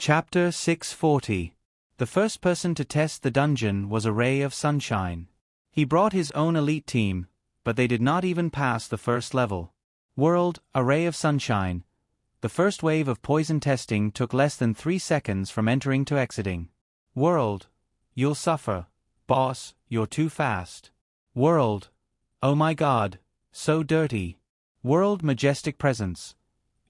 Chapter 640. The first person to test the dungeon was a ray of sunshine. He brought his own elite team, but they did not even pass the first level. World, a ray of sunshine. The first wave of poison testing took less than 3 seconds from entering to exiting. World, you'll suffer. Boss, you're too fast. World, oh my god, so dirty. World, majestic presence.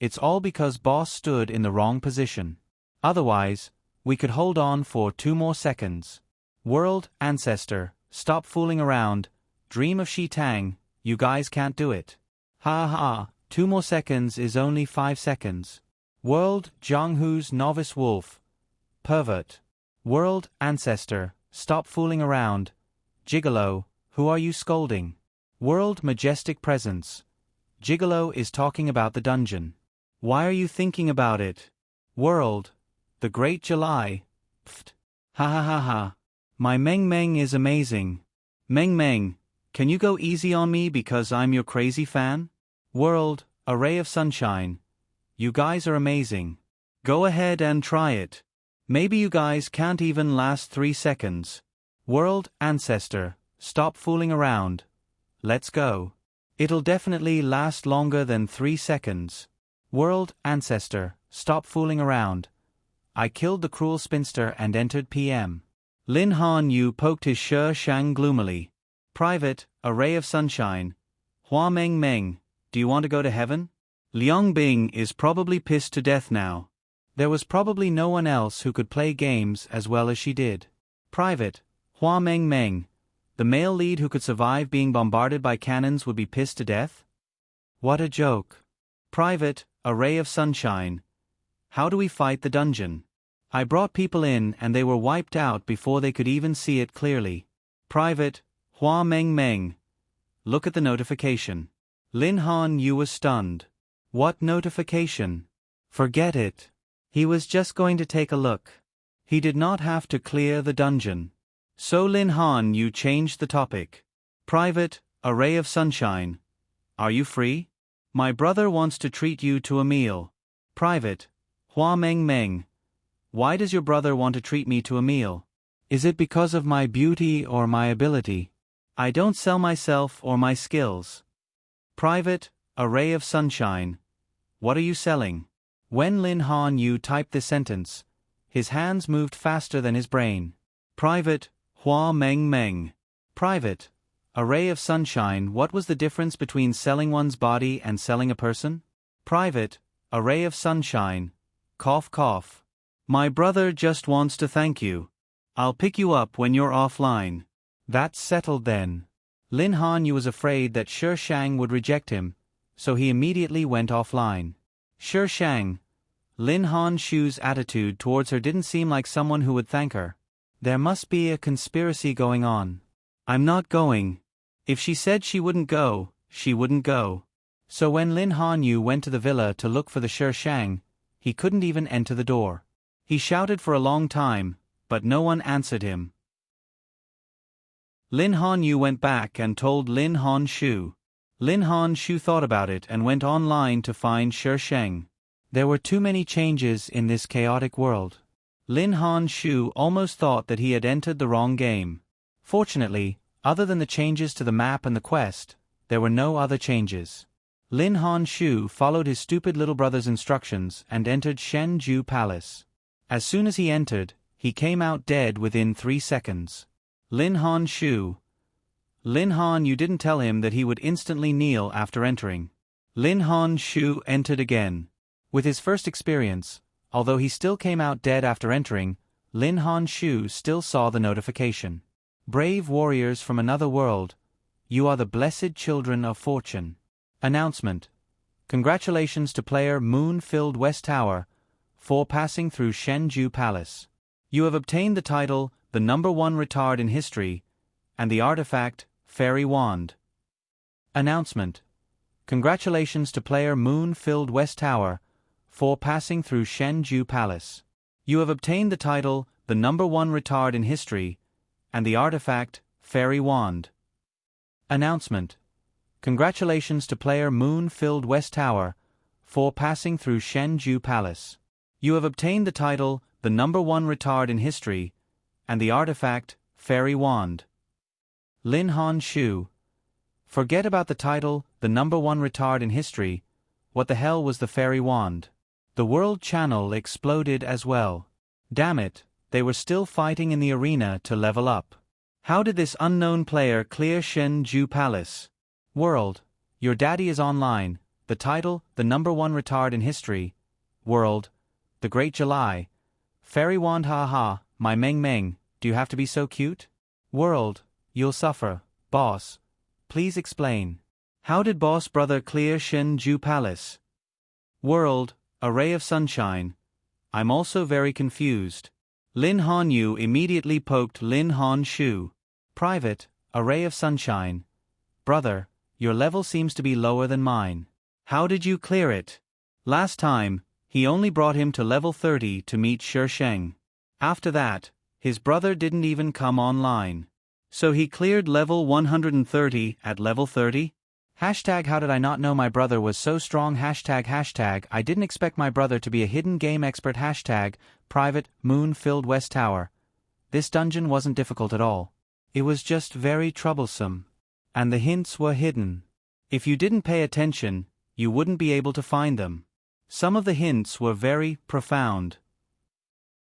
It's all because boss stood in the wrong position. Otherwise, we could hold on for 2 more seconds. World, ancestor, stop fooling around. Dream of Shi Tang, you guys can't do it. Ha ha, 2 more seconds is only 5 seconds. World, Zhanghu's novice wolf. Pervert. World, ancestor, stop fooling around. Gigolo, who are you scolding? World, majestic presence. Gigolo is talking about the dungeon. Why are you thinking about it? World, the great July. Pfft. Ha ha ha ha. My Meng Meng is amazing. Meng Meng, can you go easy on me because I'm your crazy fan? World, a ray of sunshine. You guys are amazing. Go ahead and try it. Maybe you guys can't even last 3 seconds. World, ancestor, stop fooling around. Let's go. It'll definitely last longer than 3 seconds. World, ancestor, stop fooling around. I killed the cruel spinster and entered PM. Lin Han Yu poked his Shi Shang gloomily. Private, a ray of sunshine. Hua Meng Meng, do you want to go to heaven? Liang Bing is probably pissed to death now. There was probably no one else who could play games as well as she did. Private, Hua Meng Meng, the male lead who could survive being bombarded by cannons would be pissed to death? What a joke. Private, a ray of sunshine. How do we fight the dungeon? I brought people in and they were wiped out before they could even see it clearly. Private, Hua Meng Meng. Look at the notification. Lin Han Yu was stunned. What notification? Forget it. He was just going to take a look. He did not have to clear the dungeon. So Lin Han Yu changed the topic. Private, a ray of sunshine. Are you free? My brother wants to treat you to a meal. Private, Hua Meng Meng. Why does your brother want to treat me to a meal? Is it because of my beauty or my ability? I don't sell myself or my skills. Private, a ray of sunshine. What are you selling? When Lin Han Yu typed this sentence, his hands moved faster than his brain. Private, Hua Meng Meng. Private, a ray of sunshine. What was the difference between selling one's body and selling a person? Private, a ray of sunshine. Cough cough. My brother just wants to thank you. I'll pick you up when you're offline. That's settled then. Lin Han Yu was afraid that Shi Shang would reject him, so he immediately went offline. Shi Shang. Lin Han Shu's attitude towards her didn't seem like someone who would thank her. There must be a conspiracy going on. I'm not going. If she said she wouldn't go, she wouldn't go. So when Lin Han Yu went to the villa to look for the Shi Shang, he couldn't even enter the door. He shouted for a long time, but no one answered him. Lin Han Yu went back and told Lin Han Shu. Lin Han Shu thought about it and went online to find Shi Shang. There were too many changes in this chaotic world. Lin Han Shu almost thought that he had entered the wrong game. Fortunately, other than the changes to the map and the quest, there were no other changes. Lin Han Shu followed his stupid little brother's instructions and entered Shenju Palace. As soon as he entered, he came out dead within 3 seconds. Lin Han Shu. Lin Han Yu didn't tell him that he would instantly kneel after entering. Lin Han Shu entered again. With his first experience, although he still came out dead after entering, Lin Han Shu still saw the notification. Brave warriors from another world, you are the blessed children of fortune. Announcement. Congratulations to player Moon-Filled West Tower for passing through Shenju Palace. You have obtained the title, the #1 retard in history, and the artifact, Fairy Wand. Announcement. Congratulations to player Moon-Filled West Tower for passing through Shenju Palace. You have obtained the title, the #1 retard in history, and the artifact, Fairy Wand. Announcement. Congratulations to player Moon-Filled West Tower for passing through Shenju Palace. You have obtained the title, the #1 retard in history, and the artifact, Fairy Wand. Lin Han Shu. Forget about the title, the #1 retard in history. What the hell was the Fairy Wand? The World Channel exploded as well. Damn it, they were still fighting in the arena to level up. How did this unknown player clear Shen Ju Palace? World, your daddy is online. The title, the #1 retard in history. World, the Great July. Fairy Wand, ha ha, my Meng Meng, do you have to be so cute? World, you'll suffer. Boss, please explain. How did Boss Brother clear Shen Ju Palace? World, a ray of sunshine. I'm also very confused. Lin Han Yu immediately poked Lin Han Shu. Private, a ray of sunshine. Brother, your level seems to be lower than mine. How did you clear it? Last time, he only brought him to level 30 to meet Shi Sheng. After that, his brother didn't even come online. So he cleared level 130 at level 30? Hashtag how did I not know my brother was so strong hashtag I didn't expect my brother to be a hidden game expert hashtag private moon-filled West Tower. This dungeon wasn't difficult at all. It was just very troublesome. And the hints were hidden. If you didn't pay attention, you wouldn't be able to find them. Some of the hints were very profound.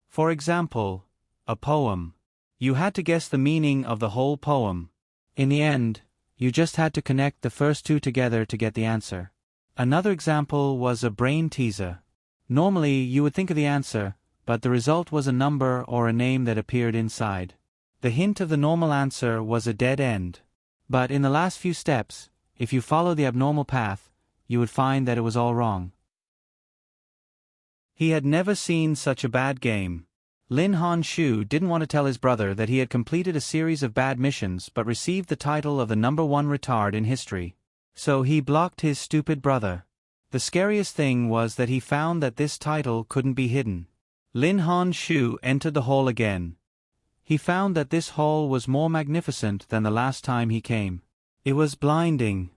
For example, a poem. You had to guess the meaning of the whole poem. In the end, you just had to connect the first two together to get the answer. Another example was a brain teaser. Normally, you would think of the answer, but the result was a number or a name that appeared inside. The hint of the normal answer was a dead end. But in the last few steps, if you follow the abnormal path, you would find that it was all wrong. He had never seen such a bad game. Lin Han Shu didn't want to tell his brother that he had completed a series of bad missions but received the title of the #1 retard in history. So he blocked his stupid brother. The scariest thing was that he found that this title couldn't be hidden. Lin Han Shu entered the hall again. He found that this hall was more magnificent than the last time he came. It was blinding.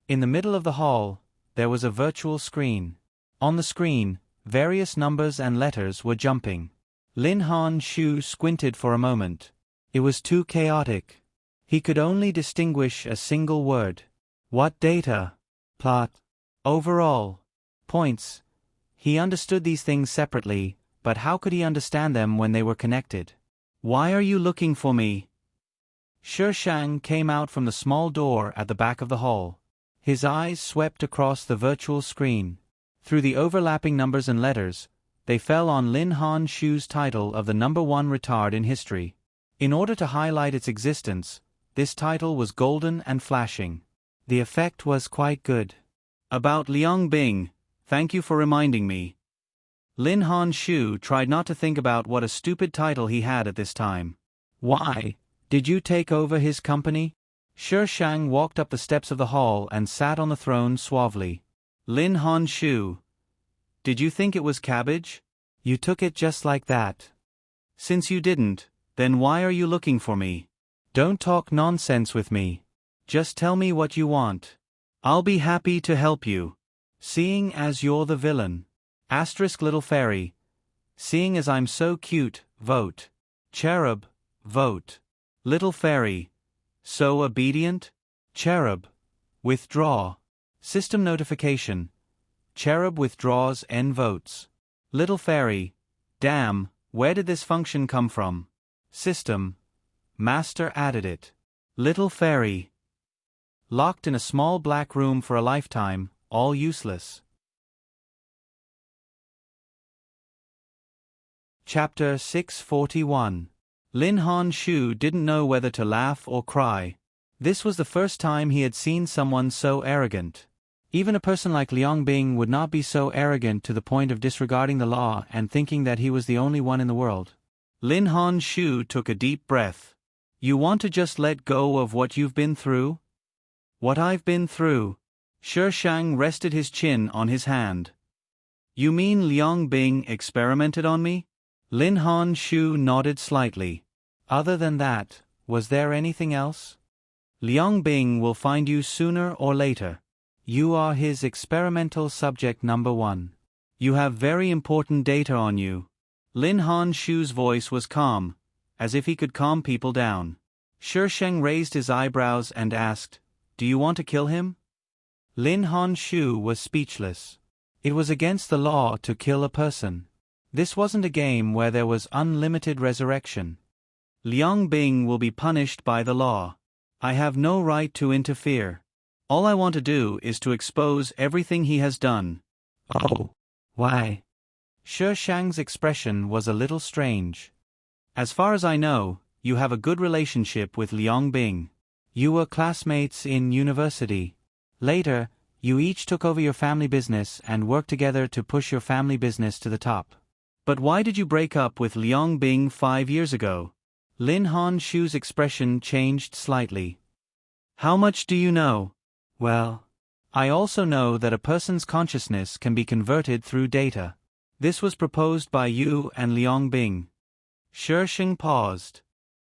In the middle of the hall, there was a virtual screen. On the screen, various numbers and letters were jumping. Lin Han Shu squinted for a moment. It was too chaotic. He could only distinguish a single word. What data? Plot. Overall. Points. He understood these things separately, but how could he understand them when they were connected? Why are you looking for me? Shi Sheng came out from the small door at the back of the hall. His eyes swept across the virtual screen. Through the overlapping numbers and letters, they fell on Lin Han Shu's title of the #1 retard in history. In order to highlight its existence, this title was golden and flashing. The effect was quite good. About Liang Bing, thank you for reminding me. Lin Han Shu tried not to think about what a stupid title he had at this time. Why? Did you take over his company? Shi Sheng walked up the steps of the hall and sat on the throne suavely. Lin Han Shu. Did you think it was cabbage? You took it just like that. Since you didn't, then why are you looking for me? Don't talk nonsense with me. Just tell me what you want. I'll be happy to help you. Seeing as you're the villain. Asterisk little fairy. Seeing as I'm so cute, vote. Cherub, vote. Little fairy. So obedient? Cherub. Withdraw. System notification. Cherub withdraws N votes. Little fairy. Damn, where did this function come from? System. Master added it. Little fairy. Locked in a small black room for a lifetime, all useless. Chapter 641. Lin Han Shu didn't know whether to laugh or cry. This was the first time he had seen someone so arrogant. Even a person like Liang Bing would not be so arrogant to the point of disregarding the law and thinking that he was the only one in the world. Lin Han Shu took a deep breath. You want to just let go of what you've been through? What I've been through? Shi Sheng rested his chin on his hand. You mean Liang Bing experimented on me? Lin Han Shu nodded slightly. Other than that, was there anything else? Liang Bing will find you sooner or later. You are his experimental subject #1. You have very important data on you. Lin Han Shu's voice was calm, as if he could calm people down. Shi Sheng raised his eyebrows and asked, "Do you want to kill him?" Lin Han Shu was speechless. It was against the law to kill a person. This wasn't a game where there was unlimited resurrection. Liang Bing will be punished by the law. I have no right to interfere. All I want to do is to expose everything he has done. Oh. Why? Shi Shang's expression was a little strange. As far as I know, you have a good relationship with Liang Bing. You were classmates in university. Later, you each took over your family business and worked together to push your family business to the top. But why did you break up with Liang Bing 5 years ago? Lin Han Shu's expression changed slightly. How much do you know? Well, I also know that a person's consciousness can be converted through data. This was proposed by you and Liang Bing. Shi Sheng paused.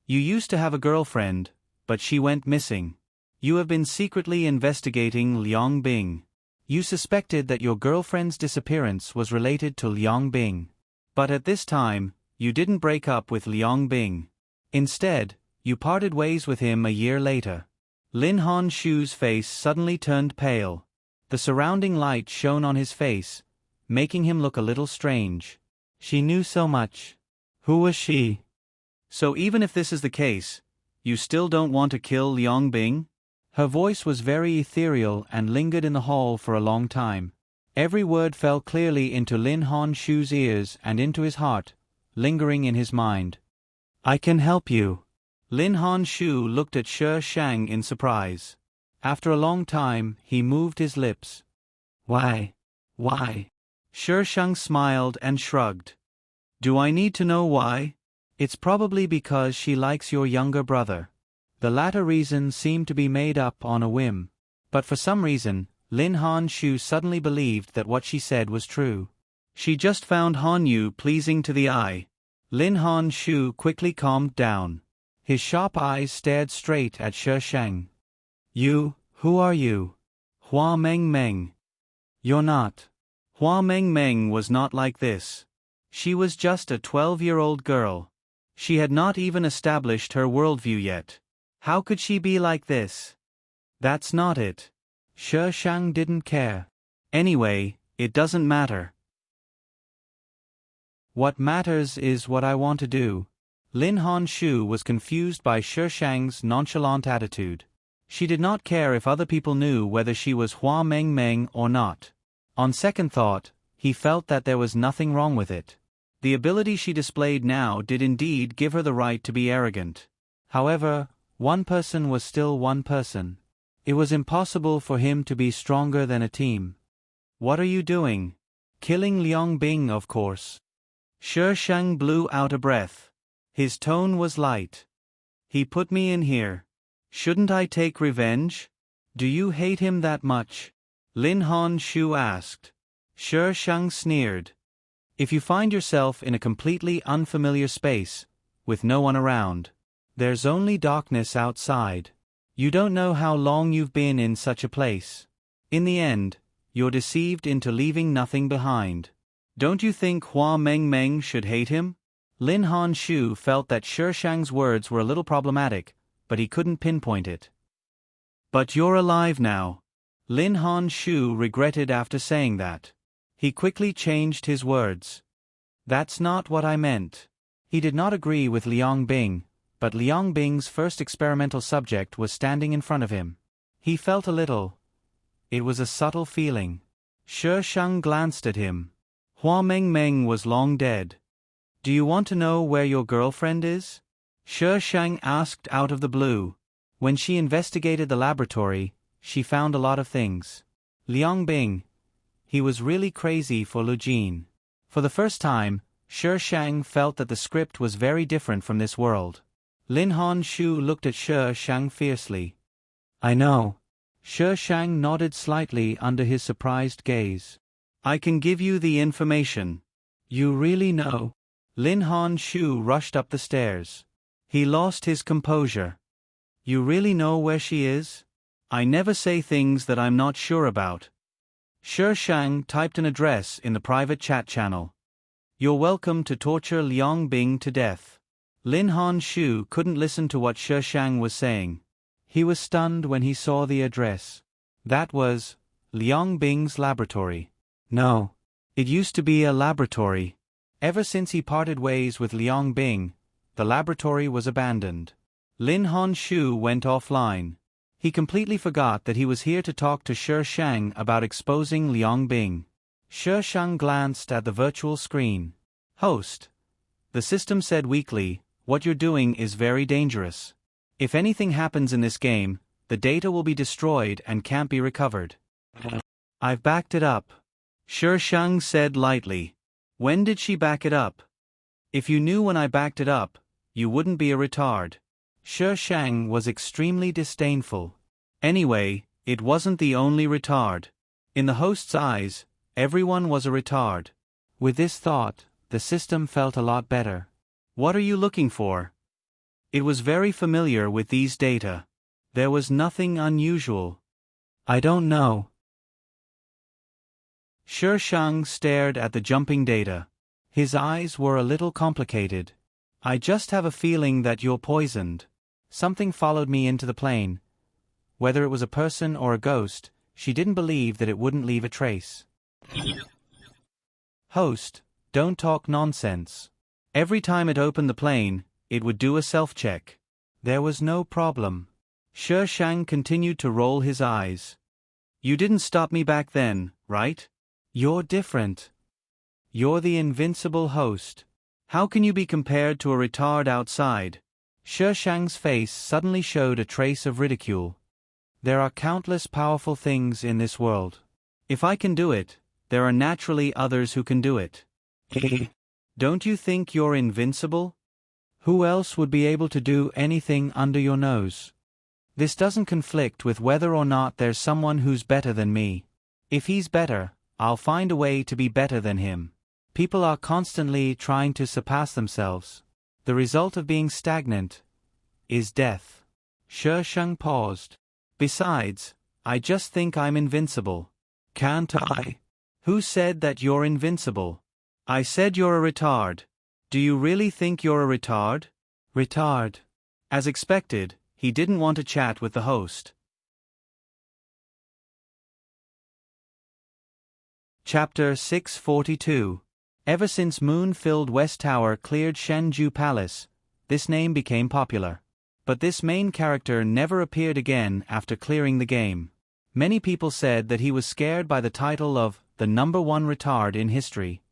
You used to have a girlfriend, but she went missing. You have been secretly investigating Liang Bing. You suspected that your girlfriend's disappearance was related to Liang Bing. But at this time, you didn't break up with Liang Bing. Instead, you parted ways with him a year later. Lin Han Shu's face suddenly turned pale. The surrounding light shone on his face, making him look a little strange. She knew so much. Who was she? So even if this is the case, you still don't want to kill Liang Bing? Her voice was very ethereal and lingered in the hall for a long time. Every word fell clearly into Lin Han Shu's ears and into his heart, lingering in his mind. I can help you. Lin Han Shu looked at Shi Shang in surprise. After a long time, he moved his lips. Why? Why? Shi Shang smiled and shrugged. Do I need to know why? It's probably because she likes your younger brother. The latter reason seemed to be made up on a whim. But for some reason, Lin Han Shu suddenly believed that what she said was true. She just found Han Yu pleasing to the eye. Lin Han Shu quickly calmed down. His sharp eyes stared straight at Shi Shang. You, who are you? Hua Meng Meng. You're not. Hua Meng Meng was not like this. She was just a 12-year-old girl. She had not even established her worldview yet. How could she be like this? That's not it. Shi Shang didn't care. Anyway, it doesn't matter. What matters is what I want to do. Lin Han Shu was confused by Shi Shang's nonchalant attitude. She did not care if other people knew whether she was Hua Meng Meng or not. On second thought, he felt that there was nothing wrong with it. The ability she displayed now did indeed give her the right to be arrogant. However, one person was still one person. It was impossible for him to be stronger than a team. What are you doing? Killing Liang Bing, of course. Shi Shang blew out a breath. His tone was light. He put me in here. Shouldn't I take revenge? Do you hate him that much? Lin Han Shu asked. Shi Shang sneered. If you find yourself in a completely unfamiliar space, with no one around, there's only darkness outside. You don't know how long you've been in such a place. In the end, you're deceived into leaving nothing behind. Don't you think Hua Meng Meng should hate him? Lin Han Shu felt that Shi Shang's words were a little problematic, but he couldn't pinpoint it. But you're alive now. Lin Han Shu regretted after saying that. He quickly changed his words. That's not what I meant. He did not agree with Liang Bing, but Liang Bing's first experimental subject was standing in front of him. He felt a little. It was a subtle feeling. Shi Shang glanced at him. Hua Meng Meng was long dead. Do you want to know where your girlfriend is? Shi Shang asked out of the blue. When she investigated the laboratory, she found a lot of things. Liang Bing. He was really crazy for Lu Jin. For the first time, Shi Shang felt that the script was very different from this world. Lin Han Shu looked at Shi Shang fiercely. I know. Shi Shang nodded slightly under his surprised gaze. I can give you the information. You really know? Lin Han Shu rushed up the stairs. He lost his composure. You really know where she is? I never say things that I'm not sure about. Shi Shang typed an address in the private chat channel. You're welcome to torture Liang Bing to death. Lin Han Shu couldn't listen to what Shi Shang was saying. He was stunned when he saw the address. That was Liang Bing's laboratory. No. It used to be a laboratory. Ever since he parted ways with Liang Bing, the laboratory was abandoned. Lin Han Shu went offline. He completely forgot that he was here to talk to Shi Shang about exposing Liang Bing. Shi Shang glanced at the virtual screen. Host. The system said weakly, what you're doing is very dangerous. If anything happens in this game, the data will be destroyed and can't be recovered. I've backed it up. Shi Shang said lightly. When did she back it up? If you knew when I backed it up, you wouldn't be a retard. Shi Shang was extremely disdainful. Anyway, it wasn't the only retard. In the host's eyes, everyone was a retard. With this thought, the system felt a lot better. What are you looking for? It was very familiar with these data. There was nothing unusual. I don't know. Shi Shang stared at the jumping data. His eyes were a little complicated. I just have a feeling that you're poisoned. Something followed me into the plane. Whether it was a person or a ghost, she didn't believe that it wouldn't leave a trace. Host, don't talk nonsense. Every time it opened the plane, it would do a self-check. There was no problem. Shi Shang continued to roll his eyes. You didn't stop me back then, right? You're different. You're the invincible host. How can you be compared to a retard outside? Shi Shang's face suddenly showed a trace of ridicule. There are countless powerful things in this world. If I can do it, there are naturally others who can do it. Don't you think you're invincible? Who else would be able to do anything under your nose? This doesn't conflict with whether or not there's someone who's better than me. If he's better, I'll find a way to be better than him. People are constantly trying to surpass themselves. The result of being stagnant is death. Shi Shang paused. Besides, I just think I'm invincible. Can't I? Who said that you're invincible? I said you're a retard. Do you really think you're a retard? Retard. As expected, he didn't want to chat with the host. Chapter 642. Ever since Moon-filled West Tower cleared Shenju Palace, this name became popular. But this main character never appeared again after clearing the game. Many people said that he was scared by the title of the #1 retard in history.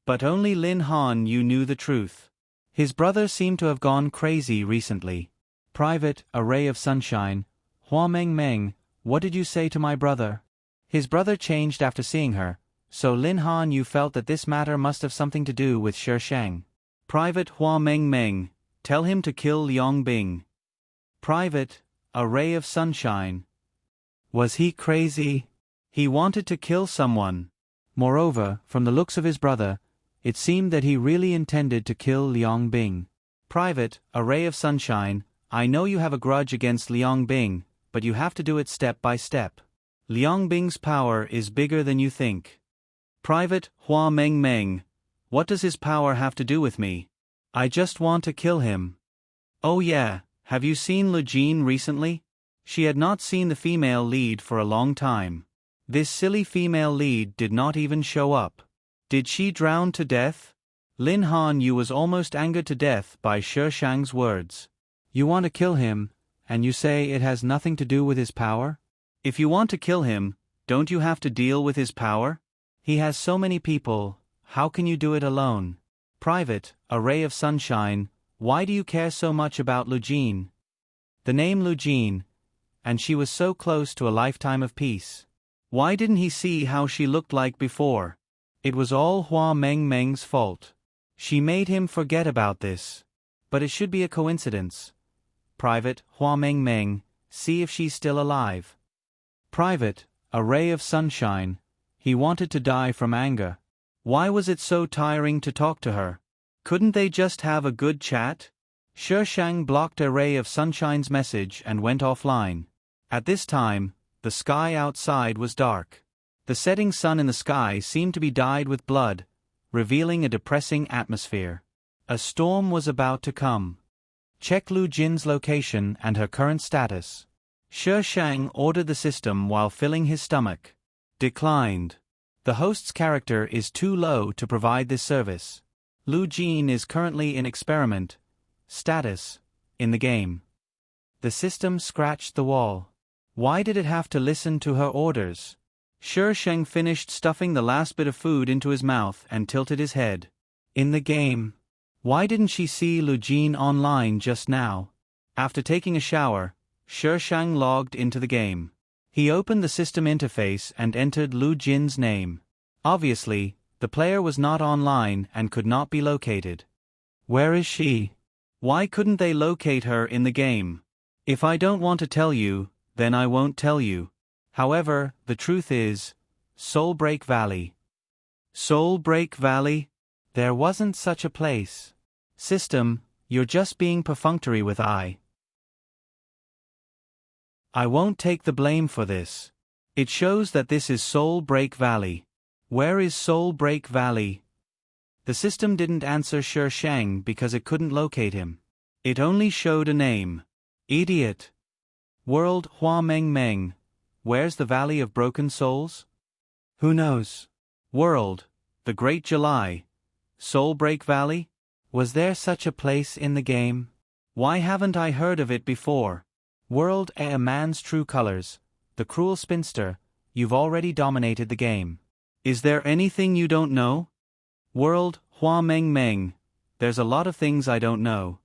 But only Lin Han Yu knew the truth. His brother seemed to have gone crazy recently. Private, a ray of sunshine. Hua Meng Meng, what did you say to my brother? His brother changed after seeing her, so Lin Han Yu felt that this matter must have something to do with Shi Shang. Private Hua Meng Meng, tell him to kill Liang Bing. Private, a ray of sunshine. Was he crazy? He wanted to kill someone. Moreover, from the looks of his brother, it seemed that he really intended to kill Liang Bing. Private, a ray of sunshine, I know you have a grudge against Liang Bing, but you have to do it step by step. Liang Bing's power is bigger than you think. Private Hua Meng Meng, what does his power have to do with me? I just want to kill him. Oh yeah, have you seen Lu Jin recently? She had not seen the female lead for a long time. This silly female lead did not even show up. Did she drown to death? Lin Han Yu was almost angered to death by Shi Shang's words. You want to kill him, and you say it has nothing to do with his power? If you want to kill him, don't you have to deal with his power? He has so many people, how can you do it alone? Private, a ray of sunshine, why do you care so much about Lu Jin? The name Lu Jin, and she was so close to a lifetime of peace. Why didn't he see how she looked like before? It was all Hua Meng Meng's fault. She made him forget about this. But it should be a coincidence. Private Hua Meng Meng, see if she's still alive. Private, a ray of sunshine, he wanted to die from anger. Why was it so tiring to talk to her? Couldn't they just have a good chat? Shi Shang blocked a ray of sunshine's message and went offline. At this time, the sky outside was dark. The setting sun in the sky seemed to be dyed with blood, revealing a depressing atmosphere. A storm was about to come. Check Lu Jin's location and her current status. Shi Shang ordered the system while filling his stomach. Declined. The host's character is too low to provide this service. Lu Jin is currently in experiment status in the game. The system scratched the wall. Why did it have to listen to her orders? Shi Sheng finished stuffing the last bit of food into his mouth and tilted his head. In the game. Why didn't she see Lu Jin online just now? After taking a shower, Shi Shang logged into the game. He opened the system interface and entered Lu Jin's name. Obviously, the player was not online and could not be located. Where is she? Why couldn't they locate her in the game? If I don't want to tell you, then I won't tell you. However, the truth is, Soulbreak Valley. Soulbreak Valley? There wasn't such a place. System, you're just being perfunctory with I won't take the blame for this. It shows that this is Soulbreak Valley. Where is Soulbreak Valley? The system didn't answer Shi Shang because it couldn't locate him. It only showed a name. Idiot. World Hua Meng Meng. Where's the Valley of Broken Souls? Who knows? World, the Great July. Soulbreak Valley? Was there such a place in the game? Why haven't I heard of it before? World, a man's true colors. The cruel spinster, you've already dominated the game. Is there anything you don't know? World, Hua Meng Meng. There's a lot of things I don't know.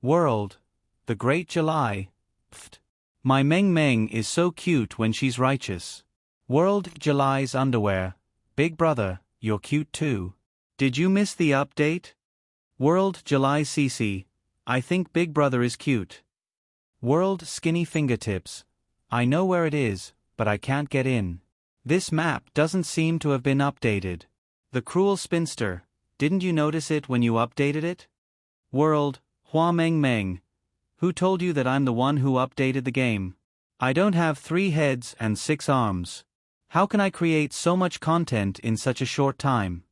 World, the Great July. Pfft. My Meng Meng is so cute when she's righteous. World, July's underwear. Big brother, you're cute too. Did you miss the update? World, July CC. I think Big Brother is cute. World, Skinny Fingertips. I know where it is, but I can't get in. This map doesn't seem to have been updated. The Cruel Spinster. Didn't you notice it when you updated it? World, Hua Meng Meng. Who told you that I'm the one who updated the game? I don't have 3 heads and 6 arms. How can I create so much content in such a short time?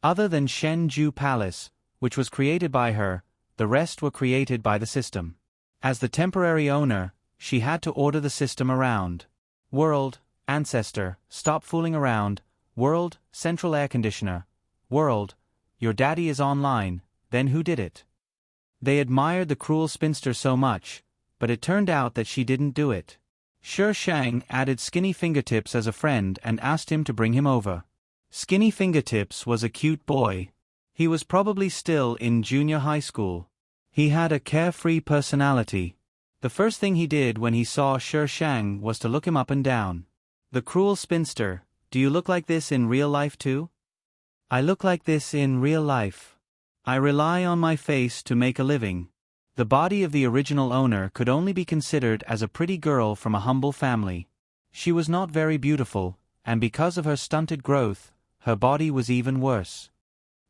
Other than Shenju Palace, which was created by her, the rest were created by the system. As the temporary owner, she had to order the system around. World, Ancestor, stop fooling around. World, Central Air Conditioner. World, your daddy is online. Then who did it? They admired the cruel spinster so much, but it turned out that she didn't do it. Shi Shang added Skinny Fingertips as a friend and asked him to bring him over. Skinny Fingertips was a cute boy. He was probably still in junior high school. He had a carefree personality. The first thing he did when he saw Shi Shang was to look him up and down. The cruel spinster, do you look like this in real life too? I look like this in real life. I rely on my face to make a living. The body of the original owner could only be considered as a pretty girl from a humble family. She was not very beautiful, and because of her stunted growth, her body was even worse.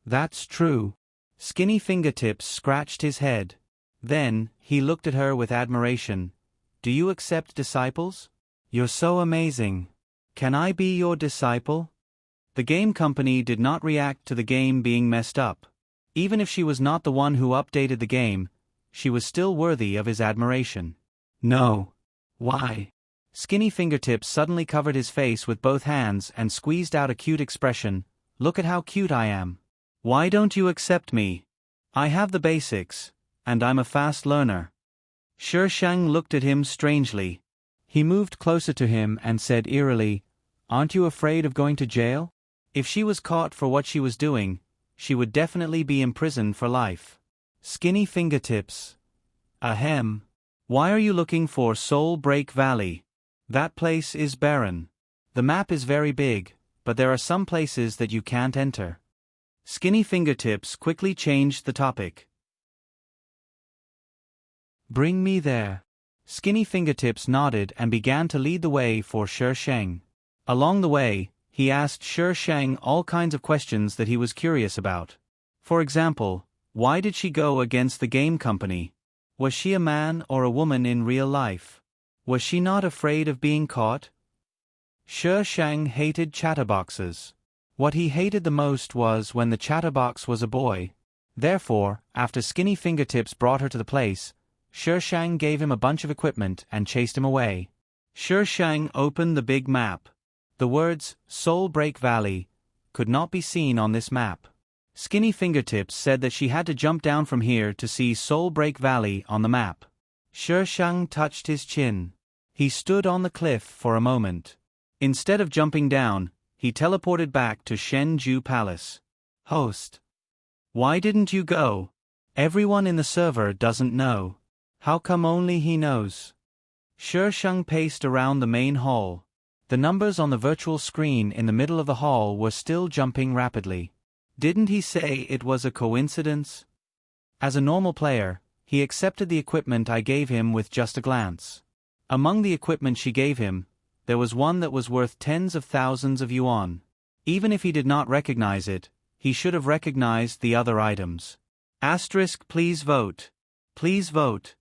That's true. Skinny Fingertips scratched his head. Then, he looked at her with admiration. Do you accept disciples? You're so amazing. Can I be your disciple? The game company did not react to the game being messed up. Even if she was not the one who updated the game, she was still worthy of his admiration. No. Why? Skinny Fingertips suddenly covered his face with both hands and squeezed out a cute expression. Look at how cute I am. Why don't you accept me? I have the basics, and I'm a fast learner. Shi Shang looked at him strangely. He moved closer to him and said eerily, Aren't you afraid of going to jail? If she was caught for what she was doing, she would definitely be imprisoned for life. Skinny Fingertips. Ahem. Why are you looking for Soulbreak Valley? That place is barren. The map is very big, but there are some places that you can't enter. Skinny Fingertips quickly changed the topic. Bring me there. Skinny Fingertips nodded and began to lead the way for Shi Shang. Along the way, he asked Shi Shang all kinds of questions that he was curious about. For example, why did she go against the game company? Was she a man or a woman in real life? Was she not afraid of being caught? Shi Shang hated chatterboxes. What he hated the most was when the chatterbox was a boy. Therefore, after Skinny Fingertips brought her to the place, Shi Shang gave him a bunch of equipment and chased him away. Shi Shang opened the big map. The words, Soul Break Valley, could not be seen on this map. Skinny Fingertips said that she had to jump down from here to see Soul Break Valley on the map. Shi Shang touched his chin. He stood on the cliff for a moment. Instead of jumping down, he teleported back to Shenju Palace. Host. Why didn't you go? Everyone in the server doesn't know. How come only he knows? Shi Shang paced around the main hall. The numbers on the virtual screen in the middle of the hall were still jumping rapidly. Didn't he say it was a coincidence? As a normal player, he accepted the equipment I gave him with just a glance. Among the equipment she gave him, there was one that was worth tens of thousands of yuan. Even if he did not recognize it, he should have recognized the other items. Asterisk, please vote. Please vote.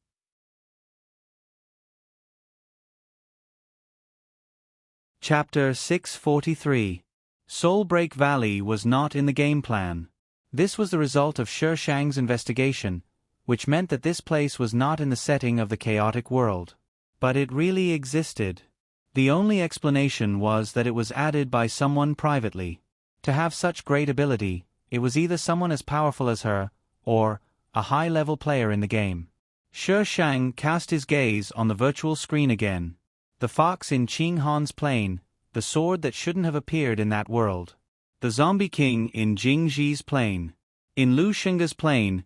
Chapter 643. Soul Break Valley was not in the game plan. This was the result of Shi Shang's investigation, which meant that this place was not in the setting of the chaotic world. But it really existed. The only explanation was that it was added by someone privately. To have such great ability, it was either someone as powerful as her, or a high-level player in the game. Shi Shang cast his gaze on the virtual screen again. The fox in Qing Han's plane, the sword that shouldn't have appeared in that world. The zombie king in Jing Zi's plane. In Lu Xingge's plane,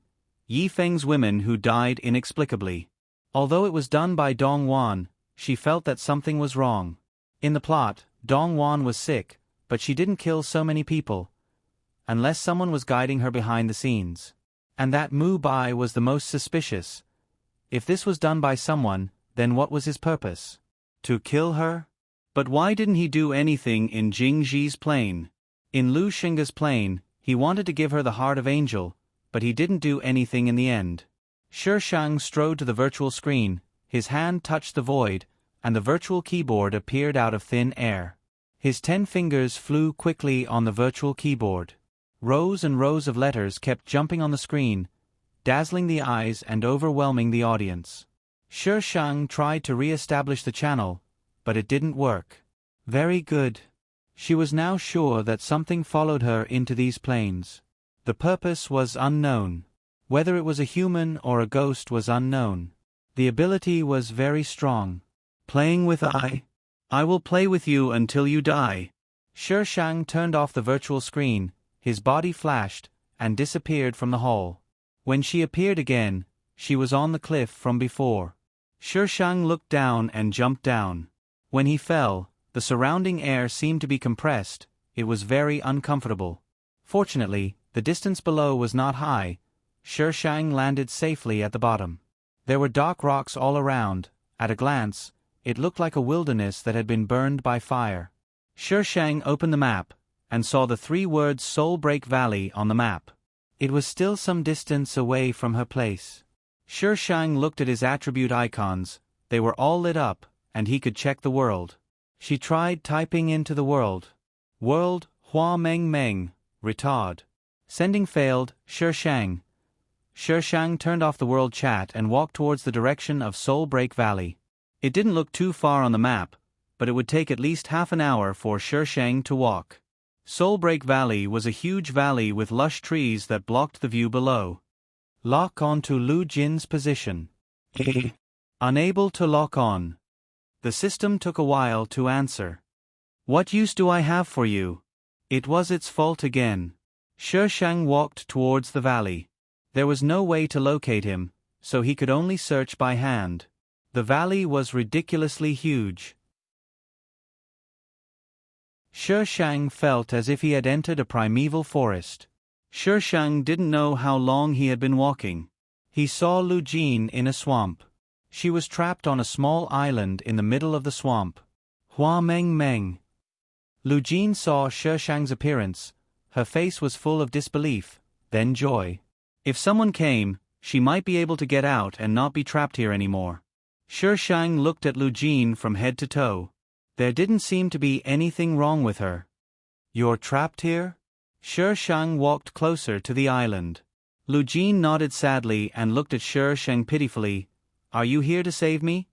Yi Feng's women who died inexplicably. Although it was done by Dong Wan, she felt that something was wrong. In the plot, Dong Wan was sick, but she didn't kill so many people, unless someone was guiding her behind the scenes. And that Mu Bai was the most suspicious. If this was done by someone, then what was his purpose? To kill her? But why didn't he do anything in Jing Zi's plane? In Lu Xingge's plane, he wanted to give her the heart of angel, but he didn't do anything in the end. Shi Shang strode to the virtual screen, his hand touched the void, and the virtual keyboard appeared out of thin air. His 10 fingers flew quickly on the virtual keyboard. Rows and rows of letters kept jumping on the screen, dazzling the eyes and overwhelming the audience. Shi Shang tried to re-establish the channel, but it didn't work. Very good. She was now sure that something followed her into these planes. The purpose was unknown. Whether it was a human or a ghost was unknown. The ability was very strong. Playing with I will play with you until you die. Shi Shang turned off the virtual screen, his body flashed, and disappeared from the hall. When she appeared again, she was on the cliff from before. Shi Shang looked down and jumped down. When he fell, the surrounding air seemed to be compressed. It was very uncomfortable. Fortunately, the distance below was not high. Shi Shang landed safely at the bottom. There were dark rocks all around. At a glance, it looked like a wilderness that had been burned by fire. Shi Shang opened the map, and saw the 3 words Soul Break Valley on the map. It was still some distance away from her place. Shi Shang looked at his attribute icons. They were all lit up, and he could check the world. She tried typing into the world. World, Hua Meng Meng, retard. Sending failed, Shi Shang. Shi Shang turned off the world chat and walked towards the direction of Soul Break Valley. It didn't look too far on the map, but it would take at least half an hour for Shi Shang to walk. Soul Break Valley was a huge valley with lush trees that blocked the view below. Lock on to Lu Jin's position. Unable to lock on. The system took a while to answer. What use do I have for you? It was its fault again. Shi Shang walked towards the valley. There was no way to locate him, so he could only search by hand. The valley was ridiculously huge. Shi Shang felt as if he had entered a primeval forest. Shi Shang didn't know how long he had been walking. He saw Lu Jin in a swamp. She was trapped on a small island in the middle of the swamp. Hua Meng Meng. Lu Jin saw Shi Shang's appearance. Her face was full of disbelief, then joy. If someone came, she might be able to get out and not be trapped here anymore. Shi Shang looked at Lu Jin from head to toe. There didn't seem to be anything wrong with her. You're trapped here? Shi Shang walked closer to the island. Lu Jin nodded sadly and looked at Shi Shang pitifully. Are you here to save me?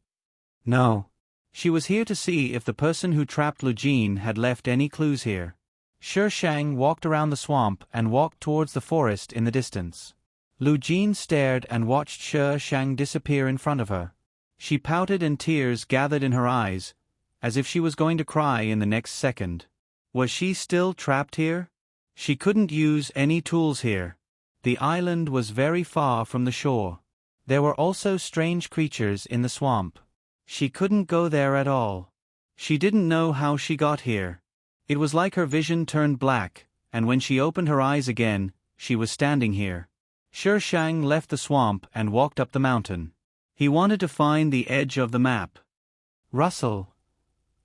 No. She was here to see if the person who trapped Lu Jin had left any clues here. Shi Shang walked around the swamp and walked towards the forest in the distance. Lu Jin stared and watched Shi Shang disappear in front of her. She pouted and tears gathered in her eyes, as if she was going to cry in the next second. Was she still trapped here? She couldn't use any tools here. The island was very far from the shore. There were also strange creatures in the swamp. She couldn't go there at all. She didn't know how she got here. It was like her vision turned black, and when she opened her eyes again, she was standing here. Shi Shang left the swamp and walked up the mountain. He wanted to find the edge of the map. Russell.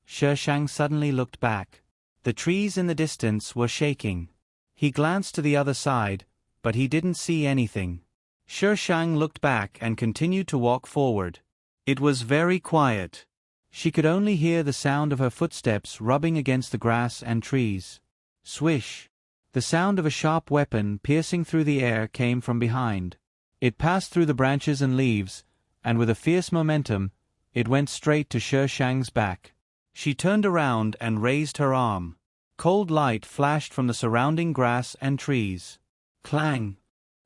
Shi Shang suddenly looked back. The trees in the distance were shaking. He glanced to the other side, but he didn't see anything. Shi Shang looked back and continued to walk forward. It was very quiet. She could only hear the sound of her footsteps rubbing against the grass and trees. Swish! The sound of a sharp weapon piercing through the air came from behind. It passed through the branches and leaves, and with a fierce momentum, it went straight to Shi Shang's back. She turned around and raised her arm. Cold light flashed from the surrounding grass and trees. Clang!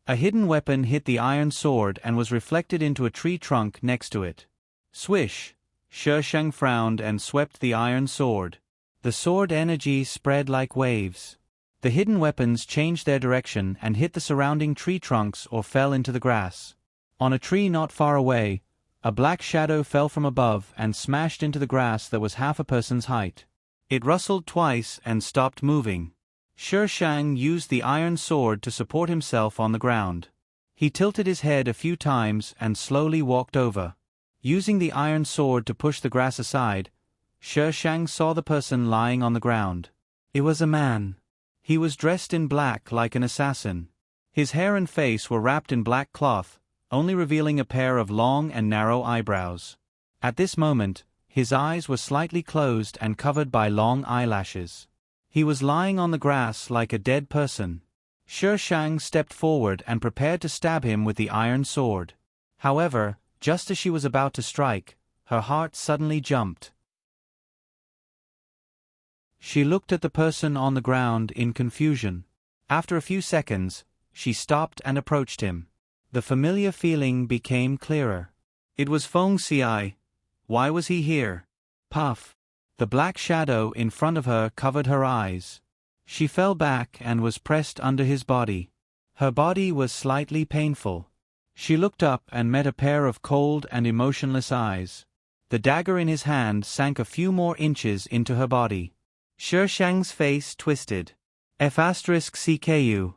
A hidden weapon hit the iron sword and was reflected into a tree trunk next to it. Swish! Shi Shang frowned and swept the iron sword. The sword energy spread like waves. The hidden weapons changed their direction and hit the surrounding tree trunks or fell into the grass. On a tree not far away, a black shadow fell from above and smashed into the grass that was half a person's height. It rustled twice and stopped moving. Shi Shang used the iron sword to support himself on the ground. He tilted his head a few times and slowly walked over. Using the iron sword to push the grass aside, Shi Shang saw the person lying on the ground. It was a man. He was dressed in black like an assassin. His hair and face were wrapped in black cloth, only revealing a pair of long and narrow eyebrows. At this moment, his eyes were slightly closed and covered by long eyelashes. He was lying on the grass like a dead person. Shi Shang stepped forward and prepared to stab him with the iron sword. However, just as she was about to strike, her heart suddenly jumped. She looked at the person on the ground in confusion. After a few seconds, she stopped and approached him. The familiar feeling became clearer. It was Feng Xiai. Why was he here? Puff. The black shadow in front of her covered her eyes. She fell back and was pressed under his body. Her body was slightly painful. She looked up and met a pair of cold and emotionless eyes. The dagger in his hand sank a few more inches into her body. Shi Shang's face twisted. F*CKU.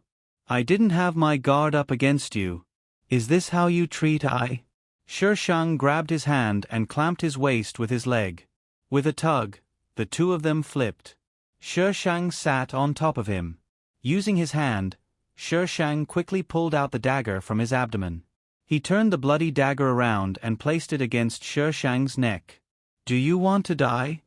I didn't have my guard up against you. Is this how you treat I? Shi Shang grabbed his hand and clamped his waist with his leg. With a tug, the two of them flipped. Shi Shang sat on top of him. Using his hand, Shi Shang quickly pulled out the dagger from his abdomen. He turned the bloody dagger around and placed it against Shi Shang's neck. Do you want to die?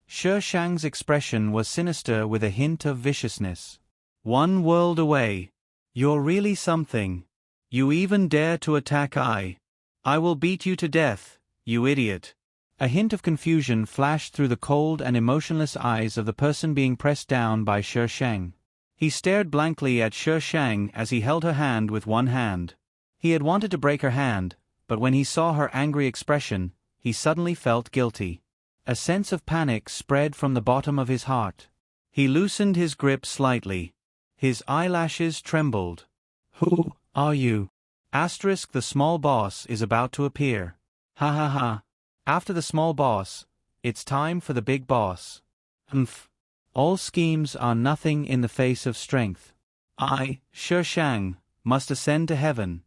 Shi Shang's expression was sinister with a hint of viciousness. One world away. You're really something. You even dare to attack I. I will beat you to death, you idiot. A hint of confusion flashed through the cold and emotionless eyes of the person being pressed down by Shi Shang. He stared blankly at Shi Shang as he held her hand with one hand. He had wanted to break her hand, but when he saw her angry expression, he suddenly felt guilty. A sense of panic spread from the bottom of his heart. He loosened his grip slightly. His eyelashes trembled. Who are you? The small boss is about to appear. Ha ha ha. After the small boss, it's time for the big boss. All schemes are nothing in the face of strength. I, Shi Shang, must ascend to heaven.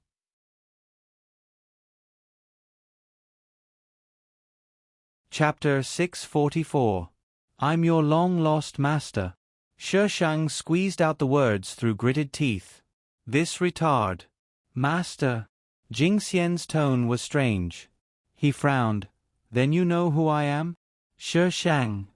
Chapter 644. I'm your long-lost master. Shi Shang squeezed out the words through gritted teeth. This retard. Master. Jing Xian's tone was strange. He frowned. Then you know who I am? Shi Shang.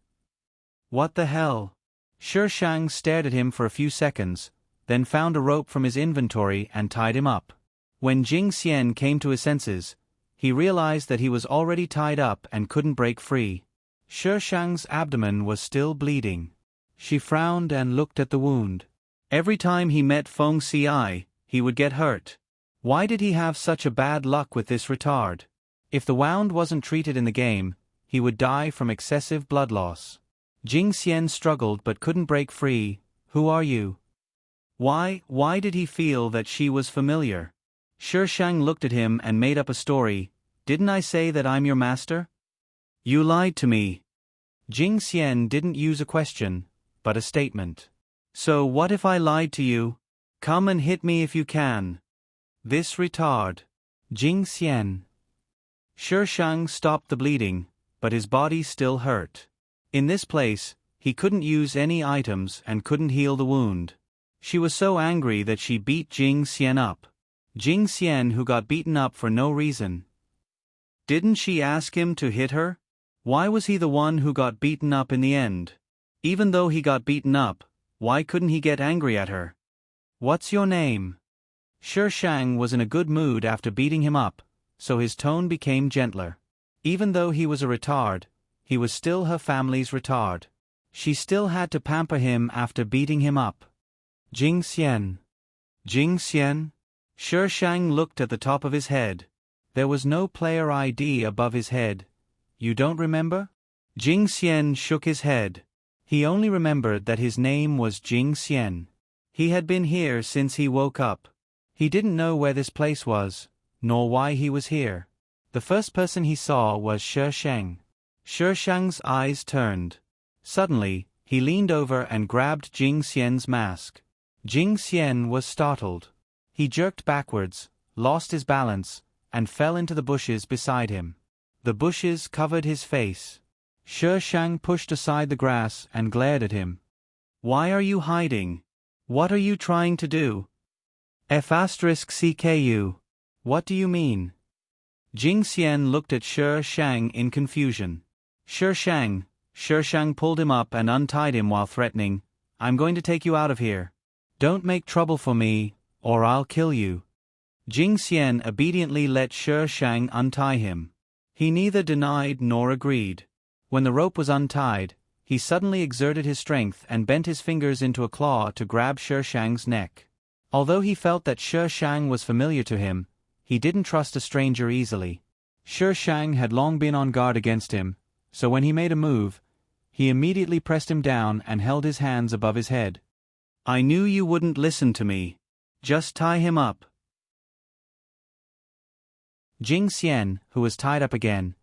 What the hell? Shi Shang stared at him for a few seconds, then found a rope from his inventory and tied him up. When Jing Xian came to his senses, he realized that he was already tied up and couldn't break free. Shi Shang's abdomen was still bleeding. She frowned and looked at the wound. Every time he met Feng Ci, he would get hurt. Why did he have such a bad luck with this retard? If the wound wasn't treated in the game, he would die from excessive blood loss. Jing Xian struggled but couldn't break free. Who are you? Why did he feel that she was familiar? Shi Shang looked at him and made up a story. Didn't I say that I'm your master? You lied to me. Jing Xian didn't use a question, but a statement. So what if I lied to you? Come and hit me if you can. This retard. Jing Xian. Shi Shang stopped the bleeding, but his body still hurt. In this place, he couldn't use any items and couldn't heal the wound. She was so angry that she beat Jing Xian up. Jing Xian, who got beaten up for no reason. Didn't she ask him to hit her? Why was he the one who got beaten up in the end? Even though he got beaten up, why couldn't he get angry at her? What's your name? Shi Shang was in a good mood after beating him up, so his tone became gentler. Even though he was a retard, he was still her family's retard. She still had to pamper him after beating him up. Jing Xian. Jing Xian? Shi Shang looked at the top of his head. There was no player ID above his head. You don't remember? Jing Xian shook his head. He only remembered that his name was Jing Xian. He had been here since he woke up. He didn't know where this place was, nor why he was here. The first person he saw was Shi Shang. Shi Shang's eyes turned. Suddenly, he leaned over and grabbed Jing Xian's mask. Jing Xian was startled. He jerked backwards, lost his balance, and fell into the bushes beside him. The bushes covered his face. Shi Shang pushed aside the grass and glared at him. Why are you hiding? What are you trying to do? F*CKU. What do you mean? Jing Xian looked at Shi Shang in confusion. Shi Shang pulled him up and untied him while threatening, I'm going to take you out of here. Don't make trouble for me, or I'll kill you. Jing Xian obediently let Shi Shang untie him. He neither denied nor agreed. When the rope was untied, he suddenly exerted his strength and bent his fingers into a claw to grab Shi Shang's neck. Although he felt that Shi Shang was familiar to him, he didn't trust a stranger easily. Shi Shang had long been on guard against him, so when he made a move, he immediately pressed him down and held his hands above his head. I knew you wouldn't listen to me. Just tie him up. Jing Xian, who was tied up again.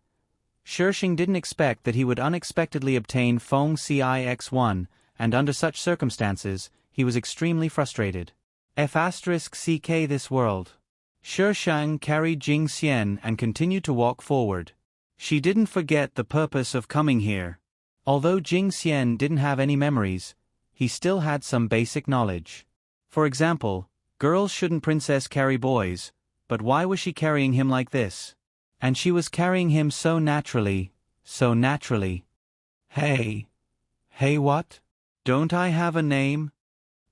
Shi Shang didn't expect that he would unexpectedly obtain Feng Cix1, and under such circumstances, he was extremely frustrated. F*CK this world. Shi Shang carried Jing Xian and continued to walk forward. She didn't forget the purpose of coming here. Although Jing Xian didn't have any memories, he still had some basic knowledge. For example, girls shouldn't princess carry boys, but why was she carrying him like this? And she was carrying him so naturally, so naturally. Hey. Hey what? Don't I have a name?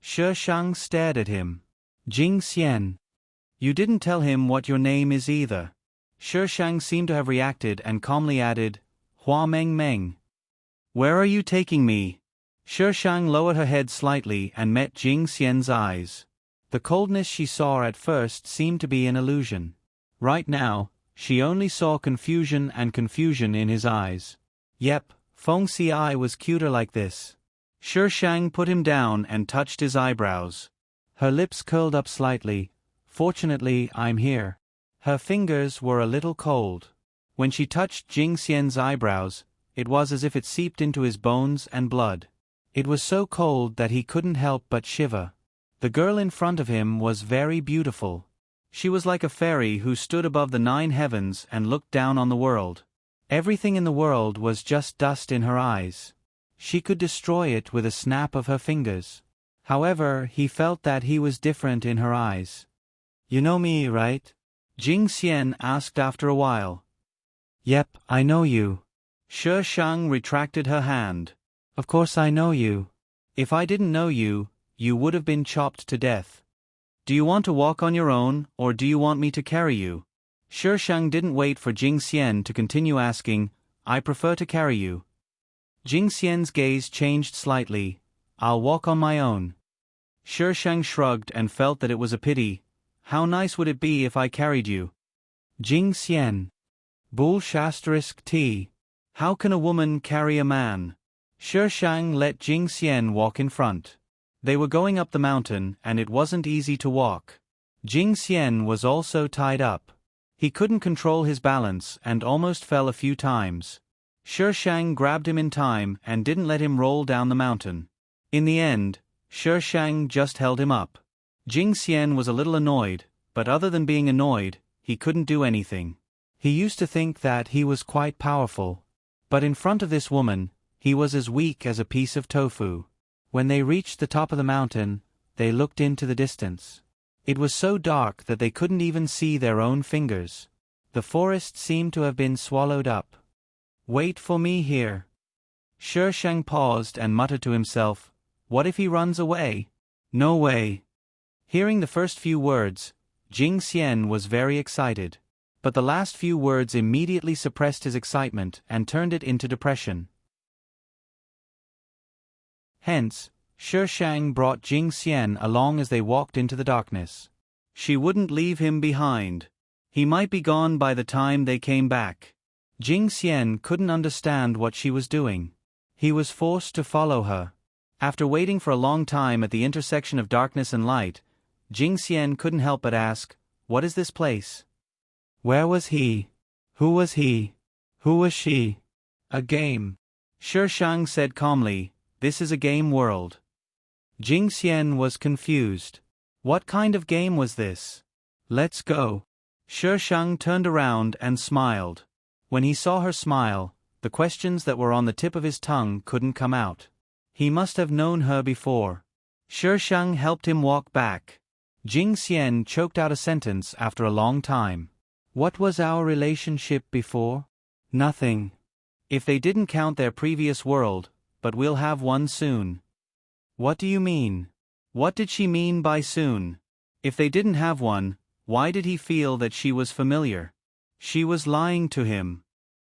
Shi Shang stared at him. Jing Xian. You didn't tell him what your name is either. Shi Shang seemed to have reacted and calmly added, Hua Meng Meng. Where are you taking me? Shi Shang lowered her head slightly and met Jing Xian's eyes. The coldness she saw at first seemed to be an illusion. Right now, she only saw confusion in his eyes. Yep, Feng Ci was cuter like this. Shi Shang put him down and touched his eyebrows. Her lips curled up slightly. Fortunately, I'm here. Her fingers were a little cold. When she touched Jing Xian's eyebrows, it was as if it seeped into his bones and blood. It was so cold that he couldn't help but shiver. The girl in front of him was very beautiful. She was like a fairy who stood above the 9 heavens and looked down on the world. Everything in the world was just dust in her eyes. She could destroy it with a snap of her fingers. However, he felt that he was different in her eyes. You know me, right? Jing Xian asked after a while. Yep, I know you. Shi Shang retracted her hand. Of course I know you. If I didn't know you, you would have been chopped to death. Do you want to walk on your own, or do you want me to carry you? Shi Shang didn't wait for Jing Xian to continue asking, I prefer to carry you. Jing Xian's gaze changed slightly. I'll walk on my own. Shi Shang shrugged and felt that it was a pity. How nice would it be if I carried you? Jing Xian. Bull ****. How can a woman carry a man? Shi Shang let Jing Xian walk in front. They were going up the mountain and it wasn't easy to walk. Jing Xian was also tied up. He couldn't control his balance and almost fell a few times. Shi Shang grabbed him in time and didn't let him roll down the mountain. In the end, Shi Shang just held him up. Jing Xian was a little annoyed, but other than being annoyed, he couldn't do anything. He used to think that he was quite powerful. But in front of this woman, he was as weak as a piece of tofu. When they reached the top of the mountain, they looked into the distance. It was so dark that they couldn't even see their own fingers. The forest seemed to have been swallowed up. Wait for me here. Shi Shang paused and muttered to himself, what if he runs away? No way. Hearing the first few words, Jing Xian was very excited. But the last few words immediately suppressed his excitement and turned it into depression. Hence, Shi Shang brought Jing Xian along as they walked into the darkness. She wouldn't leave him behind. He might be gone by the time they came back. Jing Xian couldn't understand what she was doing. He was forced to follow her. After waiting for a long time at the intersection of darkness and light, Jing Xian couldn't help but ask, what is this place? Where was he? Who was he? Who was she? A game. Shi Shang said calmly, this is a game world. Jing Xian was confused. What kind of game was this? Let's go. Shi Shang turned around and smiled. When he saw her smile, the questions that were on the tip of his tongue couldn't come out. He must have known her before. Shi Shang helped him walk back. Jing Xian choked out a sentence after a long time. What was our relationship before? Nothing. If they didn't count their previous world, but we'll have one soon. What do you mean? What did she mean by soon? If they didn't have one, why did he feel that she was familiar? She was lying to him.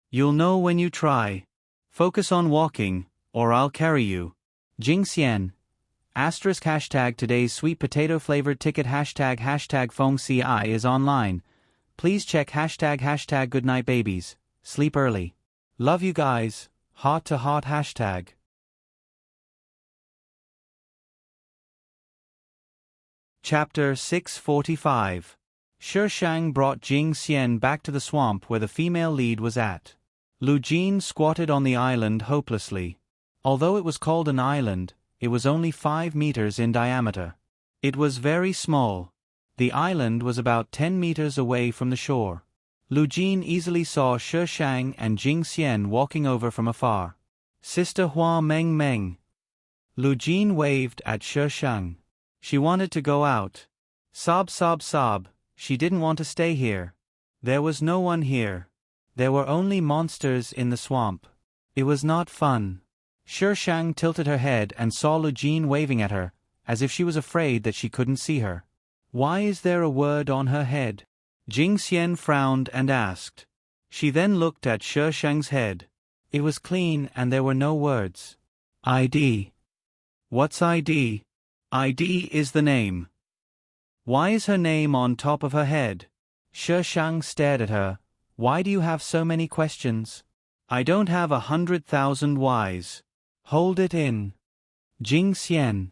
You'll know when you try. Focus on walking, or I'll carry you. Jing Xian. *# today's sweet potato flavored ticket ## Feng Ci is online. Please check ## goodnight babies. Sleep early. Love you guys. Heart to heart #. Chapter 645. Shi Shang brought Jing Xian back to the swamp where the female lead was at. Lu Jin squatted on the island hopelessly. Although it was called an island, it was only 5 meters in diameter. It was very small. The island was about 10 meters away from the shore. Lu Jin easily saw Shi Shang and Jing Xian walking over from afar. Sister Hua Meng Meng. Lu Jin waved at Shi Shang. She wanted to go out. Sob sob sob, she didn't want to stay here. There was no one here. There were only monsters in the swamp. It was not fun. Shi Shang tilted her head and saw Lu Jin waving at her, as if she was afraid that she couldn't see her. Why is there a word on her head? Jing Xian frowned and asked. She then looked at Shi Shang's head. It was clean and there were no words. ID. What's ID? ID is the name. Why is her name on top of her head? Shi Shang stared at her. Why do you have so many questions? I don't have 100,000 whys. Hold it in. Jing Xian.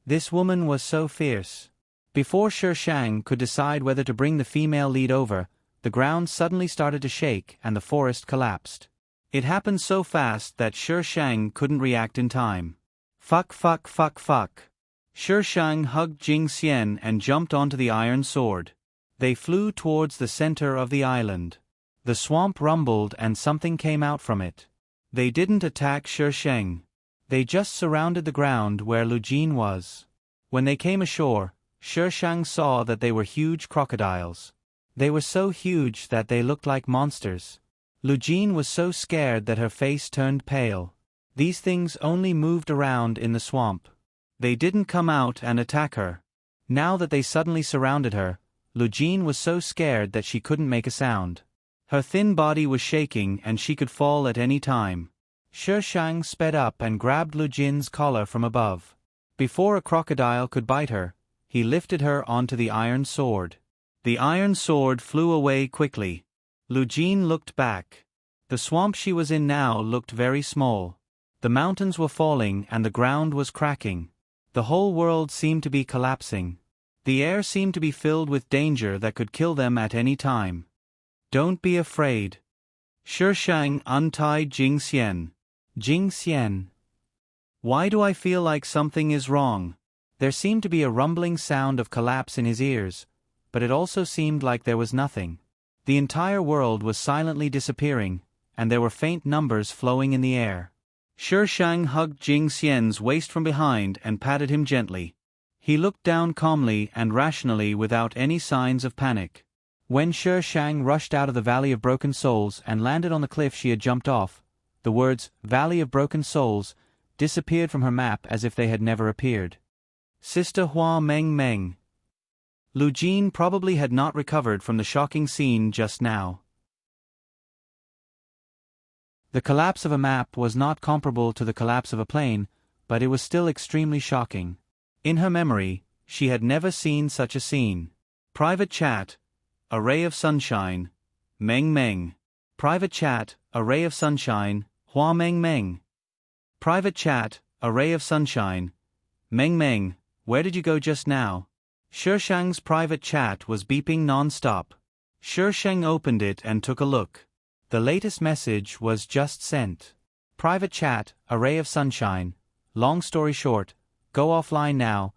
This woman was so fierce. Before Shi Shang could decide whether to bring the female lead over, the ground suddenly started to shake and the forest collapsed. It happened so fast that Shi Shang couldn't react in time. Fuck fuck fuck fuck. Shi Shang hugged Jing Xian and jumped onto the iron sword. They flew towards the center of the island. The swamp rumbled and something came out from it. They didn't attack Shi Shang. They just surrounded the ground where Lu Jin was. When they came ashore, Shi Shang saw that they were huge crocodiles. They were so huge that they looked like monsters. Lu Jin was so scared that her face turned pale. These things only moved around in the swamp. They didn't come out and attack her. Now that they suddenly surrounded her, Lu Jin was so scared that she couldn't make a sound. Her thin body was shaking and she could fall at any time. Shi Shang sped up and grabbed Lu Jin's collar from above. Before a crocodile could bite her, he lifted her onto the iron sword. The iron sword flew away quickly. Lu Jin looked back. The swamp she was in now looked very small. The mountains were falling and the ground was cracking. The whole world seemed to be collapsing. The air seemed to be filled with danger that could kill them at any time. Don't be afraid. Shi Shang untied Jing Xian. Jing Xian. Why do I feel like something is wrong? There seemed to be a rumbling sound of collapse in his ears, but it also seemed like there was nothing. The entire world was silently disappearing, and there were faint numbers flowing in the air. Shi Shang hugged Jing Xian's waist from behind and patted him gently. He looked down calmly and rationally without any signs of panic. When Shi Shang rushed out of the Valley of Broken Souls and landed on the cliff she had jumped off, the words, Valley of Broken Souls, disappeared from her map as if they had never appeared. Sister Hua Meng Meng. Lu Jin probably had not recovered from the shocking scene just now. The collapse of a map was not comparable to the collapse of a plane, but it was still extremely shocking. In her memory, she had never seen such a scene. Private chat, a ray of sunshine, Meng Meng. Private chat, a ray of sunshine, Hua Meng Meng. Private chat, a ray of sunshine, Meng Meng, where did you go just now? Shi Shang's private chat was beeping non-stop. Shi Shang opened it and took a look. The latest message was just sent. Private chat, a ray of sunshine. Long story short, go offline now.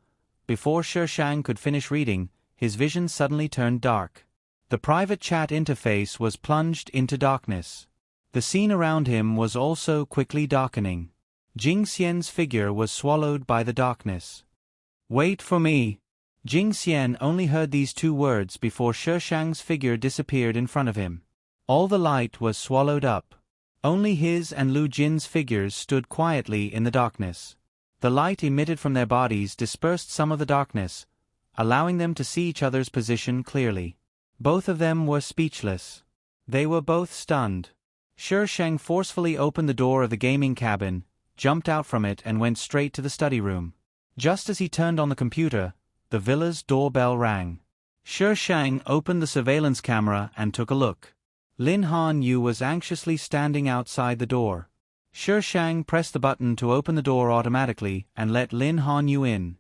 Before Shi Shang could finish reading, his vision suddenly turned dark. The private chat interface was plunged into darkness. The scene around him was also quickly darkening. Jing Xian's figure was swallowed by the darkness. Wait for me. Jing Xian only heard these two words before Shi Shang's figure disappeared in front of him. All the light was swallowed up. Only his and Lu Jin's figures stood quietly in the darkness. The light emitted from their bodies dispersed some of the darkness, allowing them to see each other's position clearly. Both of them were speechless. They were both stunned. Shi Shang forcefully opened the door of the gaming cabin, jumped out from it and went straight to the study room. Just as he turned on the computer, the villa's doorbell rang. Shi Shang opened the surveillance camera and took a look. Lin Han Yu was anxiously standing outside the door. Shi Shang pressed the button to open the door automatically and let Lin Han Yu in.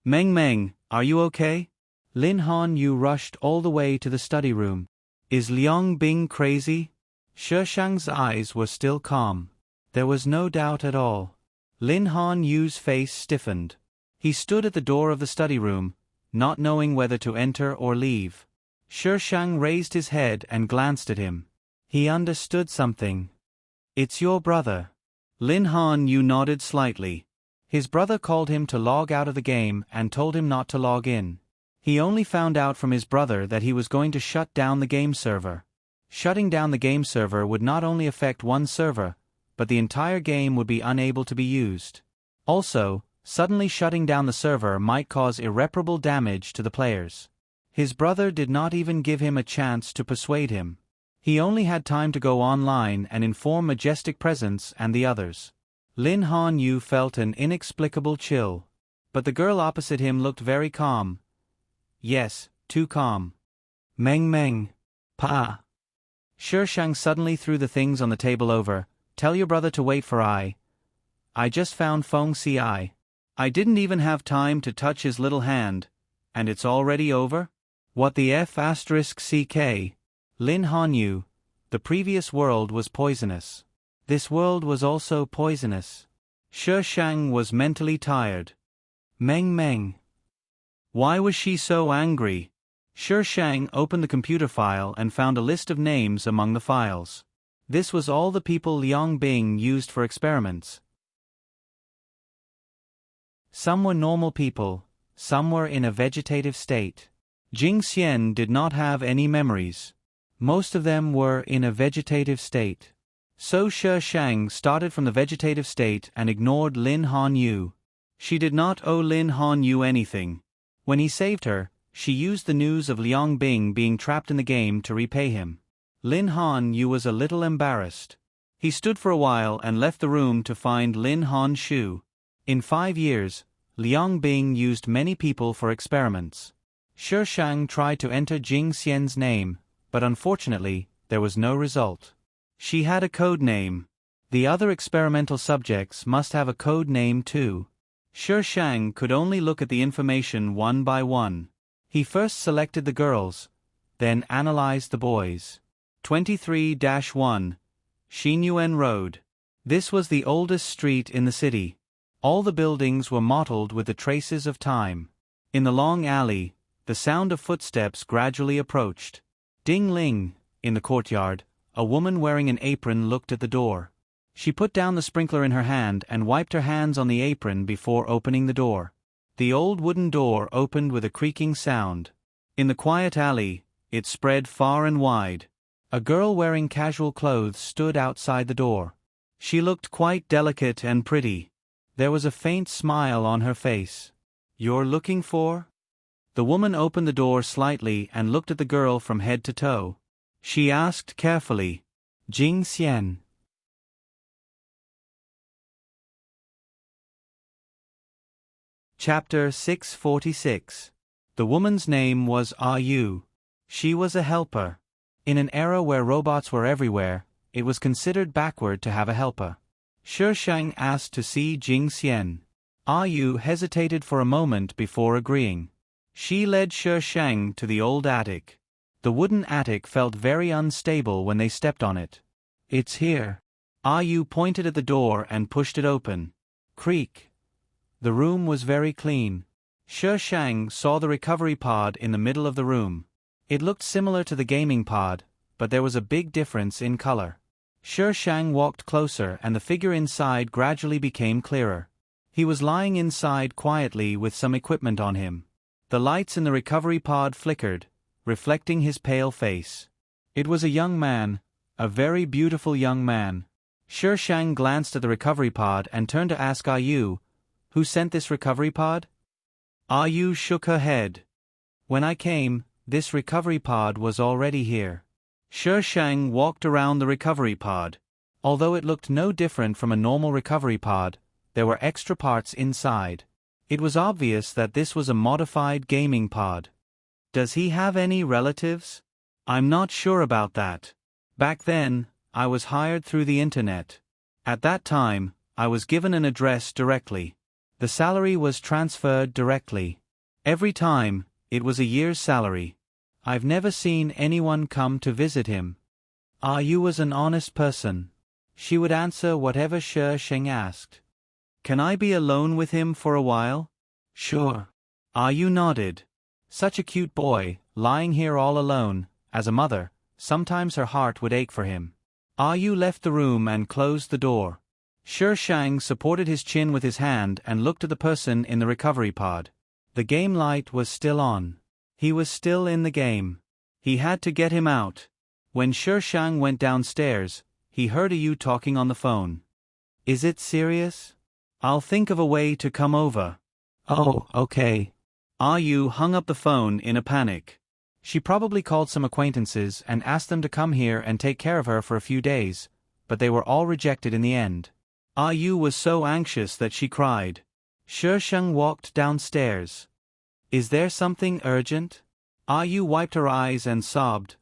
Meng Meng, are you okay? Lin Han Yu rushed all the way to the study room. Is Liang Bing crazy? Shi Shang's eyes were still calm. There was no doubt at all. Lin Han Yu's face stiffened. He stood at the door of the study room, not knowing whether to enter or leave. Shi Shang raised his head and glanced at him. He understood something. It's your brother. Lin Han Yu nodded slightly. His brother called him to log out of the game and told him not to log in. He only found out from his brother that he was going to shut down the game server. Shutting down the game server would not only affect one server, but the entire game would be unable to be used. Also, suddenly shutting down the server might cause irreparable damage to the players. His brother did not even give him a chance to persuade him. He only had time to go online and inform Majestic Presence and the others. Lin Han Yu felt an inexplicable chill. But the girl opposite him looked very calm. Yes, too calm. Meng Meng. Pa. Shi Shang suddenly threw the things on the table over. Tell your brother to wait for I just found Feng Ci. I didn't even have time to touch his little hand. And it's already over? What the F***CK? Lin Han Yu. The previous world was poisonous. This world was also poisonous. Shi Shang was mentally tired. Meng Meng. Why was she so angry? Shi Shang opened the computer file and found a list of names among the files. This was all the people Liang Bing used for experiments. Some were normal people, some were in a vegetative state. Jing Xian did not have any memories. Most of them were in a vegetative state. So Shi Shang started from the vegetative state and ignored Lin Han Yu. She did not owe Lin Han Yu anything. When he saved her, she used the news of Liang Bing being trapped in the game to repay him. Lin Han Yu was a little embarrassed. He stood for a while and left the room to find Lin Han Shu. In 5 years, Liang Bing used many people for experiments. Shi Shang tried to enter Jing Xian's name, but unfortunately, there was no result. She had a code name. The other experimental subjects must have a code name too. Shi Shang could only look at the information one by one. He first selected the girls, then analyzed the boys. 23-1. Xinyuan Road. This was the oldest street in the city. All the buildings were mottled with the traces of time. In the long alley, the sound of footsteps gradually approached. Ding Ling, in the courtyard, a woman wearing an apron looked at the door. She put down the sprinkler in her hand and wiped her hands on the apron before opening the door. The old wooden door opened with a creaking sound. In the quiet alley, it spread far and wide. A girl wearing casual clothes stood outside the door. She looked quite delicate and pretty. There was a faint smile on her face. "You're looking for?" The woman opened the door slightly and looked at the girl from head to toe. She asked carefully, "Jing Xian." Chapter 646. The woman's name was Yu. She was a helper. In an era where robots were everywhere, it was considered backward to have a helper. Shi Shang asked to see Jing Xian. Yu hesitated for a moment before agreeing. She led Shi Shang to the old attic. The wooden attic felt very unstable when they stepped on it. "It's here." Yu pointed at the door and pushed it open. Creak. The room was very clean. Shi Shang saw the recovery pod in the middle of the room. It looked similar to the gaming pod, but there was a big difference in color. Shi Shang walked closer and the figure inside gradually became clearer. He was lying inside quietly with some equipment on him. The lights in the recovery pod flickered, reflecting his pale face. It was a young man, a very beautiful young man. Shi Shang glanced at the recovery pod and turned to ask Yu, "Who sent this recovery pod?" Yu shook her head. "When I came, this recovery pod was already here." Shi Shang walked around the recovery pod. Although it looked no different from a normal recovery pod, there were extra parts inside. It was obvious that this was a modified gaming pod. "Does he have any relatives?" "I'm not sure about that. Back then, I was hired through the internet. At that time, I was given an address directly. The salary was transferred directly. Every time, it was a year's salary. I've never seen anyone come to visit him." Yu was an honest person. She would answer whatever Shi Shang asked. "Can I be alone with him for a while?" "Sure." Yu nodded. Such a cute boy, lying here all alone. As a mother, sometimes her heart would ache for him. Yu left the room and closed the door. Shi Shang supported his chin with his hand and looked at the person in the recovery pod. The game light was still on. He was still in the game. He had to get him out. When Shi Shang went downstairs, he heard Yu talking on the phone. "Is it serious? I'll think of a way to come over." "Oh, okay." Yu hung up the phone in a panic. She probably called some acquaintances and asked them to come here and take care of her for a few days, but they were all rejected in the end. Yu was so anxious that she cried. Shi Shang walked downstairs. "Is there something urgent?" Yu wiped her eyes and sobbed.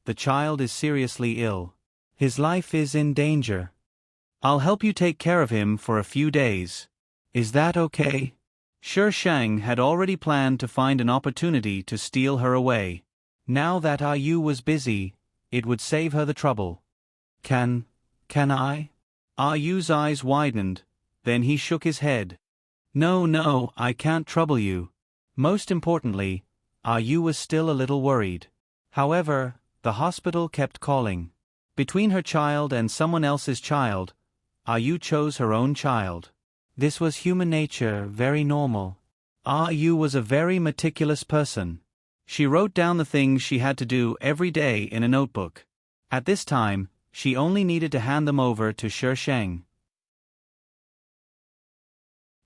"The child is seriously ill. His life is in danger. I'll help you take care of him for a few days. Is that okay?" Shi Shang had already planned to find an opportunity to steal her away. Now that Yu was busy, it would save her the trouble. Can I?" Yu's eyes widened, then he shook his head. No, I can't trouble you." Most importantly, Yu was still a little worried. However, the hospital kept calling. Between her child and someone else's child, Yu chose her own child. This was human nature, very normal. Yu was a very meticulous person. She wrote down the things she had to do every day in a notebook. At this time, she only needed to hand them over to Shi Sheng.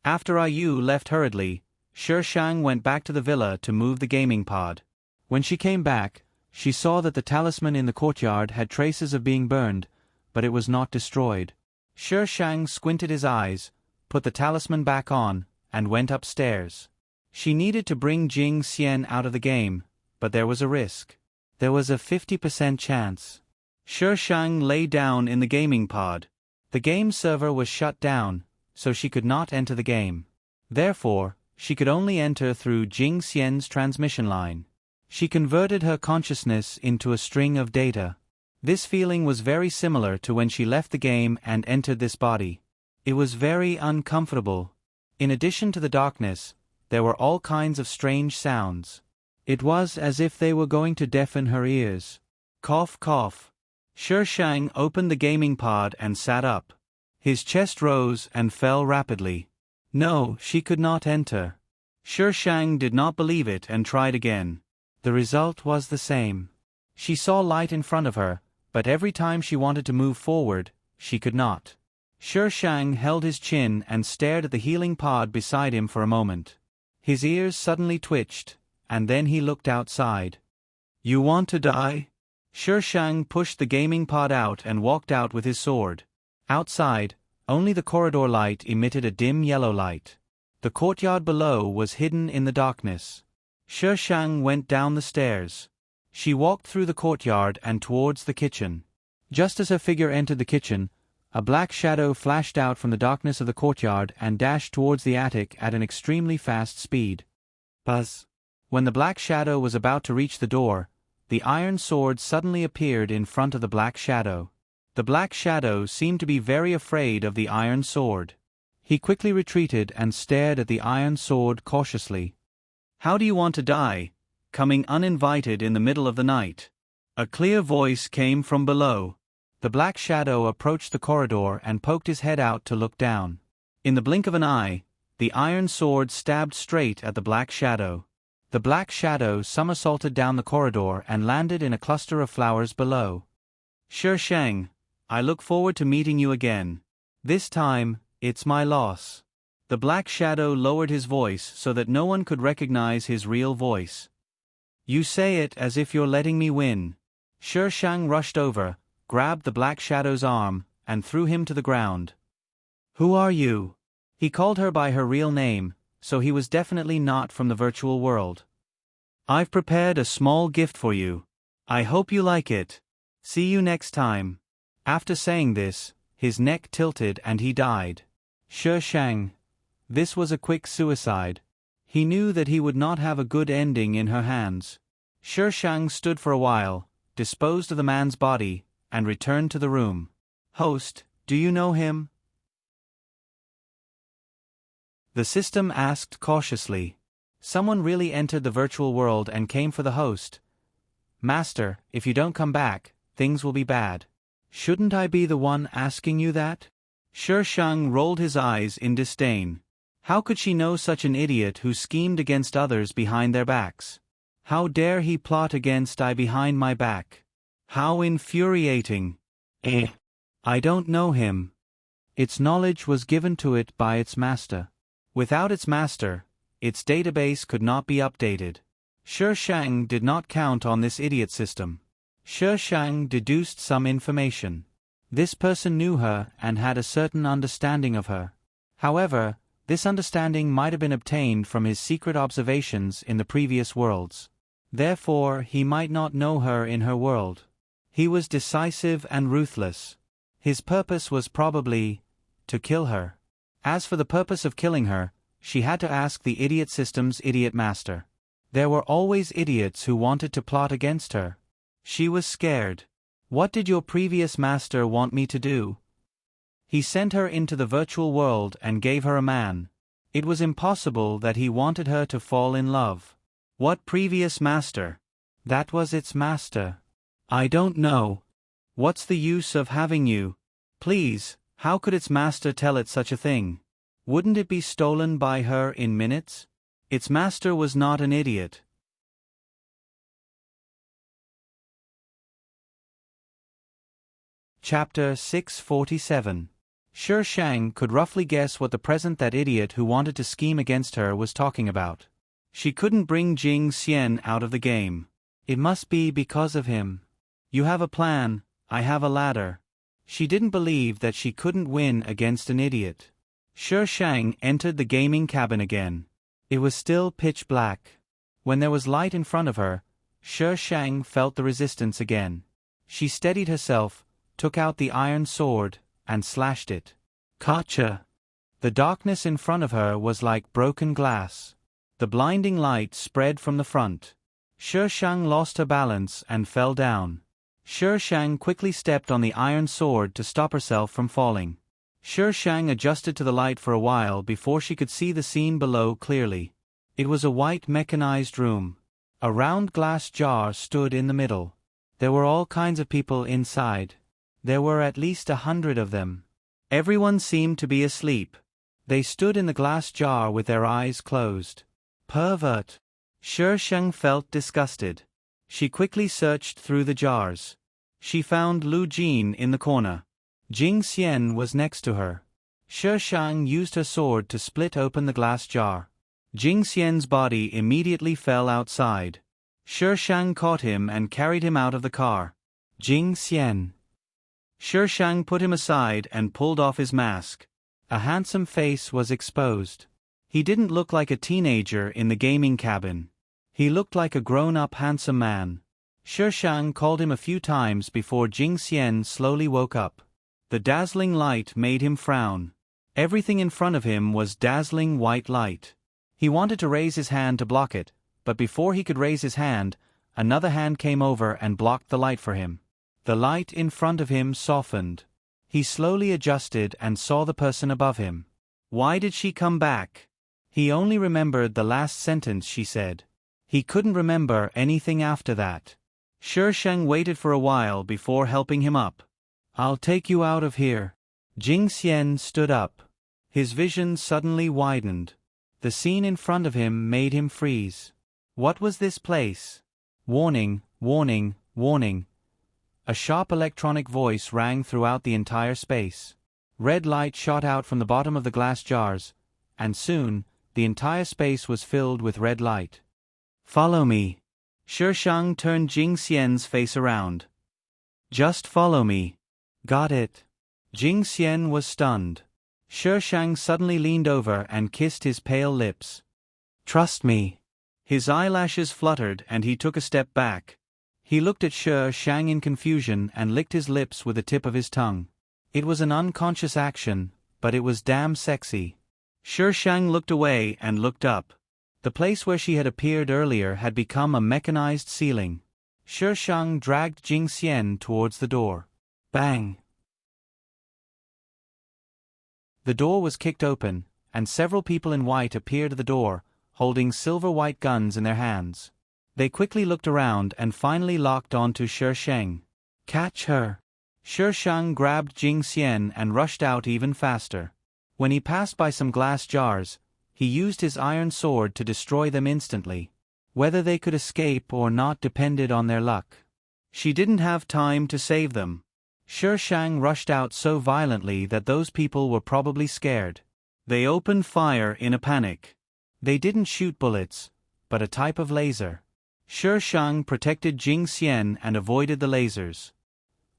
After Ayu left hurriedly, Shi Sheng went back to the villa to move the gaming pod. When she came back, she saw that the talisman in the courtyard had traces of being burned, but it was not destroyed. Shi Sheng squinted his eyes, put the talisman back on, and went upstairs. She needed to bring Jing Xian out of the game, but there was a risk. There was a 50% chance. Shi Sheng lay down in the gaming pod. The game server was shut down, so she could not enter the game. Therefore, she could only enter through Jing Xian's transmission line. She converted her consciousness into a string of data. This feeling was very similar to when she left the game and entered this body. It was very uncomfortable. In addition to the darkness, there were all kinds of strange sounds. It was as if they were going to deafen her ears. Cough, cough. Shi Sheng opened the gaming pod and sat up. His chest rose and fell rapidly. No, she could not enter. Shi Sheng did not believe it and tried again. The result was the same. She saw light in front of her, but every time she wanted to move forward, she could not. Shi Sheng held his chin and stared at the healing pod beside him for a moment. His ears suddenly twitched, and then he looked outside. You want to die? Shi Sheng pushed the gaming pod out and walked out with his sword. Outside, only the corridor light emitted a dim yellow light. The courtyard below was hidden in the darkness. Shi Sheng went down the stairs. She walked through the courtyard and towards the kitchen. Just as her figure entered the kitchen, a black shadow flashed out from the darkness of the courtyard and dashed towards the attic at an extremely fast speed. Buzz! When the black shadow was about to reach the door, the iron sword suddenly appeared in front of the black shadow. The black shadow seemed to be very afraid of the iron sword. He quickly retreated and stared at the iron sword cautiously. How do you want to die? Coming uninvited in the middle of the night. A clear voice came from below. The black shadow approached the corridor and poked his head out to look down. In the blink of an eye, the iron sword stabbed straight at the black shadow. The black shadow somersaulted down the corridor and landed in a cluster of flowers below. Shi Sheng, I look forward to meeting you again. This time, it's my loss. The black shadow lowered his voice so that no one could recognize his real voice. You say it as if you're letting me win. Shi Sheng rushed over, grabbed the black shadow's arm, and threw him to the ground. Who are you? He called her by her real name, so he was definitely not from the virtual world. I've prepared a small gift for you. I hope you like it. See you next time. After saying this, his neck tilted and he died. Shi Sheng. This was a quick suicide. He knew that he would not have a good ending in her hands. Shi Sheng stood for a while, disposed of the man's body, and returned to the room. Host, do you know him? The system asked cautiously. Someone really entered the virtual world and came for the host. Master, if you don't come back, things will be bad. Shouldn't I be the one asking you that? Shi Sheng rolled his eyes in disdain. How could she know such an idiot who schemed against others behind their backs? How dare he plot against I behind my back? How infuriating! I don't know him. Its knowledge was given to it by its master. Without its master, its database could not be updated. Shi Sheng did not count on this idiot system. Shi Sheng deduced some information. This person knew her and had a certain understanding of her. However, this understanding might have been obtained from his secret observations in the previous worlds. Therefore, he might not know her in her world. He was decisive and ruthless. His purpose was probably to kill her. As for the purpose of killing her, she had to ask the idiot system's idiot master. There were always idiots who wanted to plot against her. She was scared. What did your previous master want me to do? He sent her into the virtual world and gave her a man. It was impossible that he wanted her to fall in love. What previous master? That was its master. I don't know. What's the use of having you? Please, how could its master tell it such a thing? Wouldn't it be stolen by her in minutes? Its master was not an idiot. Chapter 647. Shi Shang could roughly guess what the present that idiot who wanted to scheme against her was talking about. She couldn't bring Jing Xian out of the game. It must be because of him. You have a plan, I have a ladder. She didn't believe that she couldn't win against an idiot. Shi Shang entered the gaming cabin again. It was still pitch black. When there was light in front of her, Shi Shang felt the resistance again. She steadied herself, took out the iron sword, and slashed it. Gotcha! The darkness in front of her was like broken glass. The blinding light spread from the front. Shi Shang lost her balance and fell down. Shi Shang quickly stepped on the iron sword to stop herself from falling. Shi Shang adjusted to the light for a while before she could see the scene below clearly. It was a white mechanized room. A round glass jar stood in the middle. There were all kinds of people inside. There were at least 100 of them. Everyone seemed to be asleep. They stood in the glass jar with their eyes closed. Pervert! Shi Shang felt disgusted. She quickly searched through the jars. She found Lu Jin in the corner. Jing Xian was next to her. Shi Shang used her sword to split open the glass jar. Jing Xian's body immediately fell outside. Shi Shang caught him and carried him out of the car. Jing Xian. Shi Shang put him aside and pulled off his mask. A handsome face was exposed. He didn't look like a teenager in the gaming cabin. He looked like a grown-up handsome man. Shi Shang called him a few times before Jing Xian slowly woke up. The dazzling light made him frown. Everything in front of him was dazzling white light. He wanted to raise his hand to block it, but before he could raise his hand, another hand came over and blocked the light for him. The light in front of him softened. He slowly adjusted and saw the person above him. Why did she come back? He only remembered the last sentence she said. He couldn't remember anything after that. Shi Shang waited for a while before helping him up. I'll take you out of here. Jing Xian stood up. His vision suddenly widened. The scene in front of him made him freeze. What was this place? Warning, warning, warning. A sharp electronic voice rang throughout the entire space. Red light shot out from the bottom of the glass jars, and soon, the entire space was filled with red light. Follow me. Shi Shang turned Jing Xian's face around. Just follow me. Got it. Jing Xian was stunned. Shi Shang suddenly leaned over and kissed his pale lips. Trust me. His eyelashes fluttered and he took a step back. He looked at Shi Shang in confusion and licked his lips with the tip of his tongue. It was an unconscious action, but it was damn sexy. Shi Shang looked away and looked up. The place where she had appeared earlier had become a mechanized ceiling. Shi Shang dragged Jing Xian towards the door. Bang! The door was kicked open, and several people in white appeared at the door, holding silver-white guns in their hands. They quickly looked around and finally locked onto Shi Shang. Catch her! Shi Shang grabbed Jing Xian and rushed out even faster. When he passed by some glass jars, he used his iron sword to destroy them instantly. Whether they could escape or not depended on their luck. She didn't have time to save them. Shi Shang rushed out so violently that those people were probably scared. They opened fire in a panic. They didn't shoot bullets, but a type of laser. Shi Shang protected Jing Xian and avoided the lasers.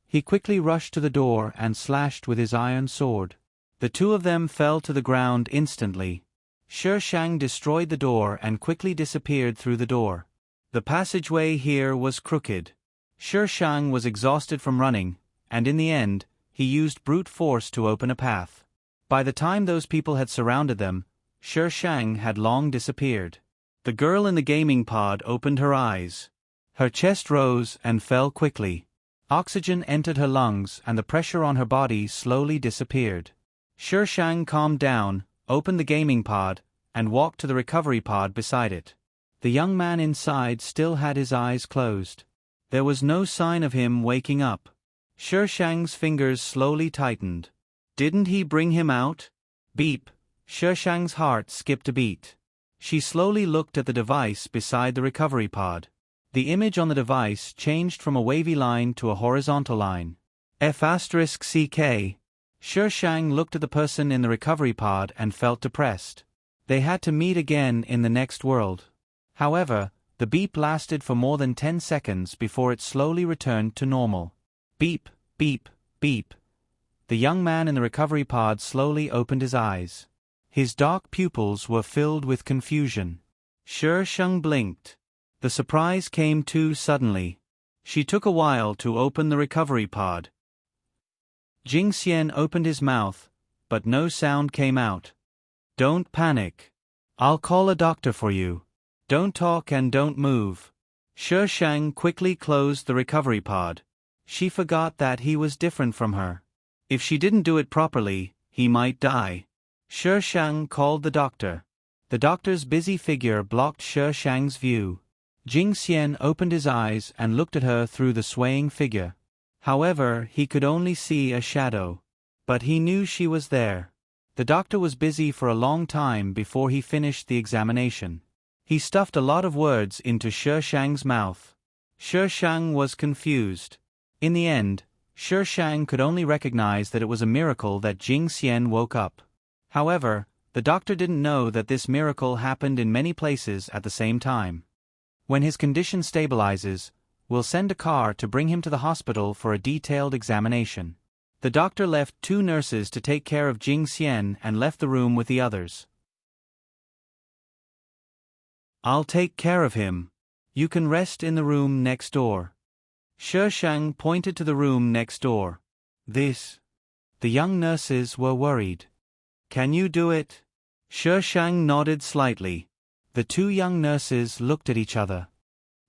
He quickly rushed to the door and slashed with his iron sword. The two of them fell to the ground instantly. Shi Shang destroyed the door and quickly disappeared through the door. The passageway here was crooked. Shi Shang was exhausted from running, and in the end, he used brute force to open a path. By the time those people had surrounded them, Shi Shang had long disappeared. The girl in the gaming pod opened her eyes. Her chest rose and fell quickly. Oxygen entered her lungs and the pressure on her body slowly disappeared. Shi Shang calmed down, opened the gaming pod, and walked to the recovery pod beside it. The young man inside still had his eyes closed. There was no sign of him waking up. Shi Shang's fingers slowly tightened. Didn't he bring him out? Beep. Shi Shang's heart skipped a beat. She slowly looked at the device beside the recovery pod. The image on the device changed from a wavy line to a horizontal line. F***CK. Shi Shang looked at the person in the recovery pod and felt depressed. They had to meet again in the next world. However, the beep lasted for more than 10 seconds before it slowly returned to normal. Beep, beep, beep. The young man in the recovery pod slowly opened his eyes. His dark pupils were filled with confusion. Shi Shang blinked. The surprise came too suddenly. She took a while to open the recovery pod. Jing Xian opened his mouth, but no sound came out. Don't panic. I'll call a doctor for you. Don't talk and don't move. Shi Shang quickly closed the recovery pod. She forgot that he was different from her. If she didn't do it properly, he might die. Shi Shang called the doctor. The doctor's busy figure blocked Shi Shang's view. Jing Xian opened his eyes and looked at her through the swaying figure. However, he could only see a shadow. But he knew she was there. The doctor was busy for a long time before he finished the examination. He stuffed a lot of words into Shi Shang's mouth. Shi Shang was confused. In the end, Shi Shang could only recognize that it was a miracle that Jing Xian woke up. However, the doctor didn't know that this miracle happened in many places at the same time. When his condition stabilizes, we'll send a car to bring him to the hospital for a detailed examination. The doctor left 2 nurses to take care of Jing Xian and left the room with the others. I'll take care of him. You can rest in the room next door. Shi Shang pointed to the room next door. This. The young nurses were worried. Can you do it? Shi Shang nodded slightly. The 2 young nurses looked at each other.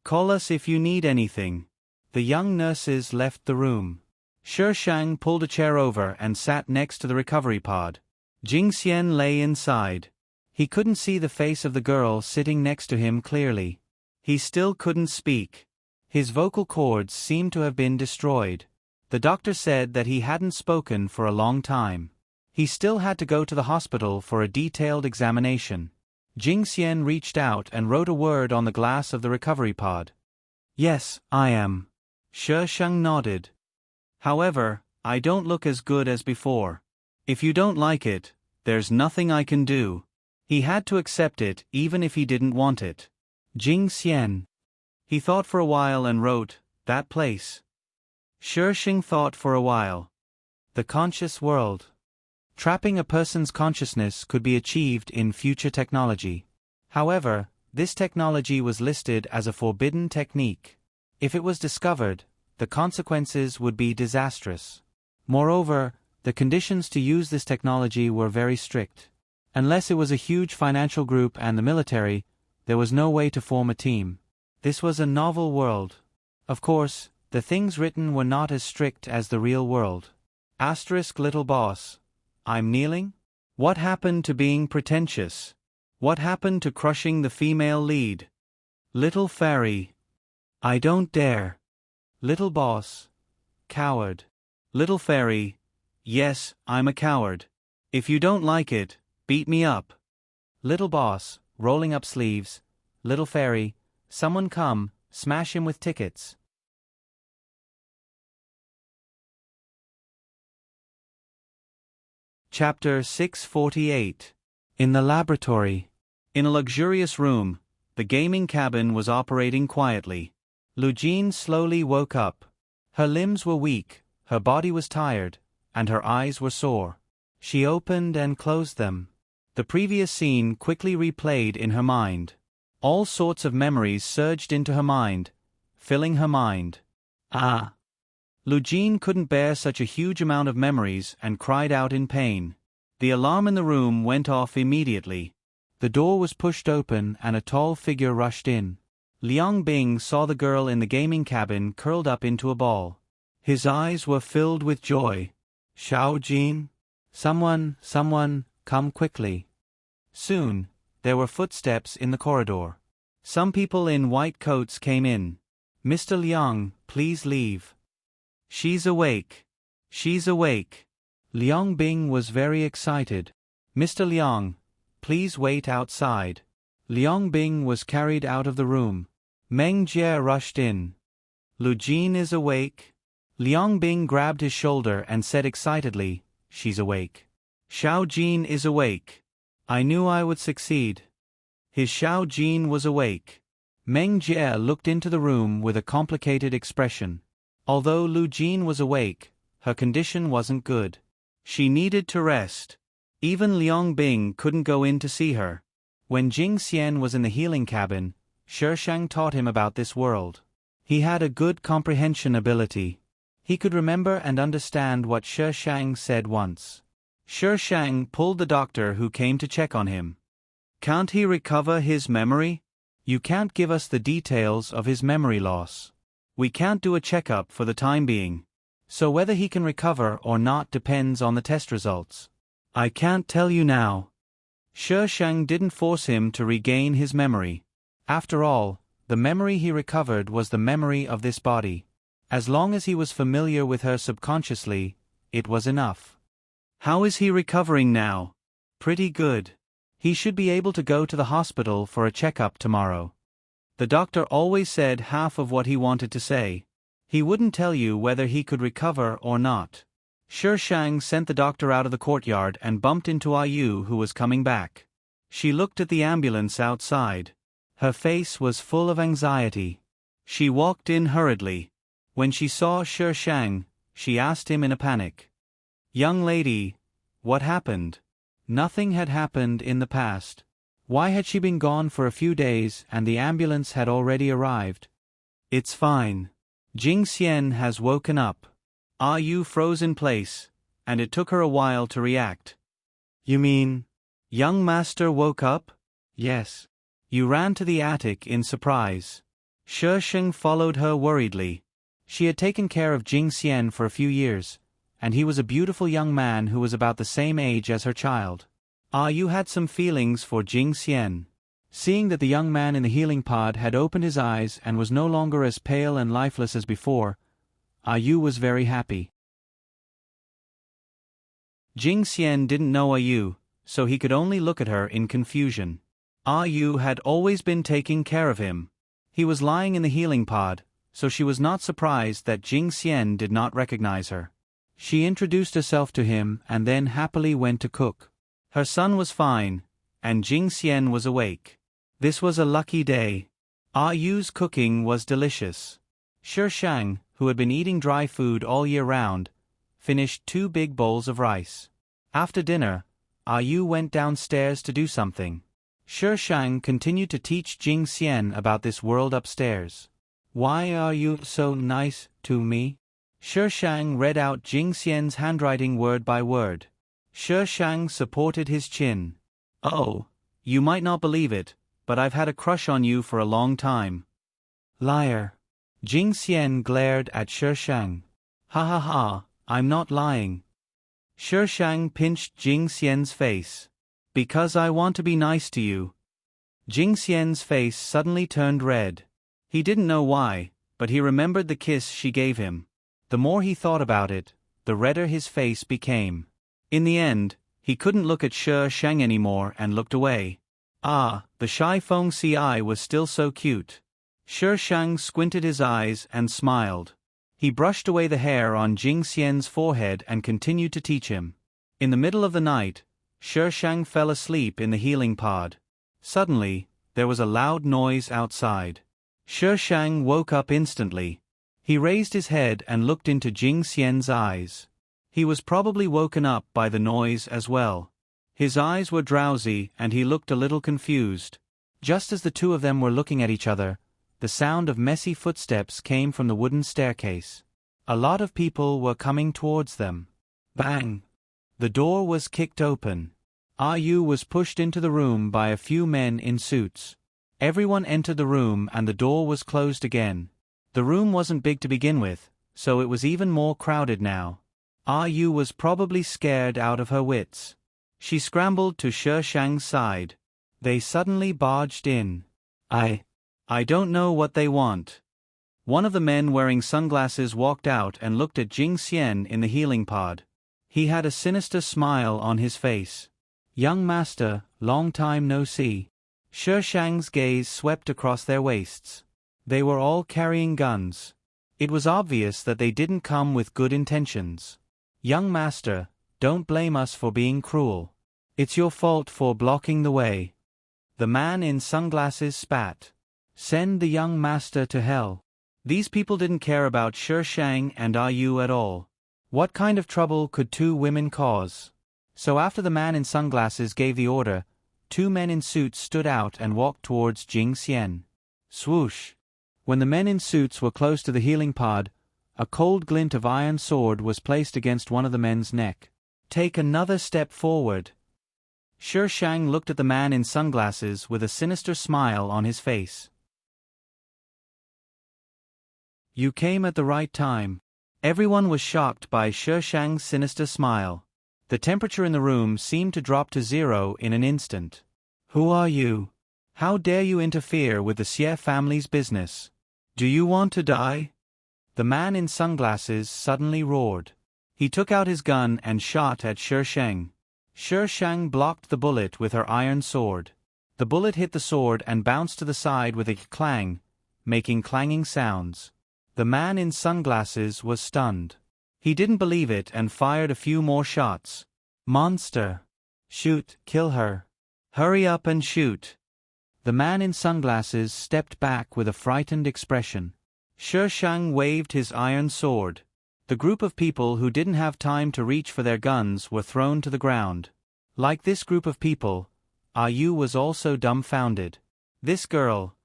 Call us if you need anything. The young nurses left the room. Shi Shang pulled a chair over and sat next to the recovery pod. Jing Xian lay inside. He couldn't see the face of the girl sitting next to him clearly. He still couldn't speak. His vocal cords seemed to have been destroyed. The doctor said that he hadn't spoken for a long time. He still had to go to the hospital for a detailed examination. Jing Xian reached out and wrote a word on the glass of the recovery pod. Yes, I am. Shi Shang nodded. However, I don't look as good as before. If you don't like it, there's nothing I can do. He had to accept it even if he didn't want it. Jing Xian. He thought for a while and wrote, that place. Shi Shang thought for a while. The conscious world. Trapping a person's consciousness could be achieved in future technology. However, this technology was listed as a forbidden technique. If it was discovered, the consequences would be disastrous. Moreover, the conditions to use this technology were very strict. Unless it was a huge financial group and the military, there was no way to form a team. This was a novel world. Of course, the things written were not as strict as the real world. Little boss. I'm kneeling? What happened to being pretentious? What happened to crushing the female lead? Little fairy. I don't dare. Little boss. Coward. Little fairy. Yes, I'm a coward. If you don't like it, beat me up. Little boss, rolling up sleeves. Little fairy. Someone come, smash him with tickets. Chapter 648. In the laboratory. In a luxurious room, the gaming cabin was operating quietly. Lu Jin slowly woke up. Her limbs were weak, her body was tired, and her eyes were sore. She opened and closed them. The previous scene quickly replayed in her mind. All sorts of memories surged into her mind, filling her mind. Ah! Lu Jin couldn't bear such a huge amount of memories and cried out in pain. The alarm in the room went off immediately. The door was pushed open and a tall figure rushed in. Liang Bing saw the girl in the gaming cabin curled up into a ball. His eyes were filled with joy. Xiao Jin? Someone, come quickly. Soon, there were footsteps in the corridor. Some people in white coats came in. Mr. Liang, please leave. She's awake. She's awake. Liang Bing was very excited. Mr. Liang, please wait outside. Liang Bing was carried out of the room. Meng Jie rushed in. Lu Jin is awake. Liang Bing grabbed his shoulder and said excitedly, "She's awake. Xiao Jin is awake. I knew I would succeed." His Xiao Jin was awake. Meng Jie looked into the room with a complicated expression. Although Lu Jin was awake, her condition wasn't good. She needed to rest. Even Liang Bing couldn't go in to see her. When Jing Xian was in the healing cabin, Shishang taught him about this world. He had a good comprehension ability. He could remember and understand what Shishang said once. Shishang pulled the doctor who came to check on him. "Can't he recover his memory? You can't give us the details of his memory loss. We can't do a checkup for the time being. So whether he can recover or not depends on the test results. I can't tell you now." Shishang didn't force him to regain his memory. After all, the memory he recovered was the memory of this body. As long as he was familiar with her subconsciously, it was enough. "How is he recovering now?" "Pretty good. He should be able to go to the hospital for a checkup tomorrow." The doctor always said half of what he wanted to say. He wouldn't tell you whether he could recover or not. Shishang sent the doctor out of the courtyard and bumped into Yu, who was coming back. She looked at the ambulance outside. Her face was full of anxiety. She walked in hurriedly. When she saw Shishang, she asked him in a panic, "Young lady, what happened?" Nothing had happened in the past. Why had she been gone for a few days and the ambulance had already arrived? "It's fine. Jing Xian has woken up." Yu froze in place, and it took her a while to react. "You mean, young master woke up?" "Yes." You ran to the attic in surprise. Shisheng followed her worriedly. She had taken care of Jing Xian for a few years, and he was a beautiful young man who was about the same age as her child. Yu had some feelings for Jing Xian. Seeing that the young man in the healing pod had opened his eyes and was no longer as pale and lifeless as before, Yu was very happy. Jing Xian didn't know Yu, so he could only look at her in confusion. Yu had always been taking care of him. He was lying in the healing pod, so she was not surprised that Jing Xian did not recognize her. She introduced herself to him and then happily went to cook. Her son was fine, and Jing Xian was awake. This was a lucky day. Yu's cooking was delicious. Shishang, who had been eating dry food all year round, finished 2 big bowls of rice. After dinner, Yu went downstairs to do something. Shishang continued to teach Jing Xian about this world upstairs. "Why are you so nice to me?" Shishang read out Jing Xian's handwriting word by word. Shishang supported his chin. "Oh, you might not believe it, but I've had a crush on you for a long time." "Liar." Jing Xian glared at Shishang. "Ha ha ha, I'm not lying." Shishang pinched Jing Xian's face. "Because I want to be nice to you." Jing Xian's face suddenly turned red. He didn't know why, but he remembered the kiss she gave him. The more he thought about it, the redder his face became. In the end, he couldn't look at Shishang anymore and looked away. The shy Feng Ci was still so cute. Shishang squinted his eyes and smiled. He brushed away the hair on Jing Xian's forehead and continued to teach him. In the middle of the night, Shishang fell asleep in the healing pod. Suddenly, there was a loud noise outside. Shishang woke up instantly. He raised his head and looked into Jing Xian's eyes. He was probably woken up by the noise as well. His eyes were drowsy and he looked a little confused. Just as the two of them were looking at each other, the sound of messy footsteps came from the wooden staircase. A lot of people were coming towards them. Bang! The door was kicked open. Yu was pushed into the room by a few men in suits. Everyone entered the room and the door was closed again. The room wasn't big to begin with, so it was even more crowded now. Yu was probably scared out of her wits. She scrambled to Shishang's side. They suddenly barged in. I don't know what they want." One of the men wearing sunglasses walked out and looked at Jing Xian in the healing pod. He had a sinister smile on his face. "Young master, long time no see." Shishang's gaze swept across their waists. They were all carrying guns. It was obvious that they didn't come with good intentions. "Young master, don't blame us for being cruel. It's your fault for blocking the way." The man in sunglasses spat. "Send the young master to hell." These people didn't care about Shi Shang and Yu at all. What kind of trouble could two women cause? So after the man in sunglasses gave the order, two men in suits stood out and walked towards Jing Xian. Swoosh! When the men in suits were close to the healing pod, a cold glint of iron sword was placed against one of the men's neck. "Take another step forward." Shi Shang looked at the man in sunglasses with a sinister smile on his face. "You came at the right time." Everyone was shocked by Shi Shang's sinister smile. The temperature in the room seemed to drop to 0 in an instant. "Who are you? How dare you interfere with the Xie family's business? Do you want to die?" The man in sunglasses suddenly roared. He took out his gun and shot at Shi Shang. Shi Shang blocked the bullet with her iron sword. The bullet hit the sword and bounced to the side with a clang, making clanging sounds. The man in sunglasses was stunned. He didn't believe it and fired a few more shots. "Monster! Shoot, kill her. Hurry up and shoot." The man in sunglasses stepped back with a frightened expression. Shi Shang waved his iron sword. The group of people who didn't have time to reach for their guns were thrown to the ground. Like this group of people, Yu was also dumbfounded. This girl,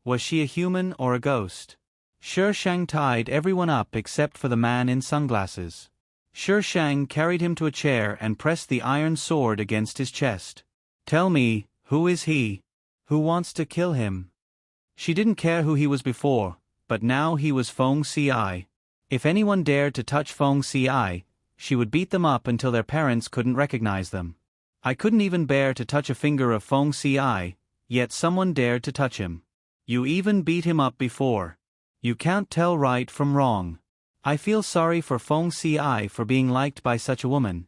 was she a human or a ghost? Shi Shang tied everyone up except for the man in sunglasses. Shi Shang carried him to a chair and pressed the iron sword against his chest. "Tell me, who is he? Who wants to kill him?" She didn't care who he was before, but now he was Feng Ci. If anyone dared to touch Feng Ci, she would beat them up until their parents couldn't recognize them. I couldn't even bear to touch a finger of Feng Ci, yet someone dared to touch him. "You even beat him up before. You can't tell right from wrong." I feel sorry for Feng Ci for being liked by such a woman.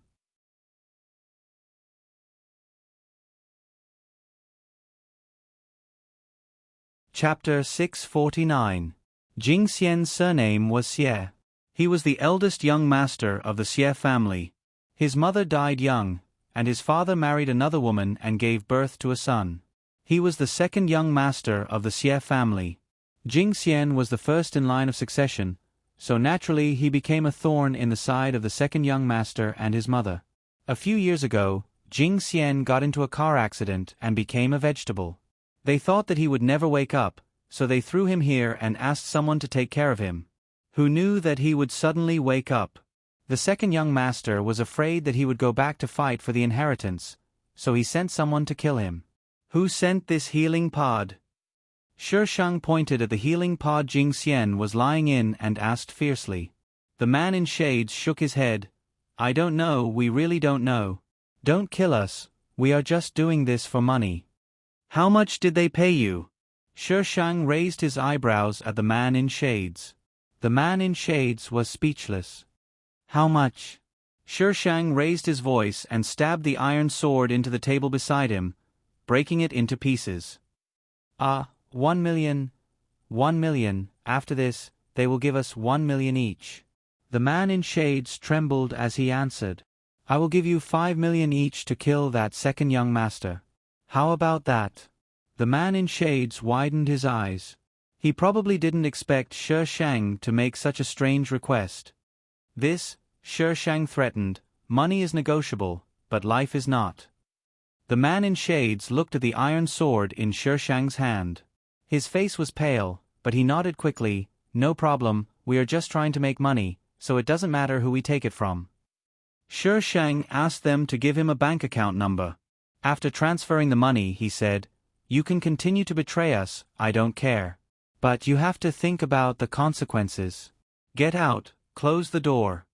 Chapter 649. Jing Xian's surname was Xie. He was the eldest young master of the Xie family. His mother died young, and his father married another woman and gave birth to a son. He was the second young master of the Xie family. Jing Xian was the first in line of succession, so naturally he became a thorn in the side of the second young master and his mother. A few years ago, Jing Xian got into a car accident and became a vegetable. They thought that he would never wake up, so they threw him here and asked someone to take care of him. Who knew that he would suddenly wake up? The second young master was afraid that he would go back to fight for the inheritance, so he sent someone to kill him. Who sent this healing pod? Shi Shang pointed at the healing pod Jing Xian was lying in and asked fiercely. The man in shades shook his head. "I don't know, we really don't know. Don't kill us, we are just doing this for money." "How much did they pay you?" Shi Shang raised his eyebrows at the man in shades. The man in shades was speechless. "How much?" Shi Shang raised his voice and stabbed the iron sword into the table beside him, breaking it into pieces. 1 million. 1 million, after this, they will give us 1 million each." The man in shades trembled as he answered. "I will give you 5 million each to kill that second young master. How about that?" The man in shades widened his eyes. He probably didn't expect Shi Shang to make such a strange request. "This," Shi Shang threatened, "money is negotiable, but life is not." The man in shades looked at the iron sword in Shi Shang's hand. His face was pale, but he nodded quickly. "No problem, we are just trying to make money, so it doesn't matter who we take it from." Shi Shang asked them to give him a bank account number. After transferring the money, he said, "You can continue to betray us, I don't care. But you have to think about the consequences. Get out, close the door."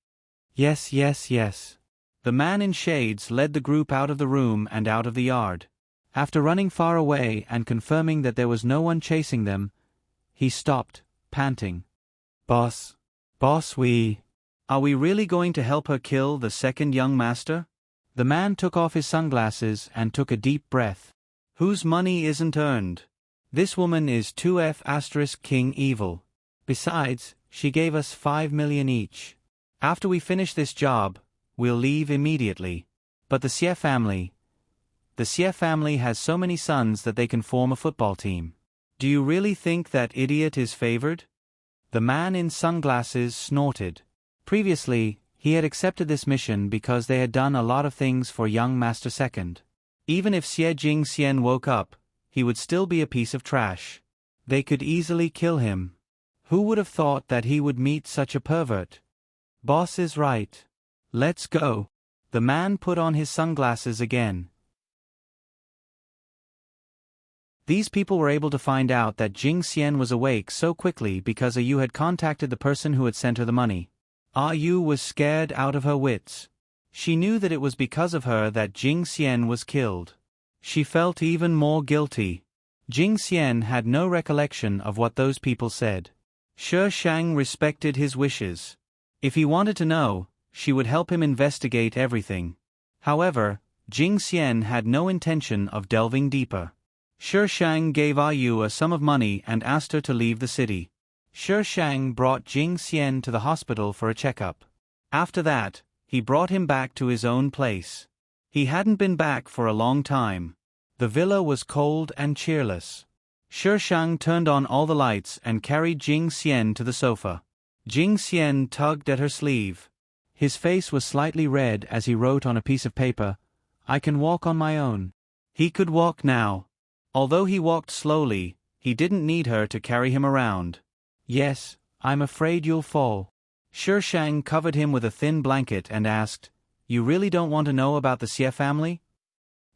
"Yes, yes, yes." The man in shades led the group out of the room and out of the yard. After running far away and confirming that there was no one chasing them, he stopped, panting. Boss, are we really going to help her kill the second young master?" The man took off his sunglasses and took a deep breath. "Whose money isn't earned? This woman is 2F*King evil. Besides, she gave us 5 million each. After we finish this job, we'll leave immediately. But the Xie family has so many sons that they can form a football team. Do you really think that idiot is favored? The man in sunglasses snorted. Previously, he had accepted this mission because they had done a lot of things for young Master Second. Even if Xie Jingxian woke up, he would still be a piece of trash. They could easily kill him. Who would have thought that he would meet such a pervert? Boss is right. Let's go. The man put on his sunglasses again. These people were able to find out that Jing Xian was awake so quickly because Ah Yu had contacted the person who had sent her the money. Ah Yu was scared out of her wits. She knew that it was because of her that Jing Xian was killed. She felt even more guilty. Jing Xian had no recollection of what those people said. Shi Shang respected his wishes. If he wanted to know, she would help him investigate everything. However, Jing Xian had no intention of delving deeper. Shi Shang gave Ah Yu a sum of money and asked her to leave the city. Shi Shang brought Jing Xian to the hospital for a checkup. After that, he brought him back to his own place. He hadn't been back for a long time. The villa was cold and cheerless. Shi Shang turned on all the lights and carried Jing Xian to the sofa. Jing Xian tugged at her sleeve. His face was slightly red as he wrote on a piece of paper, "I can walk on my own." He could walk now. Although he walked slowly, he didn't need her to carry him around. "Yes, I'm afraid you'll fall." Shi Shang covered him with a thin blanket and asked, "You really don't want to know about the Xie family?"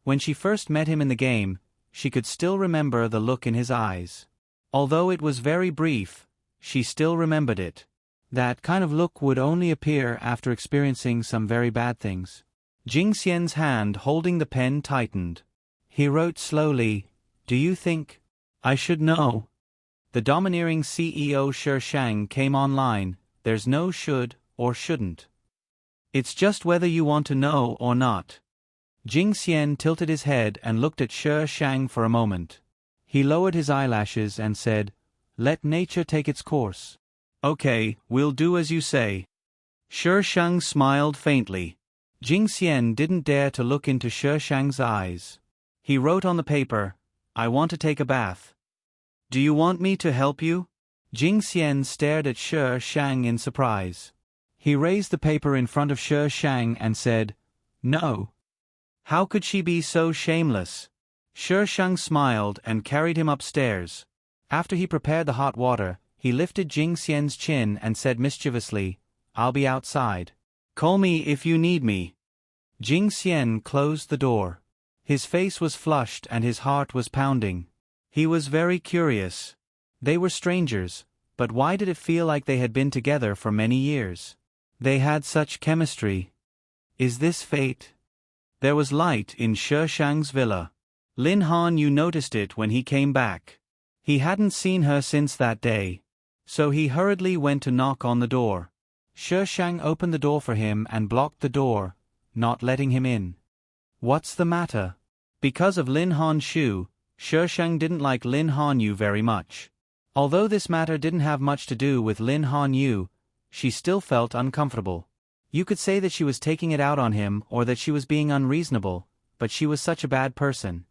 When she first met him in the game, she could still remember the look in his eyes. Although it was very brief, she still remembered it. That kind of look would only appear after experiencing some very bad things. Jing Xian's hand holding the pen tightened. He wrote slowly, "Do you think I should know?" The domineering CEO Shi Shang came online. There's no should or shouldn't. It's just whether you want to know or not. Jing Xian tilted his head and looked at Shi Shang for a moment. He lowered his eyelashes and said, "Let nature take its course." "Okay, we'll do as you say." Shi Shang smiled faintly. Jing Xian didn't dare to look into Shi Shang's eyes. He wrote on the paper, "I want to take a bath." "Do you want me to help you?" Jing Xian stared at Shi Shang in surprise. He raised the paper in front of Shi Shang and said, "No." How could she be so shameless? Shi Shang smiled and carried him upstairs. After he prepared the hot water, he lifted Jing Xian's chin and said mischievously, "I'll be outside. Call me if you need me." Jing Xian closed the door. His face was flushed and his heart was pounding. He was very curious. They were strangers, but why did it feel like they had been together for many years? They had such chemistry. Is this fate? There was light in Shi Shang's villa. Lin Han Yu noticed it when he came back. He hadn't seen her since that day. So he hurriedly went to knock on the door. Shi Shang opened the door for him and blocked the door, not letting him in. What's the matter? Because of Lin Han Shu, Shi Shang didn't like Lin Han Yu very much. Although this matter didn't have much to do with Lin Han Yu, she still felt uncomfortable. You could say that she was taking it out on him or that she was being unreasonable, but she was such a bad person.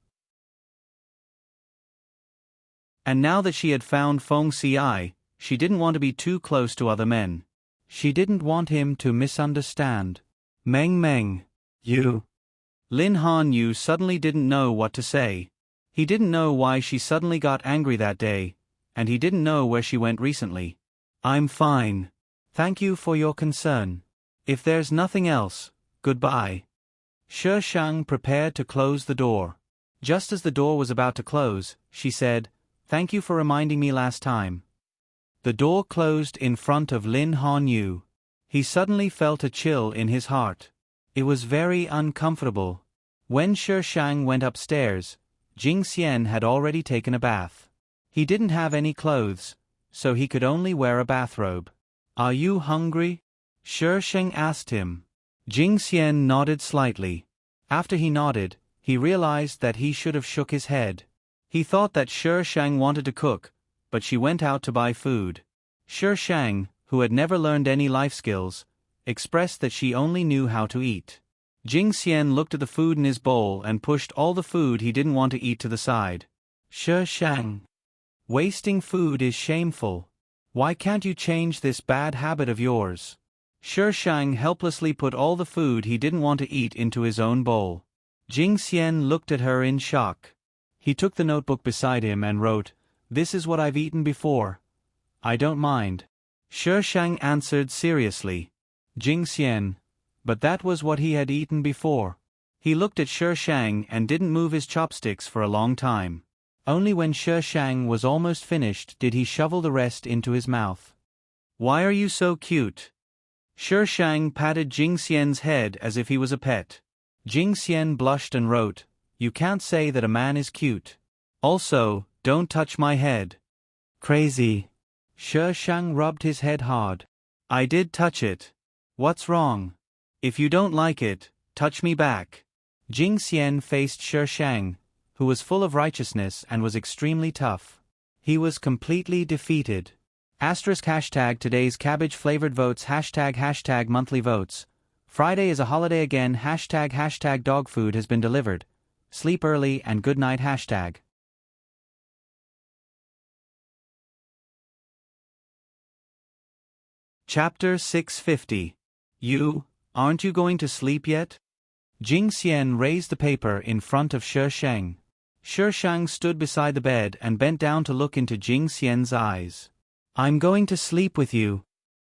And now that she had found Feng Ci, she didn't want to be too close to other men. She didn't want him to misunderstand. Meng Meng, you. Lin Han Yu suddenly didn't know what to say. He didn't know why she suddenly got angry that day, and he didn't know where she went recently. I'm fine. Thank you for your concern. If there's nothing else, goodbye. Shi Shang prepared to close the door. Just as the door was about to close, she said, "Thank you for reminding me last time." The door closed in front of Lin Han Yu. He suddenly felt a chill in his heart. It was very uncomfortable. When Shi Shang went upstairs, Jing Xian had already taken a bath. He didn't have any clothes, so he could only wear a bathrobe. "Are you hungry?" Shi Shang asked him. Jing Xian nodded slightly. After he nodded, he realized that he should have shook his head. He thought that Shi Shang wanted to cook, but she went out to buy food. Shi Shang, who had never learned any life skills, expressed that she only knew how to eat. Jing Xian looked at the food in his bowl and pushed all the food he didn't want to eat to the side. Shi Shang. Wasting food is shameful. Why can't you change this bad habit of yours? Shi Shang helplessly put all the food he didn't want to eat into his own bowl. Jing Xian looked at her in shock. He took the notebook beside him and wrote, "This is what I've eaten before. I don't mind." Shi Shang answered seriously. Jing Xian. But that was what he had eaten before. He looked at Shi Shang and didn't move his chopsticks for a long time. Only when Shi Shang was almost finished did he shovel the rest into his mouth. "Why are you so cute?" Shi Shang patted Jing Xian's head as if he was a pet. Jing Xian blushed and wrote, "You can't say that a man is cute. Also, don't touch my head." Crazy. Shi Shang rubbed his head hard. "I did touch it. What's wrong? If you don't like it, touch me back." Jing Xian faced Shi Shang, who was full of righteousness and was extremely tough. He was completely defeated. #hashtag today's cabbage-flavored votes #hashtag monthly votes. Friday is a holiday again #hashtag dog food has been delivered. Sleep early and good night #. Chapter 650. You, aren't you going to sleep yet? Jing Xian raised the paper in front of Shi Shang. Shi Shang stood beside the bed and bent down to look into Jing Xian's eyes. "I'm going to sleep with you."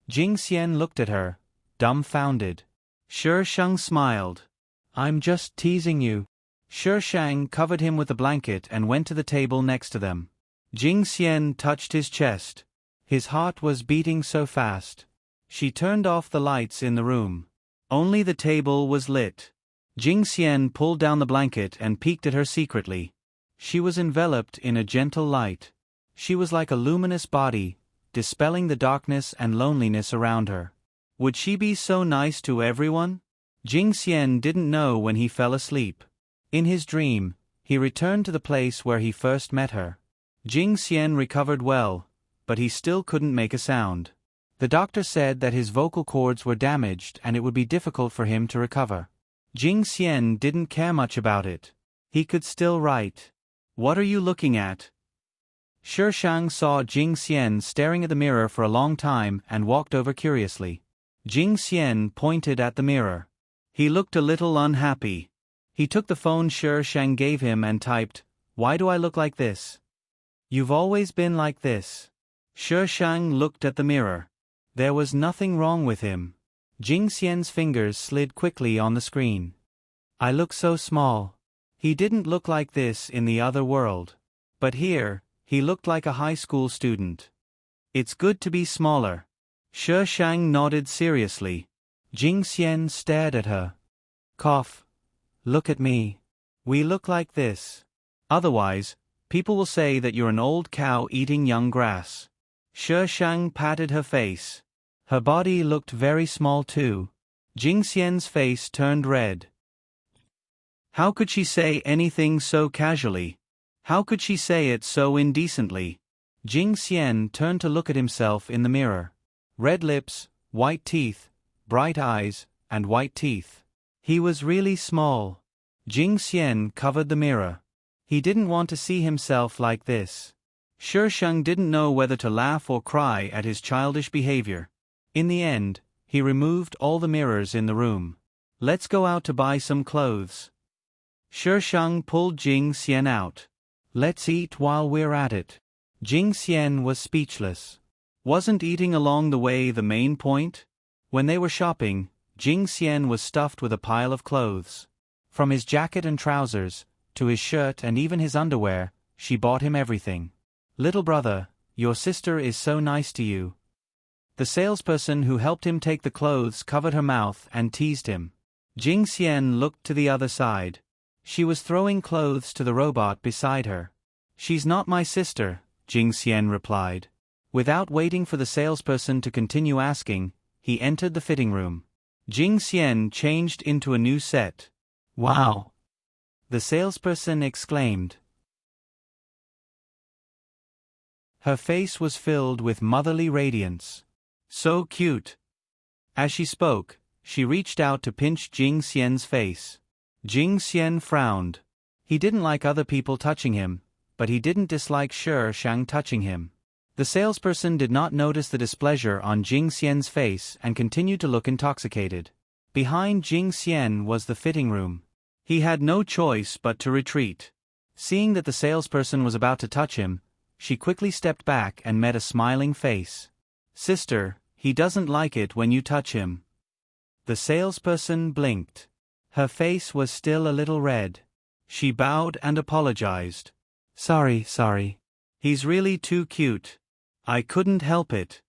Jing Xian looked at her, dumbfounded. Shi Shang smiled. "I'm just teasing you." Shi Shang covered him with a blanket and went to the table next to them. Jing Xian touched his chest. His heart was beating so fast. She turned off the lights in the room. Only the table was lit. Jing Xian pulled down the blanket and peeked at her secretly. She was enveloped in a gentle light. She was like a luminous body, dispelling the darkness and loneliness around her. Would she be so nice to everyone? Jing Xian didn't know when he fell asleep. In his dream, he returned to the place where he first met her. Jing Xian recovered well, but he still couldn't make a sound. The doctor said that his vocal cords were damaged and it would be difficult for him to recover. Jing Xian didn't care much about it. He could still write. "What are you looking at?" Shi Shang saw Jing Xian staring at the mirror for a long time and walked over curiously. Jing Xian pointed at the mirror. He looked a little unhappy. He took the phone Shi Shang gave him and typed, "Why do I look like this?" "You've always been like this." Shi Shang looked at the mirror. There was nothing wrong with him. Jing Xian's fingers slid quickly on the screen. "I look so small." He didn't look like this in the other world. But here, he looked like a high school student. "It's good to be smaller." Shi Shang nodded seriously. Jing Xian stared at her. "Cough. Look at me. We look like this. Otherwise, people will say that you're an old cow eating young grass." Shi Shang patted her face. Her body looked very small too. Jing Xian's face turned red. How could she say anything so casually? How could she say it so indecently? Jing Xian turned to look at himself in the mirror. Red lips, white teeth, bright eyes, and white teeth. He was really small. Jing Xian covered the mirror. He didn't want to see himself like this. Shi Shang didn't know whether to laugh or cry at his childish behavior. In the end, he removed all the mirrors in the room. "Let's go out to buy some clothes." Shi Shang pulled Jing Xian out. "Let's eat while we're at it." Jing Xian was speechless. Wasn't eating along the way the main point? When they were shopping, Jing Xian was stuffed with a pile of clothes. From his jacket and trousers, to his shirt and even his underwear, she bought him everything. "Little brother, your sister is so nice to you." The salesperson who helped him take the clothes covered her mouth and teased him. Jing Xian looked to the other side. She was throwing clothes to the robot beside her. "She's not my sister," Jing Xian replied. Without waiting for the salesperson to continue asking, he entered the fitting room. Jing Xian changed into a new set. "Wow!" the salesperson exclaimed. Her face was filled with motherly radiance. So cute. As she spoke, she reached out to pinch Jing Xian's face. Jing Xian frowned. He didn't like other people touching him, but he didn't dislike Shi Shang touching him. The salesperson did not notice the displeasure on Jing Xian's face and continued to look intoxicated. Behind Jing Xian was the fitting room. He had no choice but to retreat. Seeing that the salesperson was about to touch him, she quickly stepped back and met a smiling face. "Sister, he doesn't like it when you touch him." The salesperson blinked. Her face was still a little red. She bowed and apologized. Sorry. He's really too cute. I couldn't help it."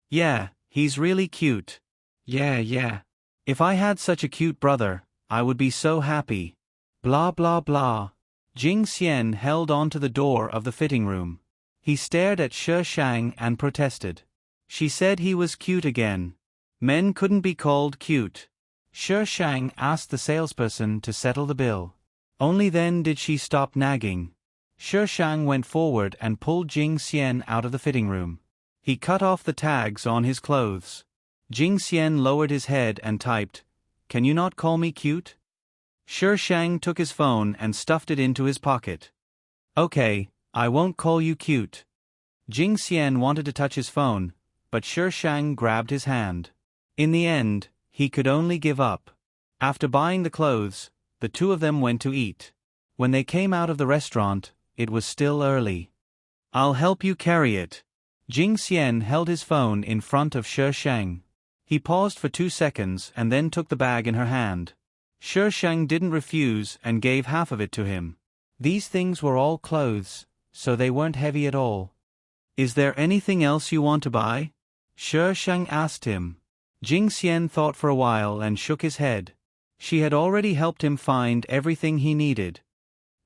"Yeah, he's really cute." Yeah. "If I had such a cute brother, I would be so happy." Blah blah blah. Jing Xian held on to the door of the fitting room. He stared at Shi Shang and protested. She said he was cute again. Men couldn't be called cute. Shi Shang asked the salesperson to settle the bill. Only then did she stop nagging. Shi Shang went forward and pulled Jing Xian out of the fitting room. He cut off the tags on his clothes. Jing Xian lowered his head and typed, "Can you not call me cute?" Shi Shang took his phone and stuffed it into his pocket. "Okay, I won't call you cute." Jing Xian wanted to touch his phone, but Shi Shang grabbed his hand. In the end, he could only give up. After buying the clothes, the two of them went to eat. When they came out of the restaurant, it was still early. "I'll help you carry it." Jing Xian held his phone in front of Shi Shang. He paused for 2 seconds and then took the bag in her hand. Shi Shang didn't refuse and gave half of it to him. These things were all clothes, so they weren't heavy at all. "Is there anything else you want to buy?" Shi Shang asked him. Jing Xian thought for a while and shook his head. She had already helped him find everything he needed.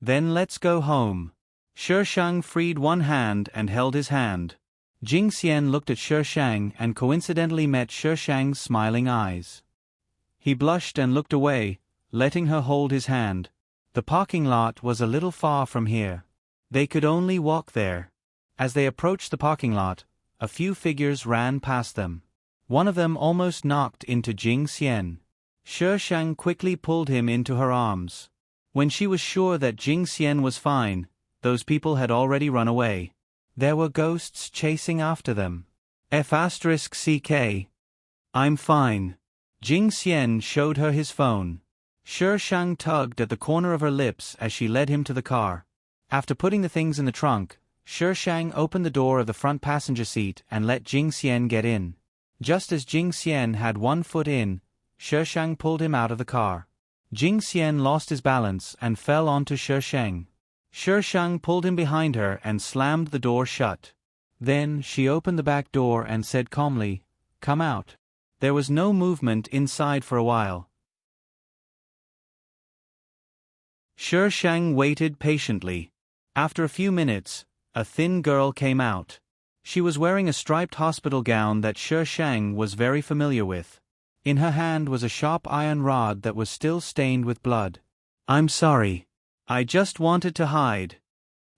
"Then let's go home." Shi Shang freed one hand and held his hand. Jing Xian looked at Shi Shang and coincidentally met Shi Shang's smiling eyes. He blushed and looked away, letting her hold his hand. The parking lot was a little far from here. They could only walk there. As they approached the parking lot, a few figures ran past them. One of them almost knocked into Jing Xian. Shi Shang quickly pulled him into her arms. When she was sure that Jing Xian was fine, those people had already run away. There were ghosts chasing after them. F***CK. "I'm fine." Jing Xian showed her his phone. Shi Shang tugged at the corner of her lips as she led him to the car. After putting the things in the trunk, Shi Shang opened the door of the front passenger seat and let Jing Xian get in. Just as Jing Xian had one foot in, Shi Shang pulled him out of the car. Jing Xian lost his balance and fell onto Shi Shang. Shi Shang pulled him behind her and slammed the door shut. Then she opened the back door and said calmly, "Come out." There was no movement inside for a while. Shi Shang waited patiently. After a few minutes, a thin girl came out. She was wearing a striped hospital gown that Shi Shang was very familiar with. In her hand was a sharp iron rod that was still stained with blood. "I'm sorry. I just wanted to hide."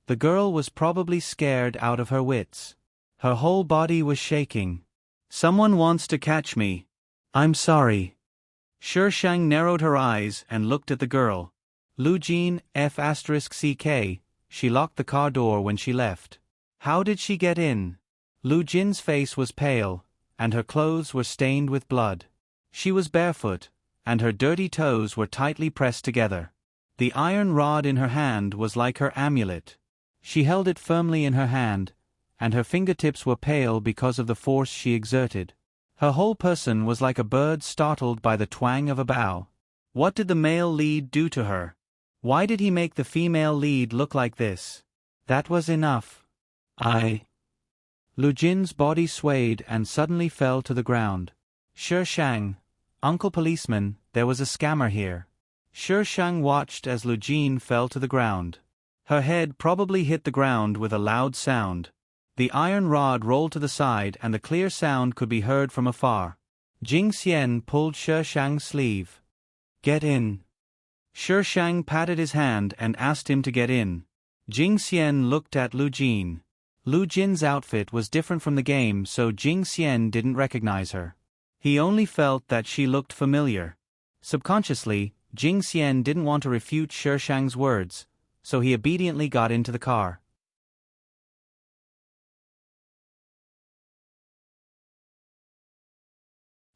The girl was probably scared out of her wits. Her whole body was shaking. "Someone wants to catch me. I'm sorry." Shi Shang narrowed her eyes and looked at the girl. Lu Jin F***CK, she locked the car door when she left. How did she get in? Lu Jin's face was pale, and her clothes were stained with blood. She was barefoot, and her dirty toes were tightly pressed together. The iron rod in her hand was like her amulet. She held it firmly in her hand, and her fingertips were pale because of the force she exerted. Her whole person was like a bird startled by the twang of a bow. What did the male lead do to her? Why did he make the female lead look like this? That was enough. Lu Jin's body swayed and suddenly fell to the ground. Shi Shang, Uncle Policeman, there was a scammer here. Shi Shang watched as Lu Jin fell to the ground. Her head probably hit the ground with a loud sound. The iron rod rolled to the side and the clear sound could be heard from afar. Jing Xian pulled Shi Shang's sleeve. "Get in." Shi Shang patted his hand and asked him to get in. Jing Xian looked at Lu Jin. Lu Jin's outfit was different from the game, so Jing Xian didn't recognize her. He only felt that she looked familiar. Subconsciously, Jing Xian didn't want to refute Shishang's words, so he obediently got into the car.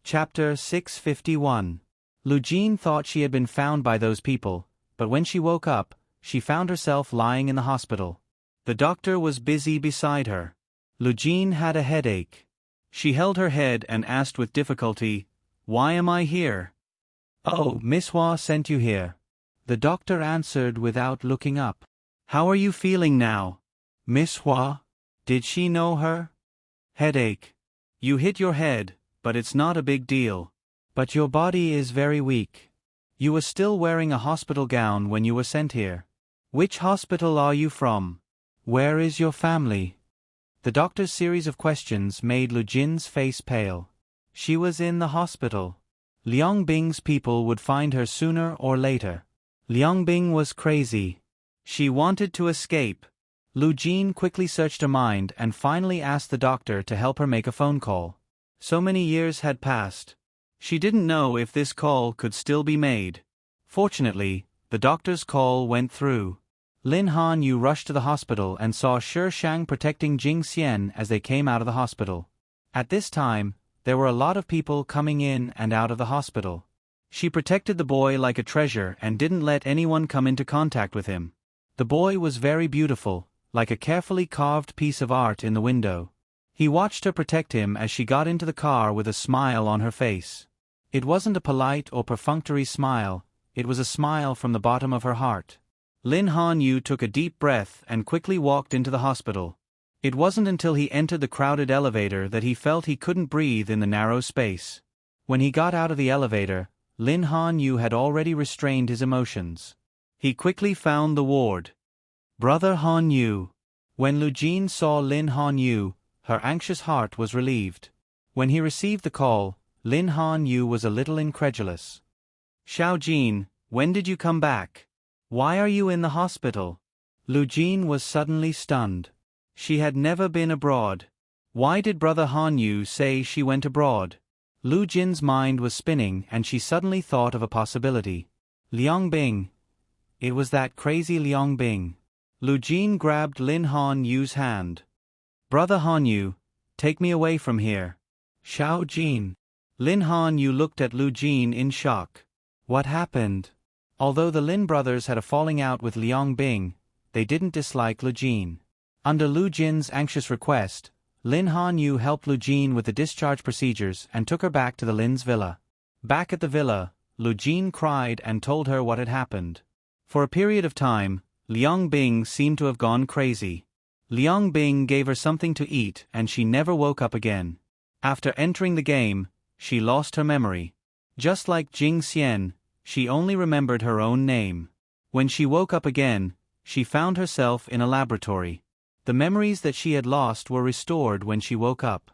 Chapter 651. Lu Jin thought she had been found by those people, but when she woke up, she found herself lying in the hospital. The doctor was busy beside her. Lu Jin had a headache. She held her head and asked with difficulty, "Why am I here?" "Oh, Miss Hua sent you here," the doctor answered without looking up. "How are you feeling now?" "Miss Hua? Did she know her?" "Headache. You hit your head, but it's not a big deal. But your body is very weak. You were still wearing a hospital gown when you were sent here. Which hospital are you from? Where is your family?" The doctor's series of questions made Lu Jin's face pale. She was in the hospital. Liang Bing's people would find her sooner or later. Liang Bing was crazy. She wanted to escape. Lu Jin quickly searched her mind and finally asked the doctor to help her make a phone call. So many years had passed. She didn't know if this call could still be made. Fortunately, the doctor's call went through. Lin Han Yu rushed to the hospital and saw Shishang protecting Jing Xian as they came out of the hospital. At this time, there were a lot of people coming in and out of the hospital. She protected the boy like a treasure and didn't let anyone come into contact with him. The boy was very beautiful, like a carefully carved piece of art in the window. He watched her protect him as she got into the car with a smile on her face. It wasn't a polite or perfunctory smile, it was a smile from the bottom of her heart. Lin Han Yu took a deep breath and quickly walked into the hospital. It wasn't until he entered the crowded elevator that he felt he couldn't breathe in the narrow space. When he got out of the elevator, Lin Han Yu had already restrained his emotions. He quickly found the ward. "Brother Han Yu." When Lu Jin saw Lin Han Yu, her anxious heart was relieved. When he received the call, Lin Han Yu was a little incredulous. "Xiao Jin, when did you come back? Why are you in the hospital?" Lu Jin was suddenly stunned. She had never been abroad. Why did Brother Han Yu say she went abroad? Lu Jin's mind was spinning and she suddenly thought of a possibility. Liang Bing. It was that crazy Liang Bing. Lu Jin grabbed Lin Han Yu's hand. "Brother Han Yu, take me away from here." "Xiao Jin." Lin Han Yu looked at Lu Jin in shock. What happened? Although the Lin brothers had a falling out with Liang Bing, they didn't dislike Lu Jin. Under Lu Jin's anxious request, Lin Han Yu helped Lu Jin with the discharge procedures and took her back to the Lin's villa. Back at the villa, Lu Jin cried and told her what had happened. For a period of time, Liang Bing seemed to have gone crazy. Liang Bing gave her something to eat and she never woke up again. After entering the game, she lost her memory. Just like Jing Xian, she only remembered her own name. When she woke up again, she found herself in a laboratory. The memories that she had lost were restored when she woke up.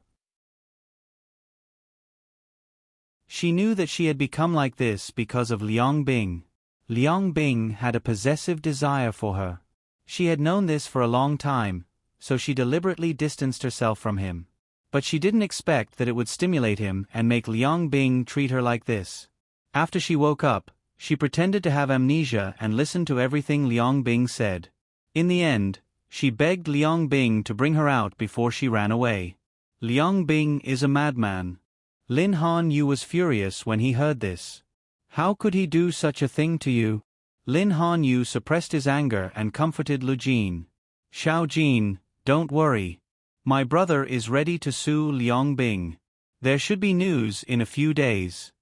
She knew that she had become like this because of Liang Bing. Liang Bing had a possessive desire for her. She had known this for a long time, so she deliberately distanced herself from him. But she didn't expect that it would stimulate him and make Liang Bing treat her like this. After she woke up, she pretended to have amnesia and listened to everything Liang Bing said. In the end, she begged Liang Bing to bring her out before she ran away. Liang Bing is a madman. Lin Han Yu was furious when he heard this. How could he do such a thing to you? Lin Han Yu suppressed his anger and comforted Lu Jin. "Xiao Jin, don't worry. My brother is ready to sue Liang Bing. There should be news in a few days."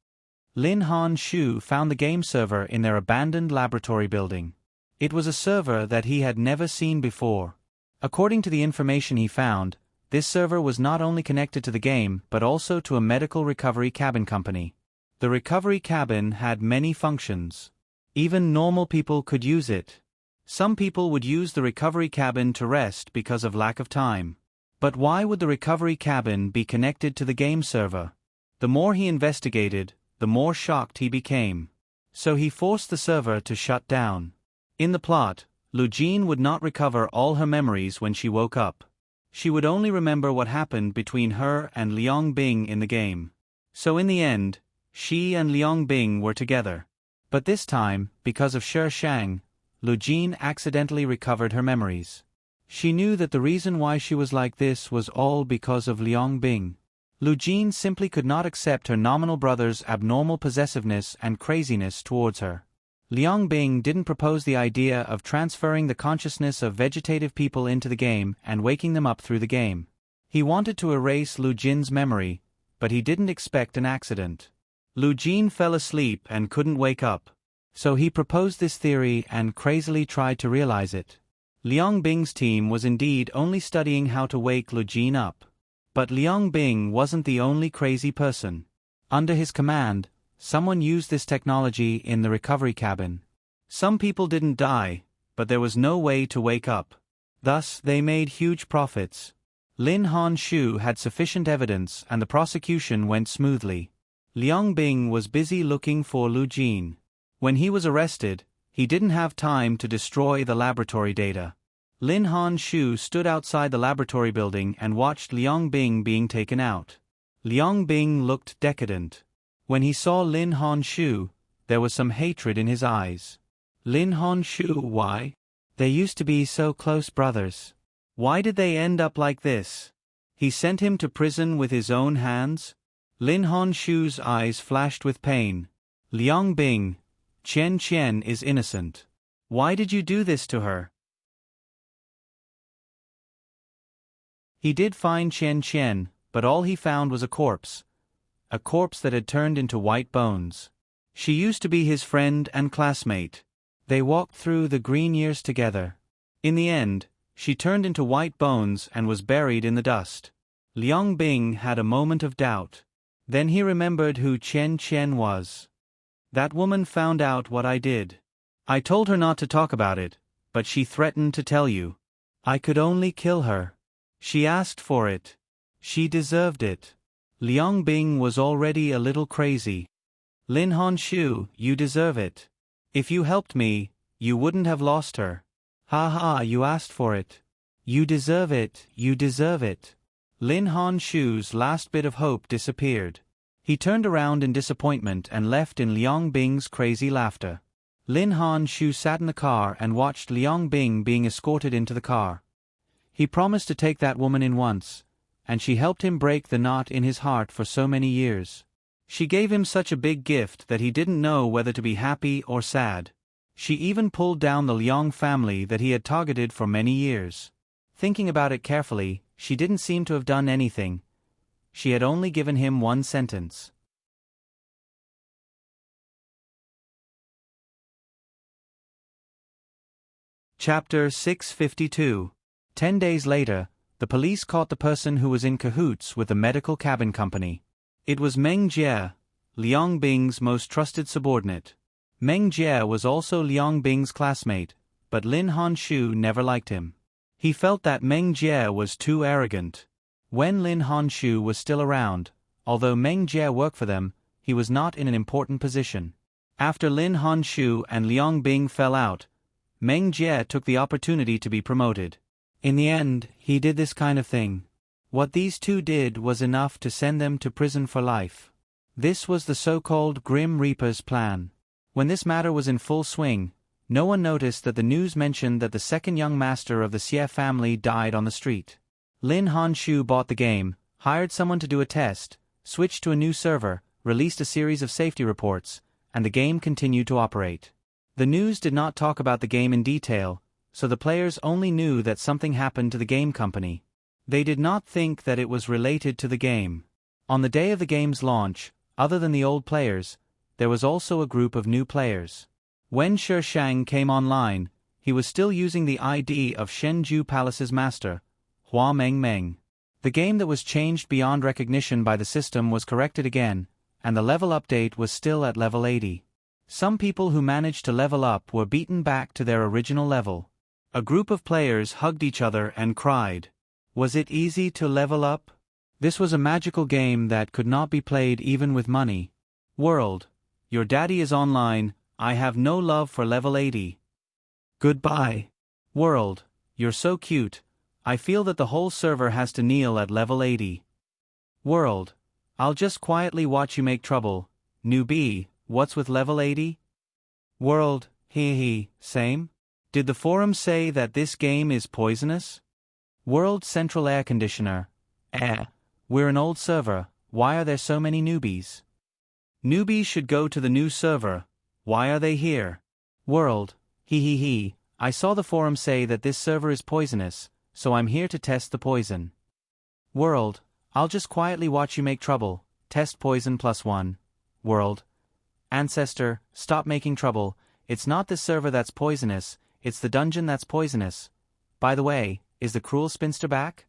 Lin Han Shu found the game server in their abandoned laboratory building. It was a server that he had never seen before. According to the information he found, this server was not only connected to the game but also to a medical recovery cabin company. The recovery cabin had many functions. Even normal people could use it. Some people would use the recovery cabin to rest because of lack of time. But why would the recovery cabin be connected to the game server? The more he investigated, the more shocked he became. So he forced the server to shut down. In the plot, Lu Jin would not recover all her memories when she woke up. She would only remember what happened between her and Liang Bing in the game. So in the end, she and Liang Bing were together. But this time, because of Shi Shang, Lu Jin accidentally recovered her memories. She knew that the reason why she was like this was all because of Liang Bing. Lu Jin simply could not accept her nominal brother's abnormal possessiveness and craziness towards her. Liang Bing didn't propose the idea of transferring the consciousness of vegetative people into the game and waking them up through the game. He wanted to erase Lu Jin's memory, but he didn't expect an accident. Lu Jin fell asleep and couldn't wake up. So he proposed this theory and crazily tried to realize it. Liang Bing's team was indeed only studying how to wake Lu Jin up. But Liang Bing wasn't the only crazy person. Under his command, someone used this technology in the recovery cabin. Some people didn't die, but there was no way to wake up. Thus, they made huge profits. Lin Honshu had sufficient evidence and the prosecution went smoothly. Liang Bing was busy looking for Lu Jin. When he was arrested, he didn't have time to destroy the laboratory data. Lin Honshu stood outside the laboratory building and watched Liang Bing being taken out. Liang Bing looked decadent. When he saw Lin Honshu, there was some hatred in his eyes. Lin Honshu, why? They used to be so close brothers. Why did they end up like this? He sent him to prison with his own hands? Lin Honshu's eyes flashed with pain. Liang Bing, Chen Chen is innocent. Why did you do this to her? He did find Chen Chen, but all he found was a corpse that had turned into white bones. She used to be his friend and classmate. They walked through the green years together. In the end, she turned into white bones and was buried in the dust. Liang Bing had a moment of doubt. Then he remembered who Chen Chen was. That woman found out what I did. I told her not to talk about it, but she threatened to tell you. I could only kill her. She asked for it. She deserved it. Liang Bing was already a little crazy. Lin Honshu, you deserve it. If you helped me, you wouldn't have lost her. Ha ha, you asked for it. You deserve it, you deserve it. Lin Honshu's last bit of hope disappeared. He turned around in disappointment and left in Liang Bing's crazy laughter. Lin Honshu sat in the car and watched Liang Bing being escorted into the car. He promised to take that woman in once, and she helped him break the knot in his heart for so many years. She gave him such a big gift that he didn't know whether to be happy or sad. She even pulled down the Liang family that he had targeted for many years. Thinking about it carefully, she didn't seem to have done anything. She had only given him one sentence. Chapter 652. 10 days later, the police caught the person who was in cahoots with the medical cabin company. It was Meng Jie, Liang Bing's most trusted subordinate. Meng Jie was also Liang Bing's classmate, but Lin Honshu never liked him. He felt that Meng Jie was too arrogant. When Lin Honshu was still around, although Meng Jie worked for them, he was not in an important position. After Lin Honshu and Liang Bing fell out, Meng Jie took the opportunity to be promoted. In the end, he did this kind of thing. What these two did was enough to send them to prison for life. This was the so-called Grim Reaper's plan. When this matter was in full swing, no one noticed that the news mentioned that the second young master of the Xie family died on the street. Lin Honshu bought the game, hired someone to do a test, switched to a new server, released a series of safety reports, and the game continued to operate. The news did not talk about the game in detail, so the players only knew that something happened to the game company. They did not think that it was related to the game. On the day of the game's launch, other than the old players, there was also a group of new players. When Shi Shang came online, he was still using the ID of Shenju Palace's master, Hua Meng Meng. The game that was changed beyond recognition by the system was corrected again, and the level update was still at level 80. Some people who managed to level up were beaten back to their original level. A group of players hugged each other and cried. Was it easy to level up? This was a magical game that could not be played even with money. World, your daddy is online, I have no love for level 80. Goodbye. World, you're so cute, I feel that the whole server has to kneel at level 80. World. I'll just quietly watch you make trouble. Newbie, what's with level 80? World, same? Did the forum say that this game is poisonous? World Central Air Conditioner. We're an old server, why are there so many newbies? Newbies should go to the new server, why are they here? World, I saw the forum say that this server is poisonous, so I'm here to test the poison. World, I'll just quietly watch you make trouble, test poison +1. World. Ancestor, stop making trouble, it's not this server that's poisonous, it's the dungeon that's poisonous. By the way, is the cruel spinster back?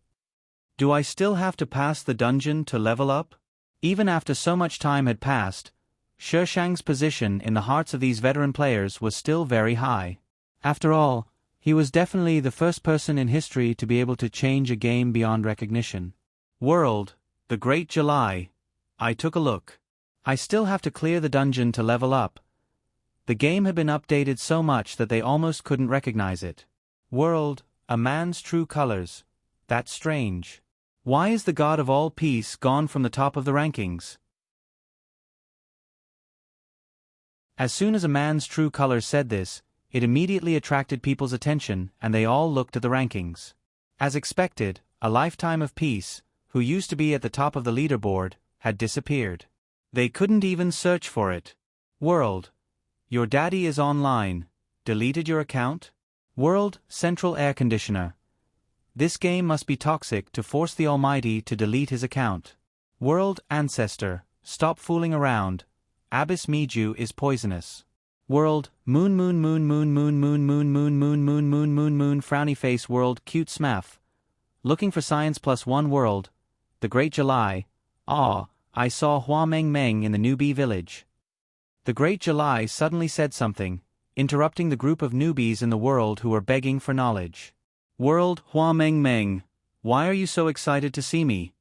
Do I still have to pass the dungeon to level up? Even after so much time had passed, Shishang's position in the hearts of these veteran players was still very high. After all, he was definitely the first person in history to be able to change a game beyond recognition. World, the Great July. I took a look. I still have to clear the dungeon to level up. The game had been updated so much that they almost couldn't recognize it. World, a man's true colors. That's strange. Why is the god of all peace gone from the top of the rankings? As soon as a man's true colors said this, it immediately attracted people's attention and they all looked at the rankings. As expected, a lifetime of peace, who used to be at the top of the leaderboard, had disappeared. They couldn't even search for it. World. Your daddy is online. Deleted your account? World Central Air Conditioner. This game must be toxic to force the Almighty to delete his account. World Ancestor. Stop fooling around. Abyss Miju is poisonous. World Moon frowny face. World Cute Smaff. Looking for science +1. World The Great July. I saw Hua Meng in the newbie village. The Great July suddenly said something, interrupting the group of newbies in the world who were begging for knowledge. World Hua Meng, why are you so excited to see me?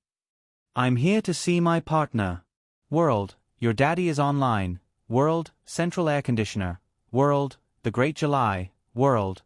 I'm here to see my partner. World, your daddy is online. World, Central Air Conditioner. World, The Great July. World.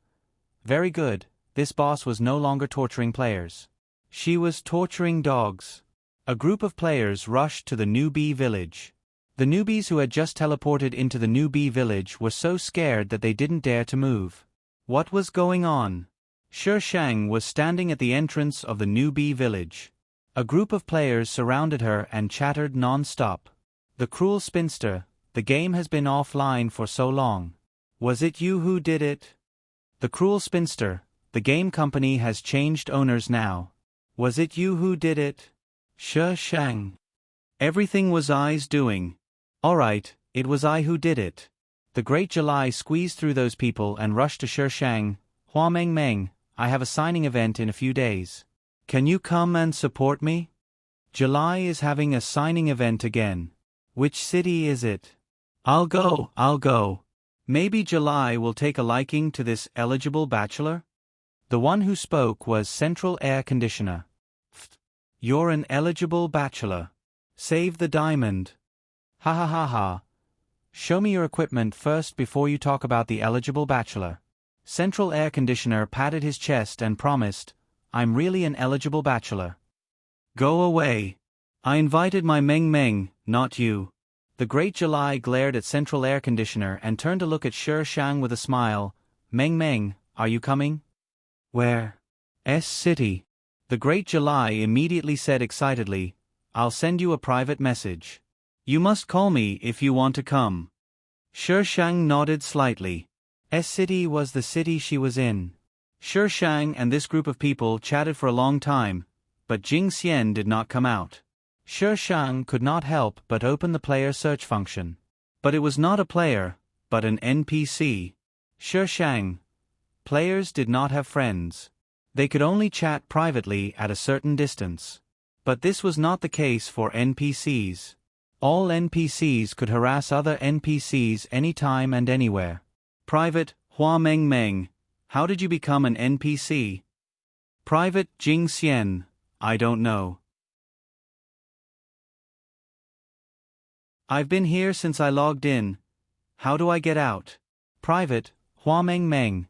Very good, this boss was no longer torturing players. She was torturing dogs. A group of players rushed to the newbie village. The newbies who had just teleported into the newbie village were so scared that they didn't dare to move. What was going on? Shishang was standing at the entrance of the newbie village. A group of players surrounded her and chattered non-stop. The cruel spinster, the game has been offline for so long. Was it you who did it? The cruel spinster, the game company has changed owners now. Was it you who did it? Shishang. Everything was I's doing. Alright, it was I who did it. The Great July squeezed through those people and rushed to Shishang. Hua Meng, I have a signing event in a few days. Can you come and support me? July is having a signing event again. Which city is it? I'll go. Maybe July will take a liking to this eligible bachelor? The one who spoke was Central Air Conditioner. You're an eligible bachelor. Save the diamond. Ha. Show me your equipment first before you talk about the eligible bachelor. Central Air Conditioner patted his chest and promised, I'm really an eligible bachelor. Go away. I invited my Meng, not you. The Great July glared at Central Air Conditioner and turned to look at Shishang with a smile. Meng, are you coming? Where? City. The Great July immediately said excitedly, I'll send you a private message. You must call me if you want to come. Shishang nodded slightly. City was the city she was in. Shishang and this group of people chatted for a long time, but Jing Xian did not come out. Shishang could not help but open the player search function. But it was not a player, but an NPC. Shishang. Players did not have friends. They could only chat privately at a certain distance. But this was not the case for NPCs. All NPCs could harass other NPCs anytime and anywhere. Private, Hua Meng, how did you become an NPC? Private, Jing Xian, I don't know. I've been here since I logged in. How do I get out? Private, Hua Meng.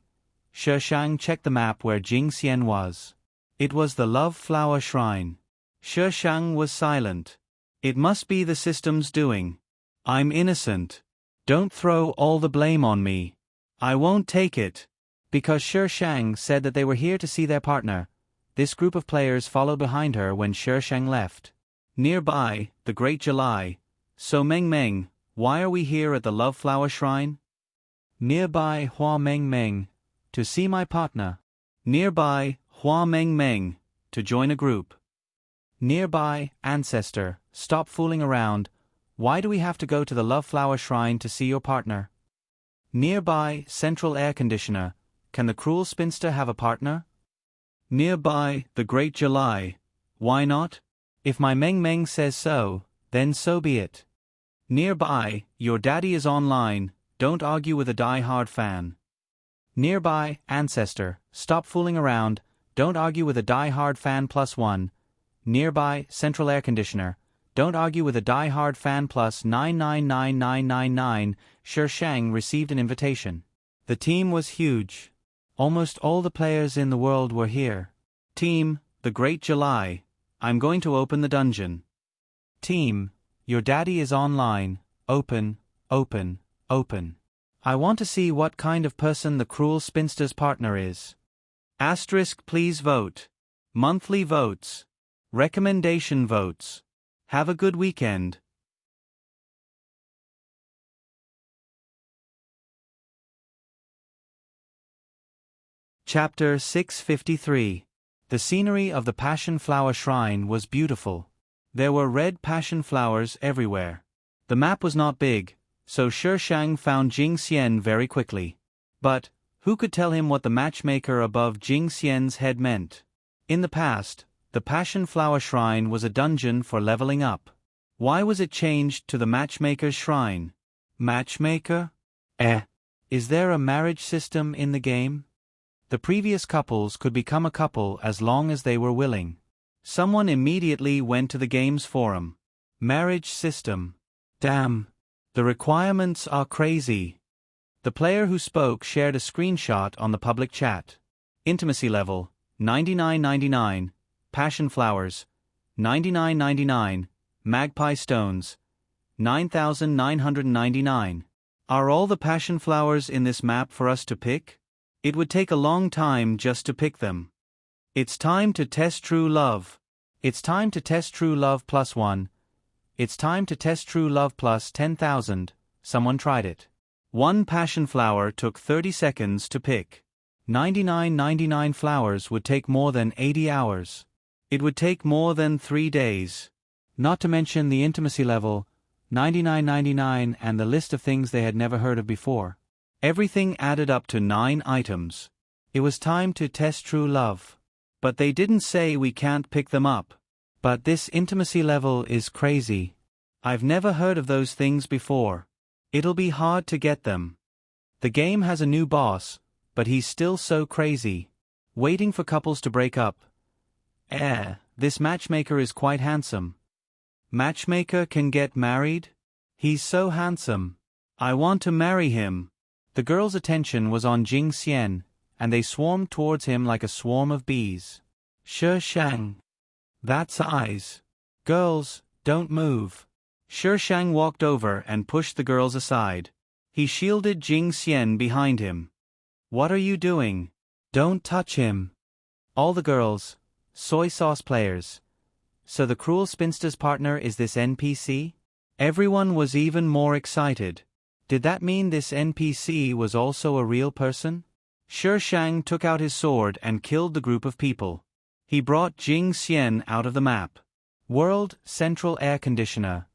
Shishang checked the map where Jing Xian was. It was the Love Flower Shrine. Shi Shang was silent. It must be the system's doing. I'm innocent. Don't throw all the blame on me. I won't take it. Because Shi Shang said that they were here to see their partner, this group of players followed behind her when Shi Shang left. Nearby, the Great July. So Meng Meng, why are we here at the Love Flower Shrine? Nearby Hua Meng Meng, to see my partner. Nearby Hua Meng Meng, to join a group. Nearby Ancestor, stop fooling around. Why do we have to go to the Love Flower Shrine to see your partner? Nearby Central Air Conditioner, can the cruel spinster have a partner? Nearby the Great July, why not? If my Meng Meng says so, then so be it. Nearby, your daddy is online, don't argue with a die-hard fan. Nearby, Ancestor, stop fooling around, don't argue with a die-hard fan +1. Nearby, Central Air Conditioner, don't argue with a die-hard fan plus 999999. Shi Shang received an invitation. The team was huge. Almost all the players in the world were here. Team, the Great July, I'm going to open the dungeon. Team, your daddy is online, open, open, open. I want to see what kind of person the cruel spinster's partner is. Asterisk please vote. Monthly votes. Recommendation votes. Have a good weekend. Chapter 653. The scenery of the Passion Flower Shrine was beautiful. There were red passion flowers everywhere. The map was not big, so Shi Shang found Jing Xian very quickly. But, who could tell him what the matchmaker above Jing Xian's head meant? In the past, the Passion Flower Shrine was a dungeon for leveling up. Why was it changed to the Matchmaker's Shrine? Matchmaker? Is there a marriage system in the game? The previous couples could become a couple as long as they were willing. Someone immediately went to the game's forum. Marriage system. Damn. The requirements are crazy. The player who spoke shared a screenshot on the public chat. Intimacy level, 99.99, passion flowers, 99.99, magpie stones, 9,999. Are all the passion flowers in this map for us to pick? It would take a long time just to pick them. It's time to test true love. It's time to test true love +1. It's time to test true love plus 10,000. Someone tried it. One passion flower took 30 seconds to pick. 99.99 flowers would take more than 80 hours. It would take more than 3 days. Not to mention the intimacy level, 99.99, and the list of things they had never heard of before. Everything added up to 9 items. It was time to test true love. But they didn't say we can't pick them up. But this intimacy level is crazy. I've never heard of those things before. It'll be hard to get them. The game has a new boss, but he's still so crazy. Waiting for couples to break up. This matchmaker is quite handsome. Matchmaker can get married? He's so handsome. I want to marry him. The girls' attention was on Jing Xian, and they swarmed towards him like a swarm of bees. Shi Shang. That's eyes. Girls, don't move. Shi Shang walked over and pushed the girls aside. He shielded Jing Xian behind him. What are you doing? Don't touch him. All the girls, soy sauce players. So the cruel spinster's partner is this NPC? Everyone was even more excited. Did that mean this NPC was also a real person? Shi Shang took out his sword and killed the group of people. He brought Jing Xian out of the map. World Central Air Conditioner.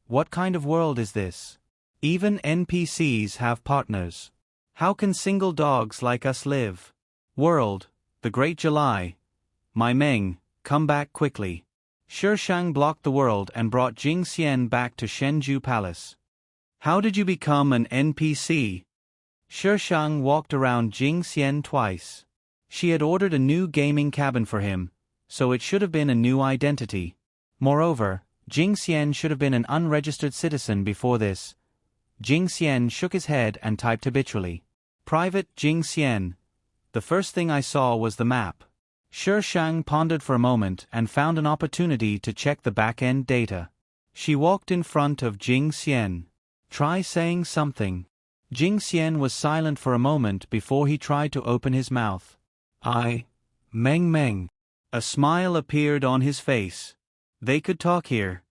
What kind of world is this? Even NPCs have partners. How can single dogs like us live? World, the Great July. My Meng, come back quickly. Shi Shang blocked the world and brought Jing Xian back to Shenzhou Palace. How did you become an NPC? Shi Shang walked around Jing Xian twice. She had ordered a new gaming cabin for him, so it should have been a new identity. Moreover, Jing Xian should have been an unregistered citizen before this. Jing Xian shook his head and typed habitually. Private Jing Xian. The first thing I saw was the map. Shi Shang pondered for a moment and found an opportunity to check the back-end data. She walked in front of Jing Xian. Try saying something. Jing Xian was silent for a moment before he tried to open his mouth. Meng Meng. A smile appeared on his face. They could talk here.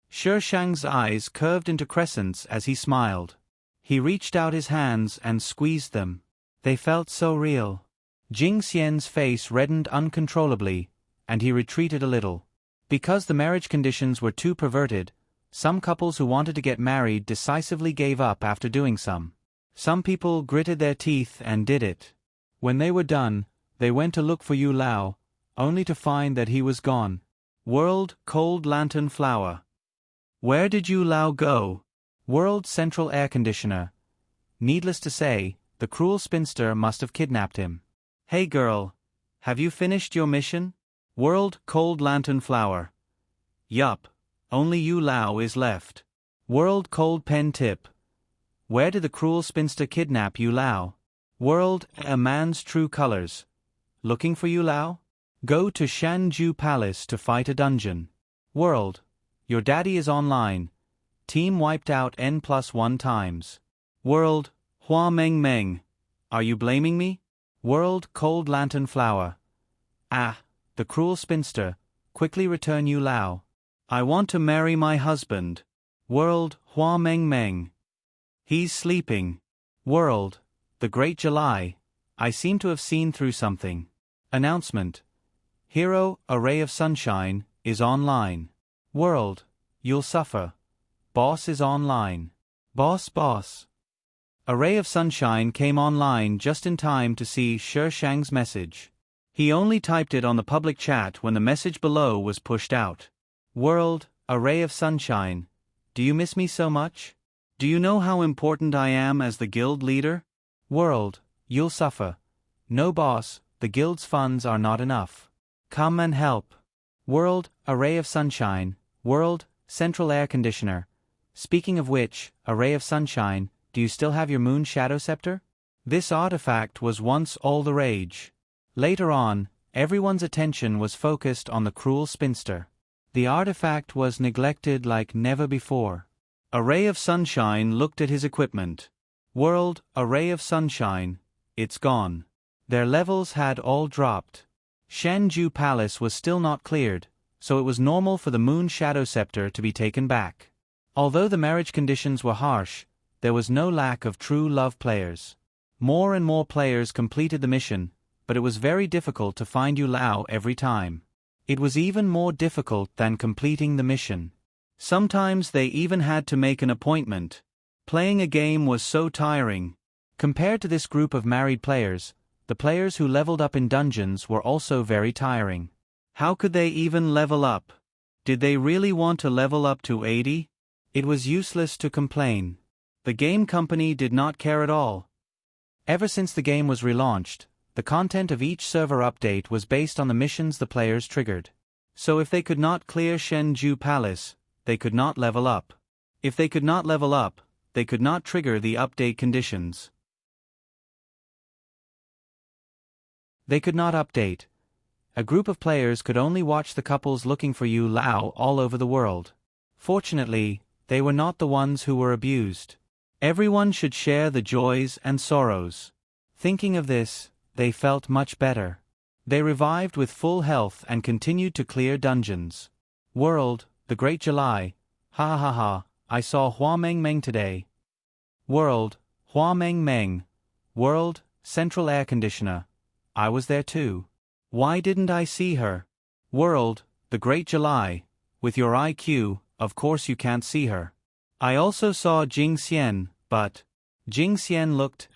Shi Shang's eyes curved into crescents as he smiled. He reached out his hands and squeezed them. They felt so real. Jing Xian's face reddened uncontrollably, and he retreated a little. Because the marriage conditions were too perverted, some couples who wanted to get married decisively gave up after doing some. Some people gritted their teeth and did it. When they were done, they went to look for Yu Lao, only to find that he was gone. World Cold Lantern Flower. Where did Yu Lao go? World Central Air Conditioner. Needless to say, the cruel spinster must have kidnapped him. Hey girl, have you finished your mission? World Cold Lantern Flower. Yup, only Yu Lao is left. World Cold Pen Tip. Where did the cruel spinster kidnap Yu Lao? World A Man's True Colors. Looking for Yu Lao? Go to Shanju Palace to fight a dungeon. World, your daddy is online. Team wiped out N+1 times. World, Hua Meng Meng. Are you blaming me? World Cold Lantern Flower. The cruel spinster. Quickly return Yu Lao. I want to marry my husband. World, Hua Meng Meng. He's sleeping. World, the Great July. I seem to have seen through something. Announcement. Hero, a ray of sunshine, is online. World, you'll suffer. Boss is online. Boss. A ray of sunshine came online just in time to see Shi Shang's message. He only typed it on the public chat when the message below was pushed out. World, a ray of sunshine. Do you miss me so much? Do you know how important I am as the guild leader? World, you'll suffer. No boss, the guild's funds are not enough. Come and help. World, a ray of sunshine. World, central air conditioner. Speaking of which, a ray of sunshine, do you still have your moon shadow scepter? This artifact was once all the rage. Later on, everyone's attention was focused on the cruel spinster. The artifact was neglected like never before. A ray of sunshine looked at his equipment. World, a ray of sunshine. It's gone. Their levels had all dropped. Shanju Palace was still not cleared, so it was normal for the moon shadow scepter to be taken back. Although the marriage conditions were harsh, there was no lack of true love players. More and more players completed the mission, but it was very difficult to find Yu Lao every time. It was even more difficult than completing the mission. Sometimes they even had to make an appointment. Playing a game was so tiring. Compared to this group of married players, the players who leveled up in dungeons were also very tiring. How could they even level up? Did they really want to level up to 80? It was useless to complain. The game company did not care at all. Ever since the game was relaunched, the content of each server update was based on the missions the players triggered. So if they could not clear Shenju Palace, they could not level up. If they could not level up, they could not trigger the update conditions. They could not update. A group of players could only watch the couples looking for Yu Lao all over the world. Fortunately, they were not the ones who were abused. Everyone should share the joys and sorrows. Thinking of this, they felt much better. They revived with full health and continued to clear dungeons. World, the Great July. Ha ha ha, I saw Hua Meng Meng today. World, Hua Meng Meng. World, central air conditioner. I was there too. Why didn't I see her? World, the Great July. With your IQ, of course you can't see her. I also saw Jing Xian, but Jing Xian looked,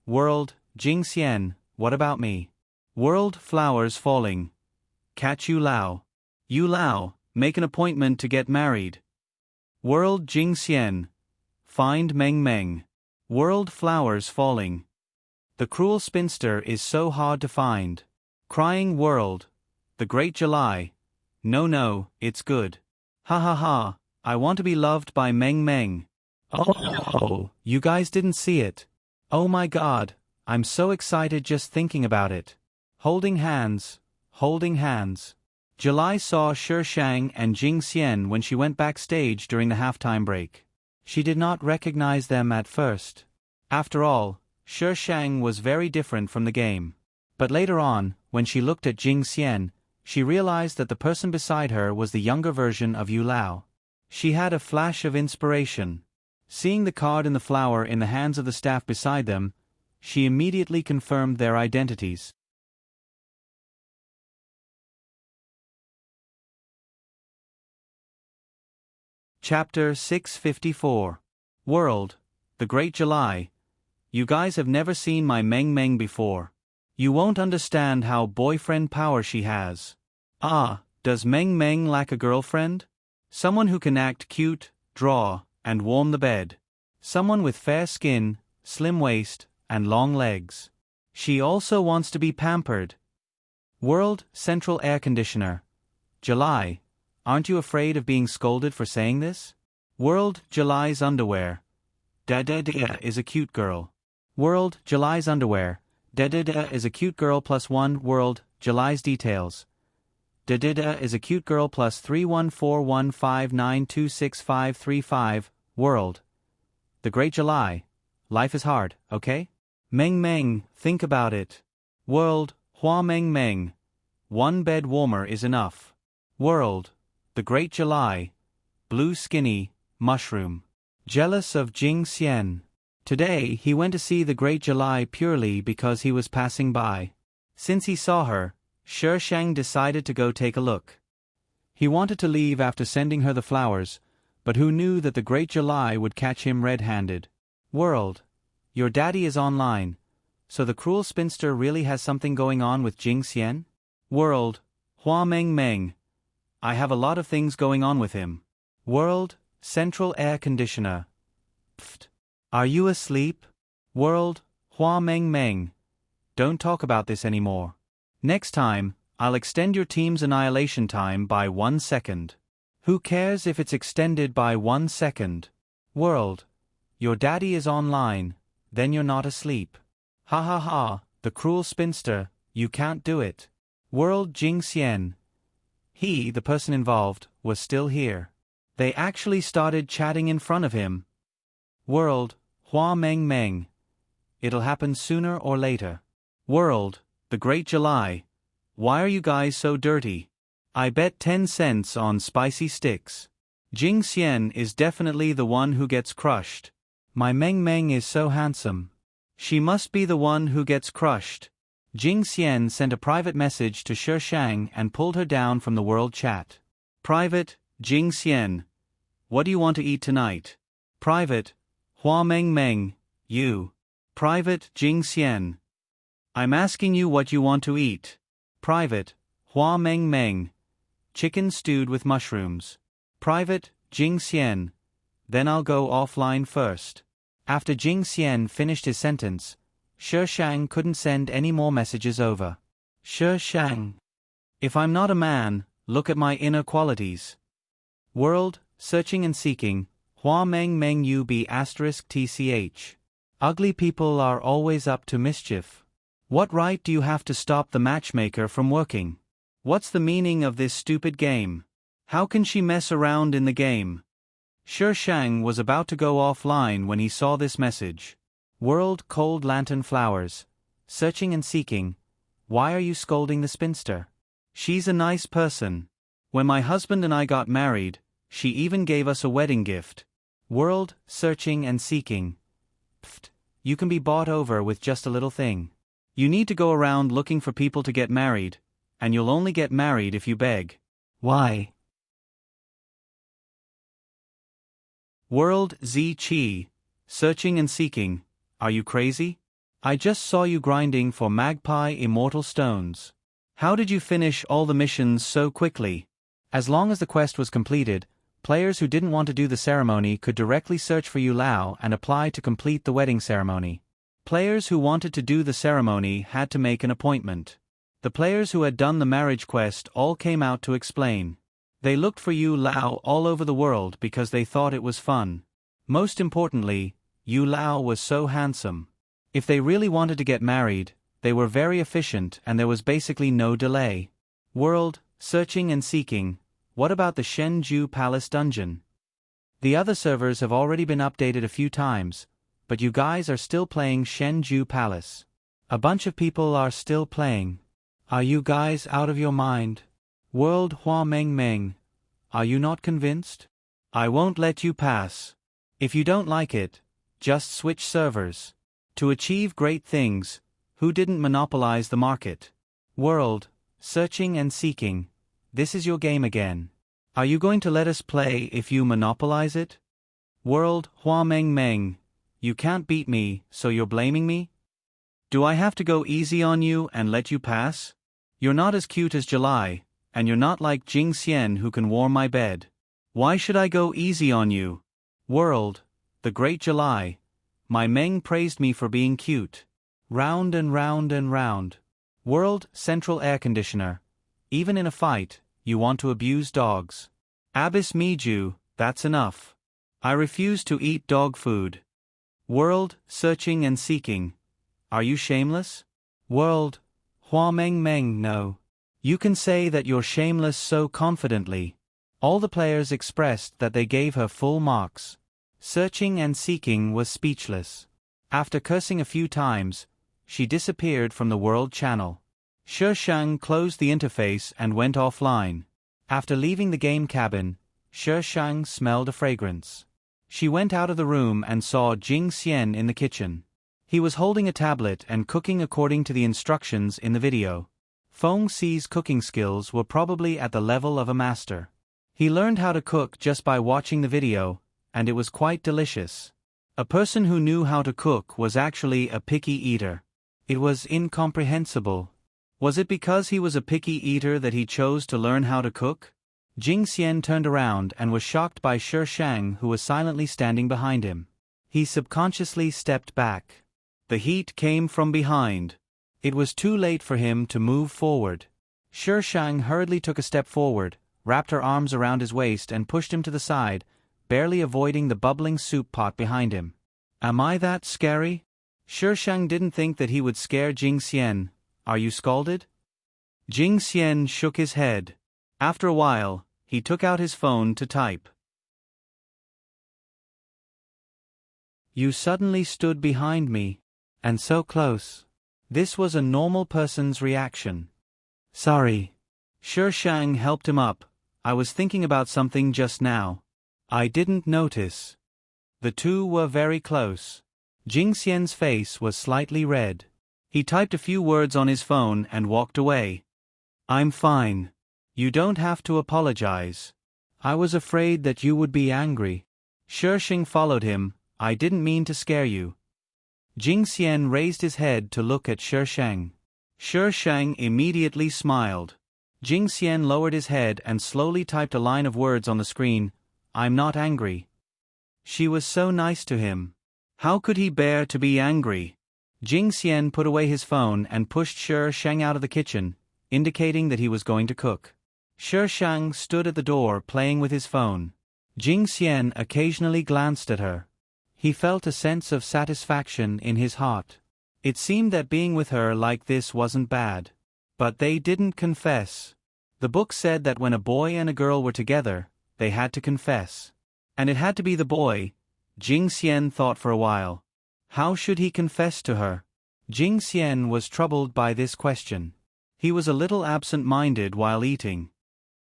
World, Jing Xian, what about me? World, flowers falling. Catch Yu Lao. Yu Lao, make an appointment to get married. World, Jing Xian. Find Meng Meng. World, flowers falling. The cruel spinster is so hard to find. Crying world. The Great July. No, it's good. Ha ha ha, I want to be loved by Meng Meng. Oh, you guys didn't see it. Oh my god, I'm so excited just thinking about it. Holding hands, holding hands. July saw Shi Shang and Jing Xian when she went backstage during the halftime break. She did not recognize them at first. After all, Shi Shang was very different from the game. But later on, when she looked at Jing Xian, she realized that the person beside her was the younger version of Yu Lao. She had a flash of inspiration. Seeing the card and the flower in the hands of the staff beside them, she immediately confirmed their identities. Chapter 654. World, the Great July. You guys have never seen my Meng Meng before. You won't understand how boyfriend power she has. Ah, does Meng Meng lack a girlfriend? Someone who can act cute, draw, and warm the bed. Someone with fair skin, slim waist, and long legs. She also wants to be pampered. World Central Air Conditioner. July, aren't you afraid of being scolded for saying this? World July's underwear. Da-da-da is a cute girl. World July's underwear. Da-da-da is a cute girl +1. World July's details. Da-da-da is a cute girl +31415926535. World. The Great July. Life is hard, okay? Meng Meng, think about it. World, Hua Meng Meng. One bed warmer is enough. World. The Great July. Blue skinny, mushroom. Jealous of Jing Xian. Today he went to see the Great July purely because he was passing by. Since he saw her, Shi Shang decided to go take a look. He wanted to leave after sending her the flowers, but who knew that the Great July would catch him red-handed? World. Your daddy is online. So the cruel spinster really has something going on with Jing Xian? World. Hua Meng Meng. I have a lot of things going on with him. World. Central Air Conditioner. Pfft. Are you asleep? World. Hua Meng Meng. Don't talk about this anymore. Next time, I'll extend your team's annihilation time by 1 second. Who cares if it's extended by 1 second? World. Your daddy is online, then you're not asleep. Ha ha ha, the cruel spinster, you can't do it. World Jing Xian. He, the person involved, was still here. They actually started chatting in front of him. World, Hua Meng Meng. It'll happen sooner or later. World, the Great July. Why are you guys so dirty? I bet 10 cents on spicy sticks. Jing Xian is definitely the one who gets crushed. My Meng Meng is so handsome. She must be the one who gets crushed. Jing Xian sent a private message to Shi Shang and pulled her down from the world chat. Private, Jing Xian. What do you want to eat tonight? Private, Hua Meng Meng, you. Private, Jing Xian. I'm asking you what you want to eat. Private, Hua Meng Meng. Chicken stewed with mushrooms. Private, Jing Xian. Then I'll go offline first. After Jing Xian finished his sentence, Shi Shang couldn't send any more messages over. Shi Shang. If I'm not a man, look at my inner qualities. World, searching and seeking, Hua Meng Meng UB*TCH. Ugly people are always up to mischief. What right do you have to stop the matchmaker from working? What's the meaning of this stupid game? How can she mess around in the game? Shi Shang was about to go offline when he saw this message. World Cold Lantern Flowers. Searching and seeking. Why are you scolding the spinster? She's a nice person. When my husband and I got married, she even gave us a wedding gift. World Searching and Seeking. Pfft. You can be bought over with just a little thing. You need to go around looking for people to get married, and you'll only get married if you beg. Why? World Z Chi. Searching and seeking. Are you crazy? I just saw you grinding for Magpie Immortal Stones. How did you finish all the missions so quickly? As long as the quest was completed, players who didn't want to do the ceremony could directly search for Yu Lao and apply to complete the wedding ceremony. Players who wanted to do the ceremony had to make an appointment. The players who had done the marriage quest all came out to explain. They looked for Yu Lao all over the world because they thought it was fun. Most importantly, Yu Lao was so handsome. If they really wanted to get married, they were very efficient and there was basically no delay. World, searching and seeking. What about the Shenju Palace dungeon? The other servers have already been updated a few times, but you guys are still playing Shenju Palace. A bunch of people are still playing. Are you guys out of your mind? World Hua Meng Meng. Are you not convinced? I won't let you pass. If you don't like it, just switch servers. To achieve great things, who didn't monopolize the market? World, searching and seeking. This is your game again. Are you going to let us play if you monopolize it? World Hua Meng Meng. You can't beat me, so you're blaming me? Do I have to go easy on you and let you pass? You're not as cute as July, and you're not like Jing Xian who can warm my bed. Why should I go easy on you? World, the great July. My Meng praised me for being cute. Round and round and round. World, central air conditioner. Even in a fight, you want to abuse dogs. Abyss Miju, that's enough. I refuse to eat dog food. World, searching and seeking. Are you shameless? World, Hua Meng Meng, no. You can say that you're shameless so confidently. All the players expressed that they gave her full marks. Searching and seeking was speechless. After cursing a few times, she disappeared from the world channel. Shi Shang closed the interface and went offline. After leaving the game cabin, Shi Shang smelled a fragrance. She went out of the room and saw Jing Xian in the kitchen. He was holding a tablet and cooking according to the instructions in the video. Feng Xi's cooking skills were probably at the level of a master. He learned how to cook just by watching the video, and it was quite delicious. A person who knew how to cook was actually a picky eater. It was incomprehensible. Was it because he was a picky eater that he chose to learn how to cook? Jing Xian turned around and was shocked by Shi Shang, who was silently standing behind him. He subconsciously stepped back. The heat came from behind. It was too late for him to move forward. Shi Shang hurriedly took a step forward, wrapped her arms around his waist and pushed him to the side, barely avoiding the bubbling soup pot behind him. Am I that scary? Shi Shang didn't think that he would scare Jing Xian. Are you scalded? Jing Xian shook his head. After a while, he took out his phone to type. You suddenly stood behind me. And so close. This was a normal person's reaction. Sorry. Shi Shang helped him up. I was thinking about something just now. I didn't notice. The two were very close. Jing Xian's face was slightly red. He typed a few words on his phone and walked away. I'm fine. You don't have to apologize. I was afraid that you would be angry. Shi Shang followed him. I didn't mean to scare you. Jing Xian raised his head to look at Shi Shang. Shi Shang immediately smiled. Jing Xian lowered his head and slowly typed a line of words on the screen. I'm not angry. She was so nice to him. How could he bear to be angry? Jing Xian put away his phone and pushed Shi Shang out of the kitchen, indicating that he was going to cook. Shi Shang stood at the door playing with his phone. Jing Xian occasionally glanced at her. He felt a sense of satisfaction in his heart. It seemed that being with her like this wasn't bad. But they didn't confess. The book said that when a boy and a girl were together, they had to confess. And it had to be the boy. Jing Xian thought for a while. How should he confess to her? Jing Xian was troubled by this question. He was a little absent-minded while eating.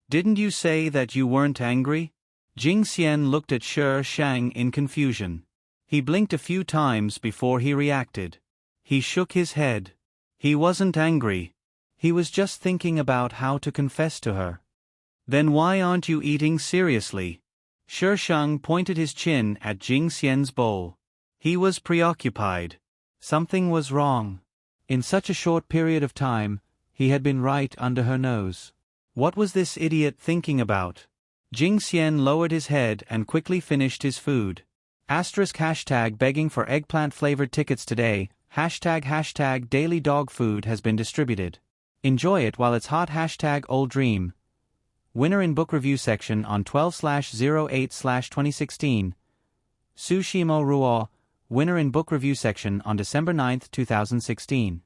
Didn't you say that you weren't angry? Jing Xian looked at Shi Shang in confusion. He blinked a few times before he reacted. He shook his head. He wasn't angry. He was just thinking about how to confess to her. Then why aren't you eating seriously? Shi Shang pointed his chin at Jing Xian's bowl. He was preoccupied. Something was wrong. In such a short period of time, he had been right under her nose. What was this idiot thinking about? Jing Xian lowered his head and quickly finished his food. ## begging for eggplant-flavored tickets today. ## daily dog food has been distributed. Enjoy it while it's hot. #old dream. Winner in book review section on 12/08/2016. Sushimo Ruo. winner in book review section on December 9, 2016.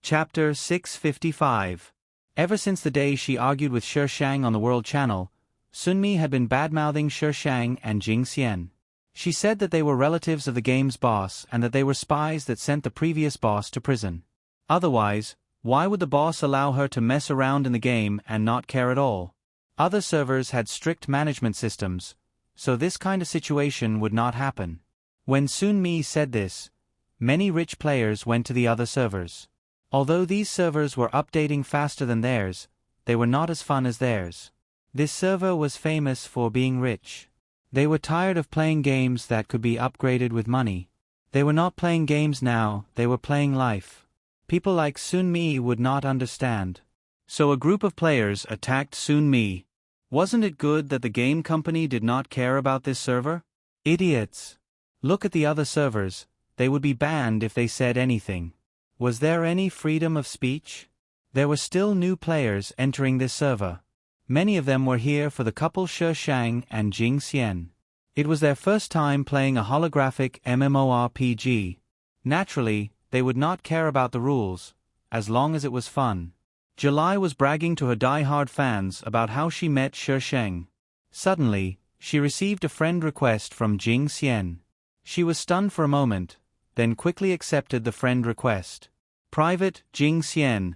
Chapter 655. Ever since the day she argued with Shi Shang on the World Channel, Sunmi had been badmouthing Shi Shang and Jing Xian. She said that they were relatives of the game's boss and that they were spies that sent the previous boss to prison. Otherwise, why would the boss allow her to mess around in the game and not care at all? Other servers had strict management systems, so this kind of situation would not happen. When Sunmi said this, many rich players went to the other servers. Although these servers were updating faster than theirs, they were not as fun as theirs. This server was famous for being rich. They were tired of playing games that could be upgraded with money. They were not playing games now, they were playing life. People like Sunmi would not understand. So a group of players attacked Sunmi. Wasn't it good that the game company did not care about this server? Idiots! Look at the other servers, they would be banned if they said anything. Was there any freedom of speech? There were still new players entering this server. Many of them were here for the couple Shi Shang and Jing Xian. It was their first time playing a holographic MMORPG. Naturally, they would not care about the rules, as long as it was fun. July was bragging to her die-hard fans about how she met Shi Shang. Suddenly, she received a friend request from Jing Xian. She was stunned for a moment, then quickly accepted the friend request. Private, Jing Xian.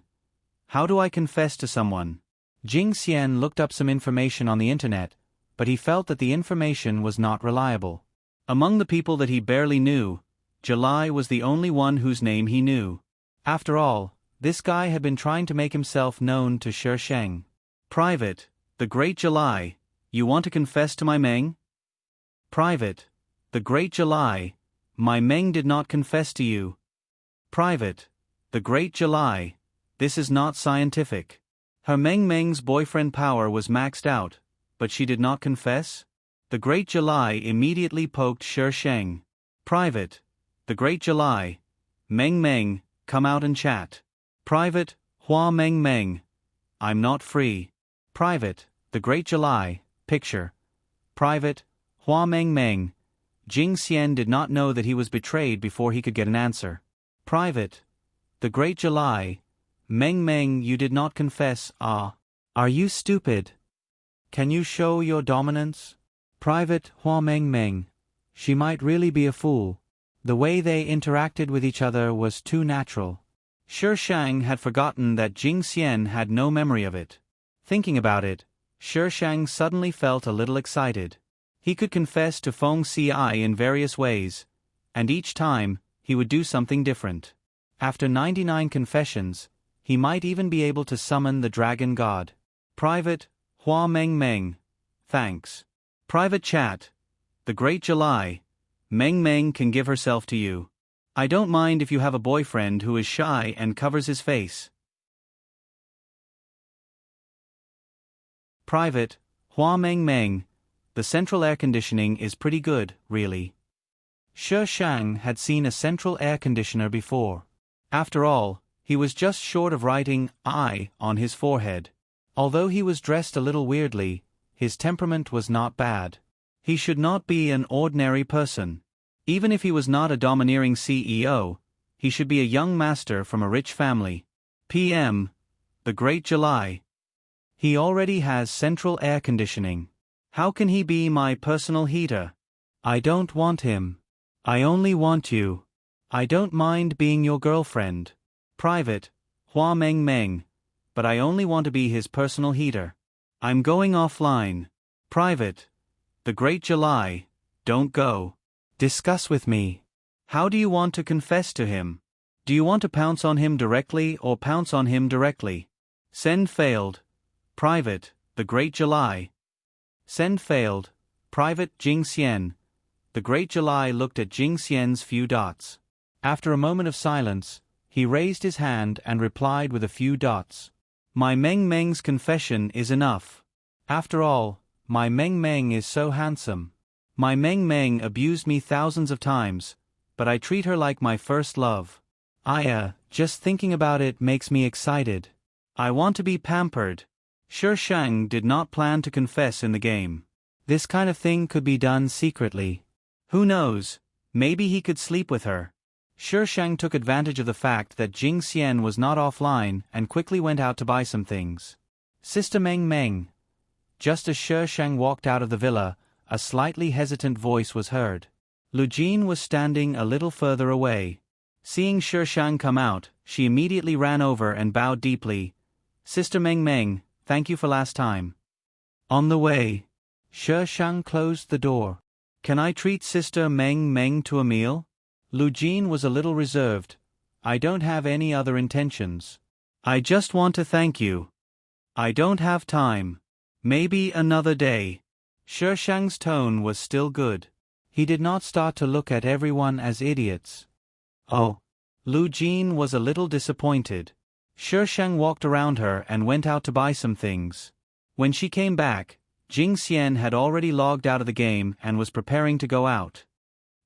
How do I confess to someone? Jing Xian looked up some information on the internet, but he felt that the information was not reliable. Among the people that he barely knew, July was the only one whose name he knew. After all, this guy had been trying to make himself known to Shi Shang. Private, the great July, you want to confess to my Meng? Private, the great July, my Meng did not confess to you. Private, the great July, this is not scientific. Her Meng's boyfriend power was maxed out, but she did not confess? The great July immediately poked Shi Shang. Private, the great July, Meng, come out and chat. Private, Hua Meng, I'm not free. Private, the great July, picture. Private, Hua Meng, Jing Xian did not know that he was betrayed before he could get an answer. Private, the great July, Meng, you did not confess, ah. Are you stupid? Can you show your dominance? Private, Hua Meng, she might really be a fool. The way they interacted with each other was too natural. Shi Shang had forgotten that Jing Xian had no memory of it. Thinking about it, Shi Shang suddenly felt a little excited. He could confess to Feng Ci in various ways, and each time, he would do something different. After 99 confessions, he might even be able to summon the dragon god. Private, Hua Meng, thanks. Private chat, the great July, Meng can give herself to you. I don't mind if you have a boyfriend who is shy and covers his face. Private, Hua Meng, the central air conditioning is pretty good, really. Shi Shang had seen a central air conditioner before. After all, he was just short of writing I on his forehead. Although he was dressed a little weirdly, his temperament was not bad. He should not be an ordinary person. Even if he was not a domineering CEO, he should be a young master from a rich family. PM, the great July. He already has central air conditioning. How can he be my personal heater? I don't want him. I only want you. I don't mind being your girlfriend. Private, Hua Meng, but I only want to be his personal heater. I'm going offline. Private, the great July, don't go. Discuss with me. How do you want to confess to him? Do you want to pounce on him directly or pounce on him directly? Send failed. Private, the great July. Send failed. Private, Jing Xian. The great July looked at Jing Xian's few dots. After a moment of silence, he raised his hand and replied with a few dots. My Meng's confession is enough. After all, my Meng is so handsome. My Meng abused me thousands of times, but I treat her like my first love. Just thinking about it makes me excited. I want to be pampered. Shi Shang did not plan to confess in the game. This kind of thing could be done secretly. Who knows, maybe he could sleep with her. Shi Shang took advantage of the fact that Jing Xian was not offline and quickly went out to buy some things. Sister Meng Meng. Just as Shi Shang walked out of the villa, a slightly hesitant voice was heard. Lu Jin was standing a little further away. Seeing Shi Shang come out, she immediately ran over and bowed deeply. Sister Meng Meng, thank you for last time. On the way. Shi Shang closed the door. Can I treat Sister Meng Meng to a meal? Lu Jin was a little reserved. I don't have any other intentions. I just want to thank you. I don't have time. Maybe another day. Shi Shang's tone was still good. He did not start to look at everyone as idiots. Oh. Lu Jin was a little disappointed. Shi Shang walked around her and went out to buy some things. When she came back, Jing Xian had already logged out of the game and was preparing to go out.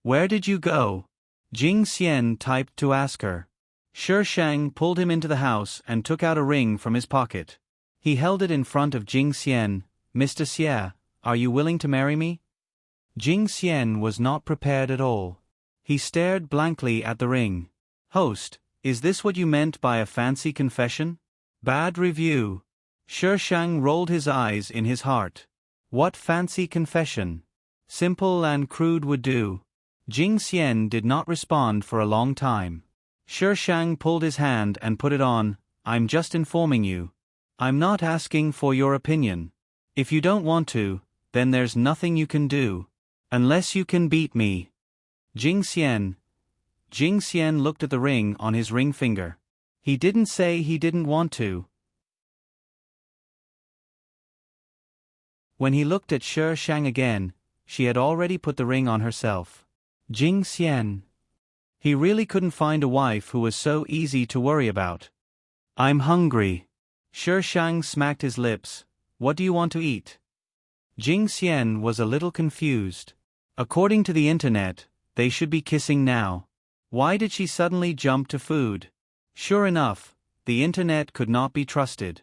Where did you go? Jing Xian typed to ask her. Shi Shang pulled him into the house and took out a ring from his pocket. He held it in front of Jing Xian. Mr. Xie, are you willing to marry me? Jing Xian was not prepared at all. He stared blankly at the ring. Host, is this what you meant by a fancy confession? Bad review. Shi Shang rolled his eyes in his heart. What fancy confession? Simple and crude would do. Jing Xian did not respond for a long time. Shi Shang pulled his hand and put it on. I'm just informing you. I'm not asking for your opinion. If you don't want to, then there's nothing you can do. Unless you can beat me. Jing Xian. Jing Xian looked at the ring on his ring finger. He didn't say he didn't want to. When he looked at Shi Shang again, she had already put the ring on herself. Jing Xian. He really couldn't find a wife who was so easy to worry about. I'm hungry. Shi Shang smacked his lips. What do you want to eat? Jing Xian was a little confused. According to the internet, they should be kissing now. Why did she suddenly jump to food? Sure enough, the internet could not be trusted.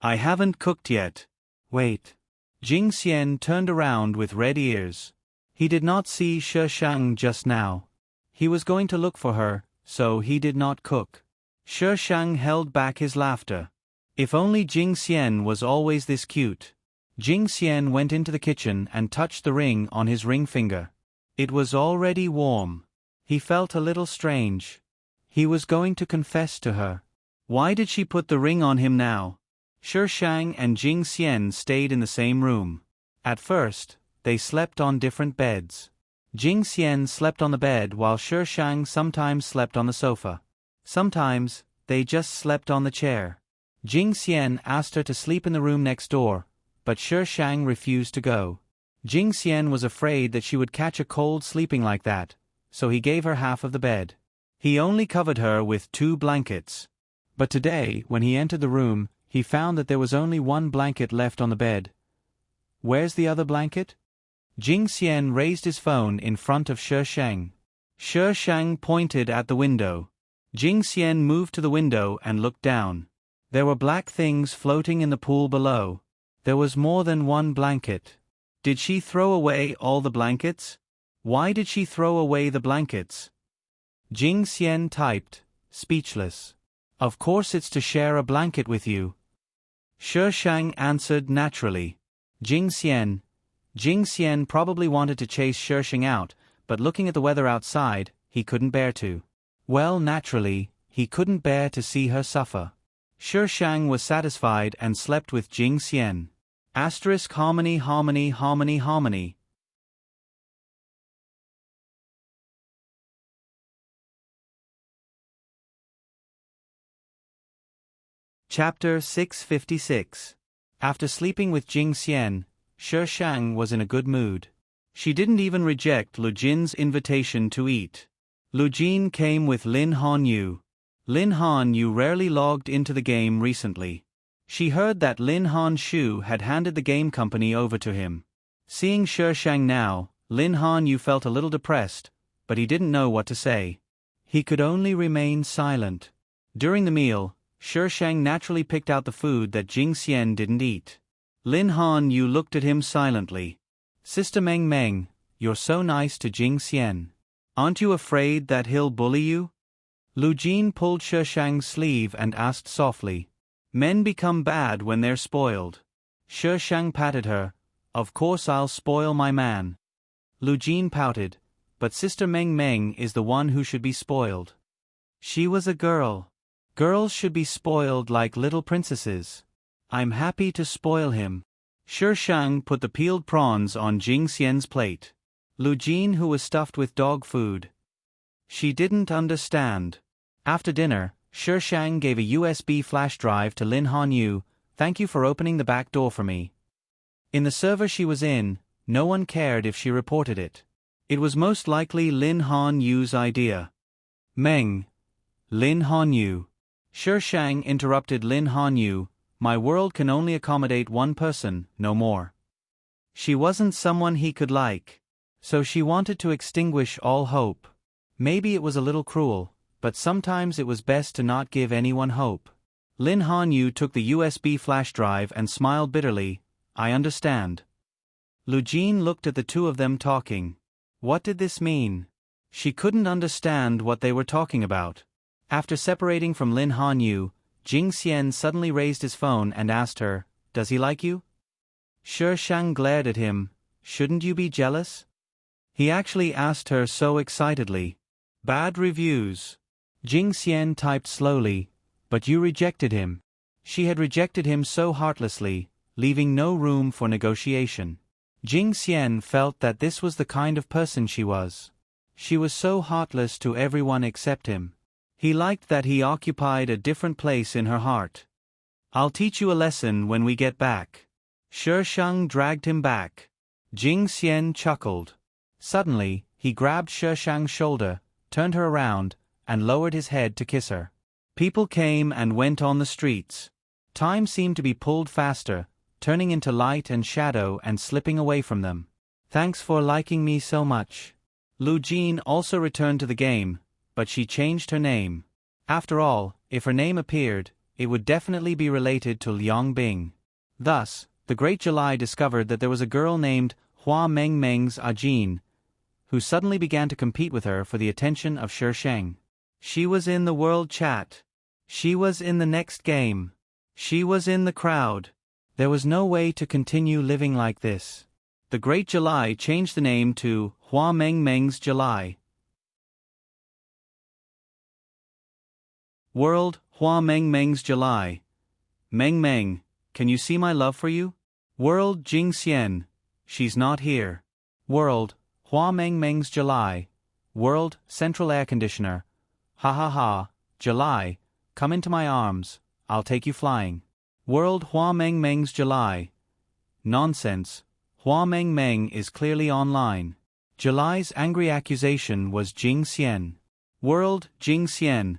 I haven't cooked yet. Wait. Jing Xian turned around with red ears. He did not see Shi Shang just now. He was going to look for her, so he did not cook. Shi Shang held back his laughter. If only Jing Xian was always this cute. Jing Xian went into the kitchen and touched the ring on his ring finger. It was already warm. He felt a little strange. He was going to confess to her. Why did she put the ring on him now? Shi Shang and Jing Xian stayed in the same room. At first, they slept on different beds. Jing Xian slept on the bed while Shi Shang sometimes slept on the sofa. Sometimes, they just slept on the chair. Jing Xian asked her to sleep in the room next door, but Shi Shang refused to go. Jing Xian was afraid that she would catch a cold sleeping like that, so he gave her half of the bed. He only covered her with 2 blankets. But today, when he entered the room, he found that there was only 1 blanket left on the bed. Where's the other blanket? Jing Xian raised his phone in front of Shi Shang. Shi Shang pointed at the window. Jing Xian moved to the window and looked down. There were black things floating in the pool below. There was more than 1 blanket. Did she throw away all the blankets? Why did she throw away the blankets? Jing Xian typed, speechless. Of course it's to share a blanket with you. Shi Shang answered naturally. Jing Xian probably wanted to chase Shi Shang out, but looking at the weather outside, he couldn't bear to. Well, naturally, he couldn't bear to see her suffer. Shi Shang was satisfied and slept with Jing Xian. Asterisk harmony harmony harmony harmony. Chapter 656. After sleeping with Jing Xian, Shi Shang was in a good mood. She didn't even reject Lu Jin's invitation to eat. Lu Jin came with Lin Han Yu. Lin Han Yu rarely logged into the game recently. She heard that Lin Han Shu had handed the game company over to him. Seeing Shi Shang now, Lin Han Yu felt a little depressed, but he didn't know what to say. He could only remain silent. During the meal, Shi Shang naturally picked out the food that Jing Xian didn't eat. Lin Han Yu looked at him silently. Sister Meng Meng, you're so nice to Jing Xian. Aren't you afraid that he'll bully you? Lu Jin pulled Shi Shang's sleeve and asked softly. Men become bad when they're spoiled. Shi Shang patted her. Of course I'll spoil my man. Lu Jin pouted. But Sister Meng Meng is the one who should be spoiled. She was a girl. Girls should be spoiled like little princesses. I'm happy to spoil him. Shi Shang put the peeled prawns on Jing Xian's plate. Lu Jin, who was stuffed with dog food. She didn't understand. After dinner, Shi Shang gave a USB flash drive to Lin Han Yu. Thank you for opening the back door for me. In the server she was in, no one cared if she reported it. It was most likely Lin Han Yu's idea. Meng. Lin Han Yu. Shi Shang interrupted Lin Han Yu. My world can only accommodate one person, no more. She wasn't someone he could like. So she wanted to extinguish all hope. Maybe it was a little cruel, but sometimes it was best to not give anyone hope. Lin Han Yu took the USB flash drive and smiled bitterly. I understand. Lu Jin looked at the two of them talking. What did this mean? She couldn't understand what they were talking about. After separating from Lin Han Yu, Jing Xian suddenly raised his phone and asked her, Does he like you? Shi Shang glared at him. Shouldn't you be jealous? He actually asked her so excitedly. Bad reviews. Jing Xian typed slowly. But you rejected him. She had rejected him so heartlessly, leaving no room for negotiation. Jing Xian felt that this was the kind of person she was. She was so heartless to everyone except him. He liked that he occupied a different place in her heart. I'll teach you a lesson when we get back. Shi Shang dragged him back. Jing Xian chuckled. Suddenly, he grabbed Shi Shang's shoulder, turned her around, and lowered his head to kiss her. People came and went on the streets. Time seemed to be pulled faster, turning into light and shadow and slipping away from them. Thanks for liking me so much. Lu Jin also returned to the game, but she changed her name. After all, if her name appeared, it would definitely be related to Liang Bing. Thus, the Great July discovered that there was a girl named Hua Meng Meng's Ajin, who suddenly began to compete with her for the attention of Shi Shang. She was in the world chat. She was in the next game. She was in the crowd. There was no way to continue living like this. The Great July changed the name to Hua Meng Meng's July. World, Hua Meng Meng's July. Meng Meng, can you see my love for you? World, Jing Xian. She's not here. World, Hua Meng Meng's July. World, Central Air Conditioner. Ha ha ha, July, come into my arms, I'll take you flying. World, Hua Meng Meng's July. Nonsense, Hua Meng Meng is clearly online. July's angry accusation was Jing Xian. World, Jing Xian.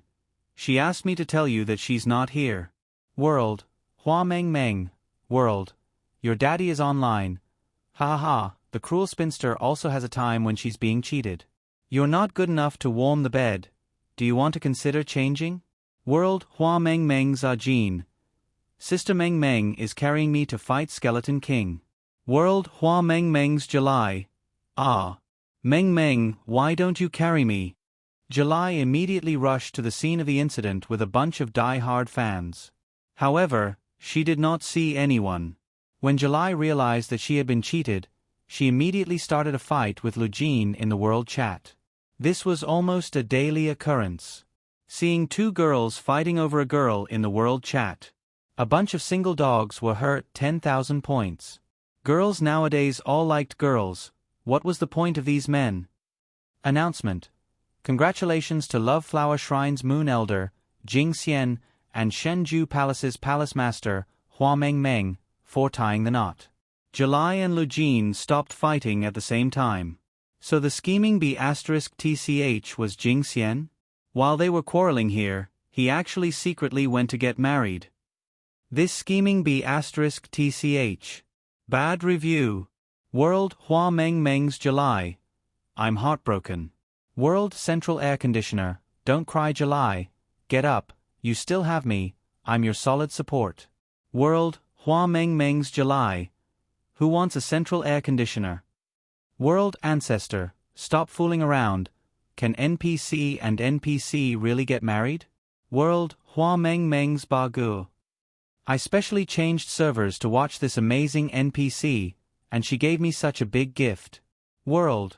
She asked me to tell you that she's not here. World, Hua Meng Meng. World, your daddy is online. Ha ha ha, the cruel spinster also has a time when she's being cheated. You're not good enough to warm the bed. Do you want to consider changing? World, Hua Meng Meng's Ajin. Sister Meng Meng is carrying me to fight Skeleton King. World, Hua Meng Meng's July. Ah. Meng Meng, why don't you carry me? July immediately rushed to the scene of the incident with a bunch of die-hard fans. However, she did not see anyone. When July realized that she had been cheated, she immediately started a fight with Lu Jin in the world chat. This was almost a daily occurrence. Seeing two girls fighting over a girl in the world chat. A bunch of single dogs were hurt 10,000 points. Girls nowadays all liked girls. What was the point of these men? Announcement. Congratulations to Love Flower Shrine's Moon Elder, Jing Xian, and Shenju Palace's Palace Master, Hua Meng Meng, for tying the knot. July and Lu Jin stopped fighting at the same time. So the scheming B*TCH was Jing Xian? While they were quarreling here, he actually secretly went to get married. This scheming B*TCH. Bad review. World, Hua Meng Meng's July. I'm heartbroken. World, Central Air Conditioner. Don't cry, July. Get up, you still have me. I'm your solid support. World, Hua Meng Meng's July. Who wants a central air conditioner? World Ancestor, stop fooling around. Can NPC and NPC really get married? World, Hua Meng Meng's Bagu. I specially changed servers to watch this amazing NPC, and she gave me such a big gift. World,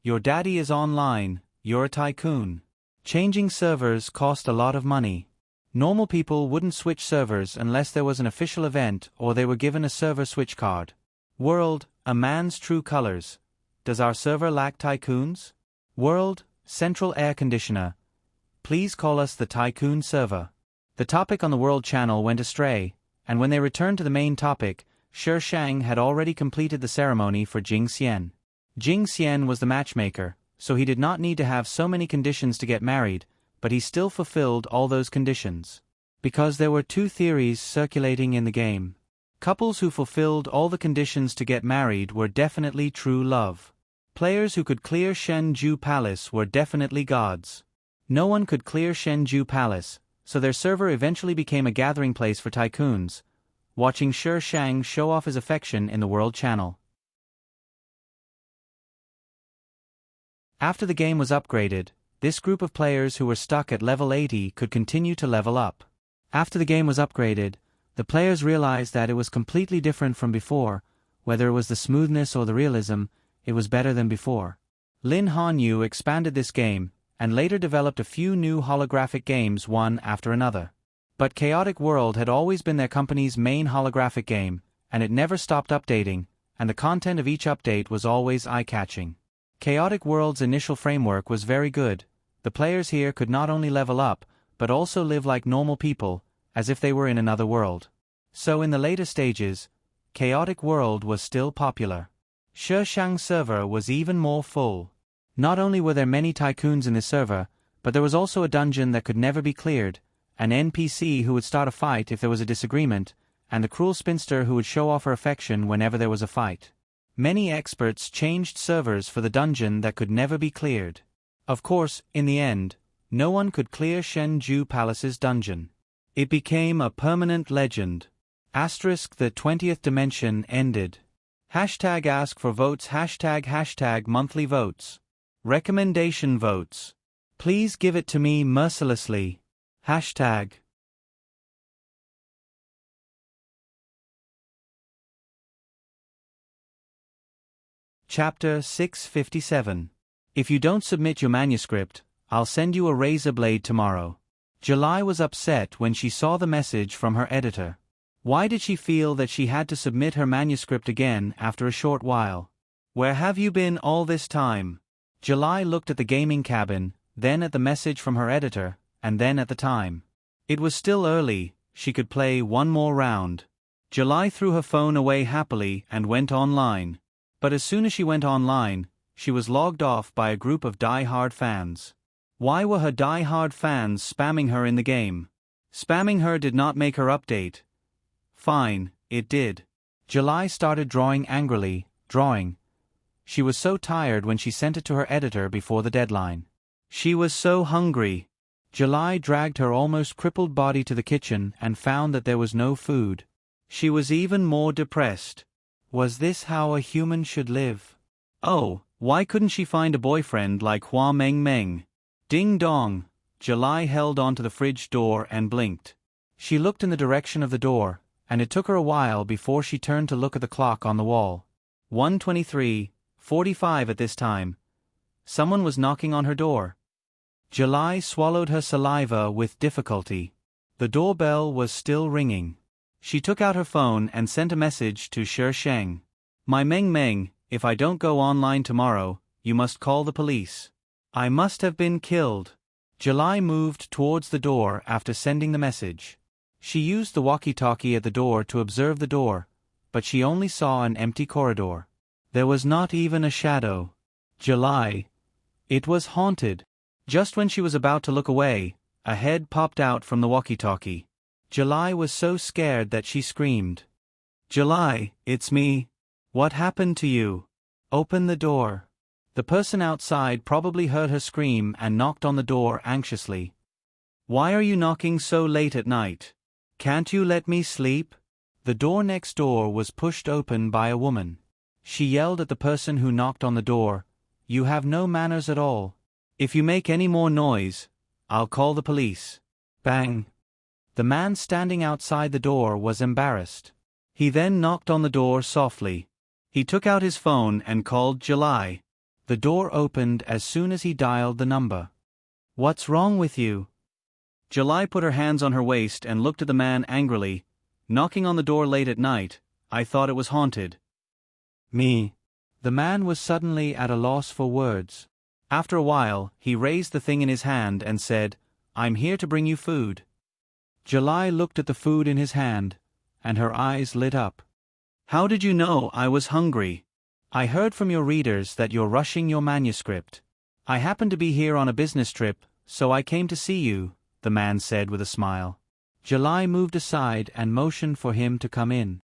your daddy is online, you're a tycoon. Changing servers cost a lot of money. Normal people wouldn't switch servers unless there was an official event or they were given a server switch card. World, a man's true colors. Does our server lack tycoons? World, central air conditioner. Please call us the tycoon server. The topic on the World channel went astray, and when they returned to the main topic, Shi Shang had already completed the ceremony for Jing Xian. Jing Xian was the matchmaker, so he did not need to have so many conditions to get married, but he still fulfilled all those conditions. Because there were two theories circulating in the game. Couples who fulfilled all the conditions to get married were definitely true love. Players who could clear Shenju Palace were definitely gods. No one could clear Shenju Palace, so their server eventually became a gathering place for tycoons, watching Shi Shang show off his affection in the World channel. After the game was upgraded, this group of players who were stuck at level 80 could continue to level up. After the game was upgraded, the players realized that it was completely different from before. Whether it was the smoothness or the realism, it was better than before. Lin Hanyu expanded this game, and later developed a few new holographic games one after another. But Chaotic World had always been their company's main holographic game, and it never stopped updating, and the content of each update was always eye-catching. Chaotic World's initial framework was very good. The players here could not only level up, but also live like normal people, as if they were in another world. So in the later stages, Chaotic World was still popular. Shi Shang server was even more full. Not only were there many tycoons in this server, but there was also a dungeon that could never be cleared, an NPC who would start a fight if there was a disagreement, and the cruel spinster who would show off her affection whenever there was a fight. Many experts changed servers for the dungeon that could never be cleared. Of course, in the end, no one could clear Shenju Palace's dungeon. It became a permanent legend. Asterisk the 20th dimension ended. Hashtag ask for votes hashtag monthly votes. Recommendation votes. Please give it to me mercilessly. Hashtag. Chapter 657. If you don't submit your manuscript, I'll send you a razor blade tomorrow. July was upset when she saw the message from her editor. Why did she feel that she had to submit her manuscript again after a short while? Where have you been all this time? July looked at the gaming cabin, then at the message from her editor, and then at the time. It was still early, she could play one more round. July threw her phone away happily and went online. But as soon as she went online, she was logged off by a group of die-hard fans. Why were her die-hard fans spamming her in the game? Spamming her did not make her update. Fine, it did. July started drawing angrily, drawing. She was so tired when she sent it to her editor before the deadline. She was so hungry. July dragged her almost crippled body to the kitchen and found that there was no food. She was even more depressed. Was this how a human should live? Oh, why couldn't she find a boyfriend like Hua Meng Meng? Ding dong. July held onto the fridge door and blinked. She looked in the direction of the door, and it took her a while before she turned to look at the clock on the wall. 1:23:45 at this time. Someone was knocking on her door. July swallowed her saliva with difficulty. The doorbell was still ringing. She took out her phone and sent a message to Shi Shang. My Meng Meng, if I don't go online tomorrow, you must call the police. I must have been killed. July moved towards the door after sending the message. She used the walkie-talkie at the door to observe the door, but she only saw an empty corridor. There was not even a shadow. July. It was haunted. Just when she was about to look away, a head popped out from the walkie-talkie. July was so scared that she screamed. July, it's me. What happened to you? Open the door. The person outside probably heard her scream and knocked on the door anxiously. Why are you knocking so late at night? Can't you let me sleep? The door next door was pushed open by a woman. She yelled at the person who knocked on the door, "You have no manners at all. If you make any more noise, I'll call the police." Bang! The man standing outside the door was embarrassed. He then knocked on the door softly. He took out his phone and called July. The door opened as soon as he dialed the number. "What's wrong with you?" July put her hands on her waist and looked at the man angrily. "Knocking on the door late at night. I thought it was haunted." Me. The man was suddenly at a loss for words. After a while, he raised the thing in his hand and said, "I'm here to bring you food." July looked at the food in his hand, and her eyes lit up. "How did you know I was hungry?" "I heard from your readers that you're rushing your manuscript. I happened to be here on a business trip, so I came to see you," the man said with a smile. July moved aside and motioned for him to come in.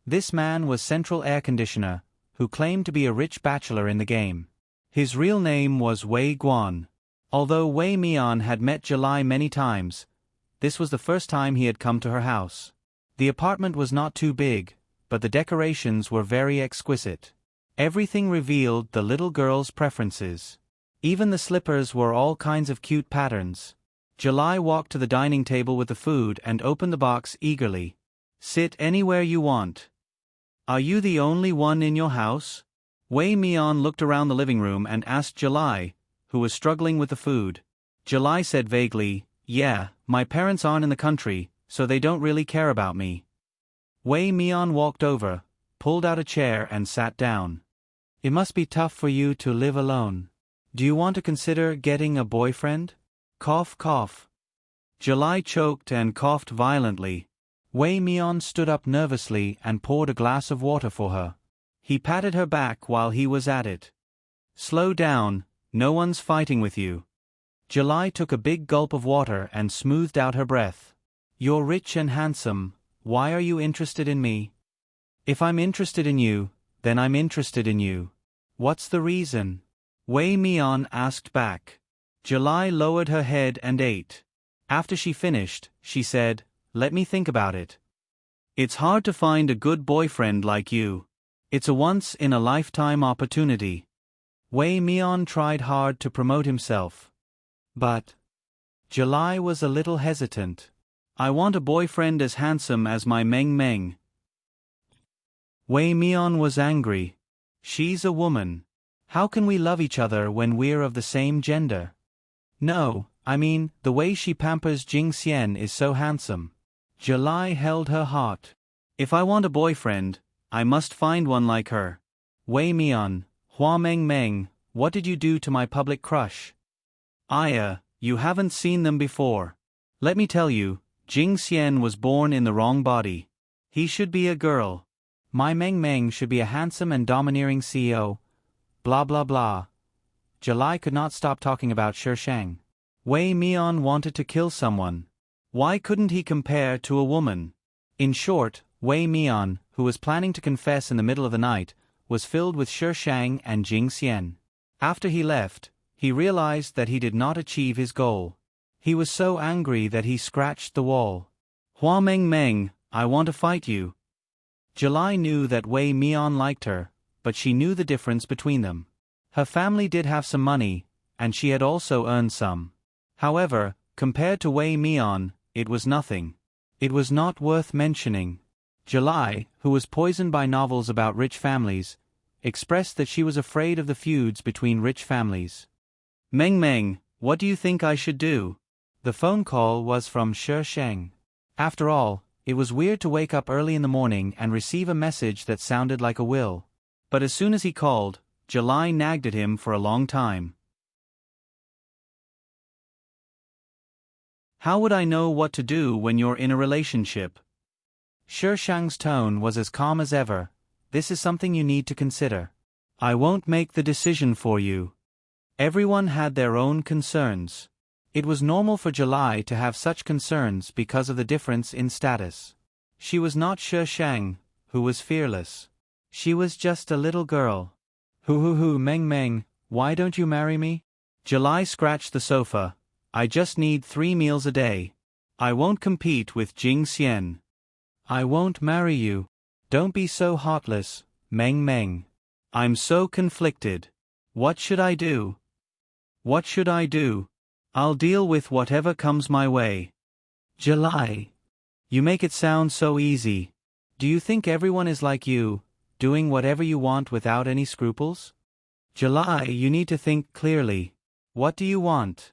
This man was Central Air Conditioner, who claimed to be a rich bachelor in the game. His real name was Wei Guan. Although Wei Mian had met July many times, this was the first time he had come to her house. The apartment was not too big, but the decorations were very exquisite. Everything revealed the little girl's preferences. Even the slippers were all kinds of cute patterns. July walked to the dining table with the food and opened the box eagerly. "Sit anywhere you want." "Are you the only one in your house?" Wei Mian looked around the living room and asked July, who was struggling with the food. July said vaguely, "Yeah, my parents aren't in the country, so they don't really care about me." Wei Mian walked over, pulled out a chair and sat down. "It must be tough for you to live alone. Do you want to consider getting a boyfriend?" Cough, cough. July choked and coughed violently. Wei Mian stood up nervously and poured a glass of water for her. He patted her back while he was at it. "Slow down, no one's fighting with you." July took a big gulp of water and smoothed out her breath. "You're rich and handsome, why are you interested in me?" "If I'm interested in you, then I'm interested in you." "What's the reason?" Wei Mian asked back. July lowered her head and ate. After she finished, she said, "Let me think about it. It's hard to find a good boyfriend like you. It's a once-in-a-lifetime opportunity." Wei Mian tried hard to promote himself. But July was a little hesitant. "I want a boyfriend as handsome as my Meng Meng." Wei Mian was angry. "She's a woman. How can we love each other when we're of the same gender?" "No, I mean, the way she pampers Jing Xian is so handsome." July held her heart. "If I want a boyfriend, I must find one like her." "Wei Mian, Hua Meng Meng, what did you do to my public crush?" You haven't seen them before. Let me tell you, Jing Xian was born in the wrong body. He should be a girl. My Meng Meng should be a handsome and domineering CEO. Blah blah blah." July could not stop talking about Shishang. Wei Mian wanted to kill someone. Why couldn't he compare to a woman? In short, Wei Mian, who was planning to confess in the middle of the night, was filled with Shishang and Jing Xian. After he left, he realized that he did not achieve his goal. He was so angry that he scratched the wall. "Hua Meng Meng, I want to fight you." July knew that Wei Mian liked her, but she knew the difference between them. Her family did have some money, and she had also earned some. However, compared to Wei Mian, it was nothing. It was not worth mentioning. July, who was poisoned by novels about rich families, expressed that she was afraid of the feuds between rich families. "Meng Meng, what do you think I should do?" The phone call was from Shishang. After all, it was weird to wake up early in the morning and receive a message that sounded like a will. But as soon as he called, July nagged at him for a long time. "How would I know what to do when you're in a relationship?" Shishang's tone was as calm as ever. "This is something you need to consider. I won't make the decision for you." Everyone had their own concerns. It was normal for July to have such concerns because of the difference in status. She was not Shishang, who was fearless. She was just a little girl. Meng Meng, why don't you marry me?" July scratched the sofa. I just need 3 meals a day. I won't compete with Jing Xian. I won't marry you. Don't be so heartless, Meng Meng. I'm so conflicted. What should I do? What should I do? I'll deal with whatever comes my way. July. You make it sound so easy. Do you think everyone is like you, doing whatever you want without any scruples? July, you need to think clearly. What do you want?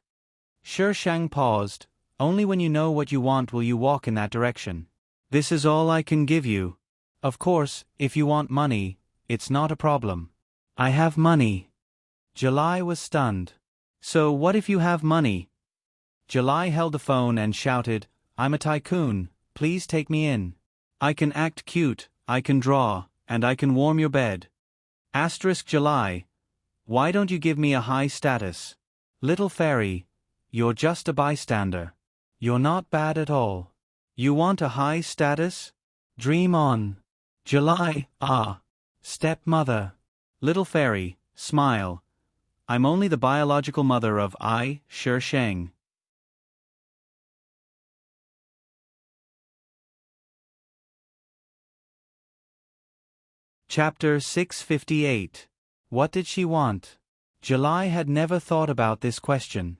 Shi Shang paused. Only when you know what you want will you walk in that direction. This is all I can give you. Of course, if you want money, it's not a problem. I have money. July was stunned. So what if you have money? July held the phone and shouted, I'm a tycoon, please take me in. I can act cute, I can draw, and I can warm your bed. Asterisk July. Why don't you give me a high status? Little fairy, you're just a bystander. You're not bad at all. You want a high status? Dream on. July, stepmother. Little fairy, smile. I'm only the biological mother of Shi Shang. Chapter 658. What did she want? July had never thought about this question.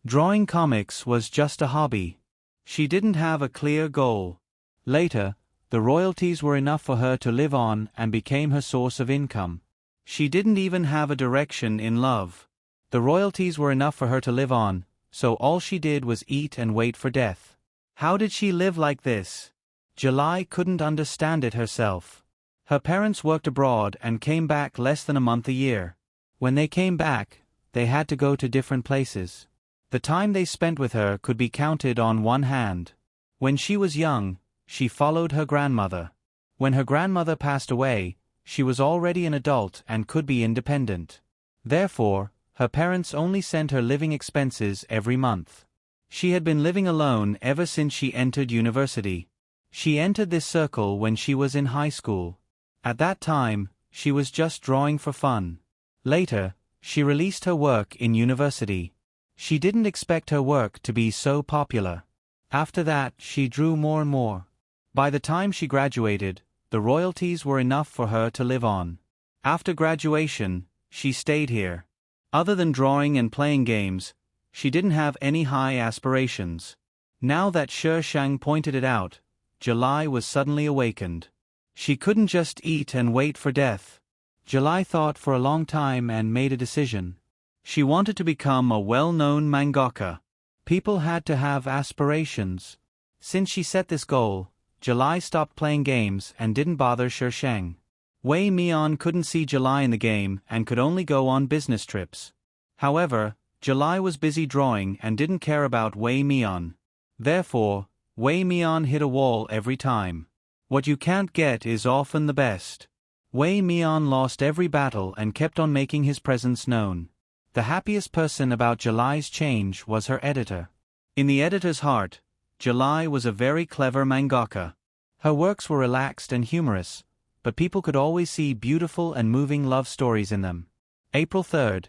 Drawing comics was just a hobby. She didn't have a clear goal. Later, the royalties were enough for her to live on and became her source of income. She didn't even have a direction in love. The royalties were enough for her to live on, so all she did was eat and wait for death. How did she live like this? July couldn't understand it herself. Her parents worked abroad and came back less than a month a year. When they came back, they had to go to different places. The time they spent with her could be counted on one hand. When she was young, she followed her grandmother. When her grandmother passed away, she was already an adult and could be independent. Therefore, her parents only sent her living expenses every month. She had been living alone ever since she entered university. She entered this circle when she was in high school. At that time, she was just drawing for fun. Later, she released her work in university. She didn't expect her work to be so popular. After that, she drew more and more. By the time she graduated, the royalties were enough for her to live on. After graduation, she stayed here. Other than drawing and playing games, she didn't have any high aspirations. Now that Shi Shang pointed it out, July was suddenly awakened. She couldn't just eat and wait for death. July thought for a long time and made a decision. She wanted to become a well-known mangaka. People had to have aspirations. Since she set this goal, July stopped playing games and didn't bother Shi Shang. Wei Mian couldn't see July in the game and could only go on business trips. However, July was busy drawing and didn't care about Wei Mian. Therefore, Wei Mian hit a wall every time. What you can't get is often the best. Wei Mian lost every battle and kept on making his presence known. The happiest person about July's change was her editor. In the editor's heart, July was a very clever mangaka. Her works were relaxed and humorous, but people could always see beautiful and moving love stories in them. April 3rd.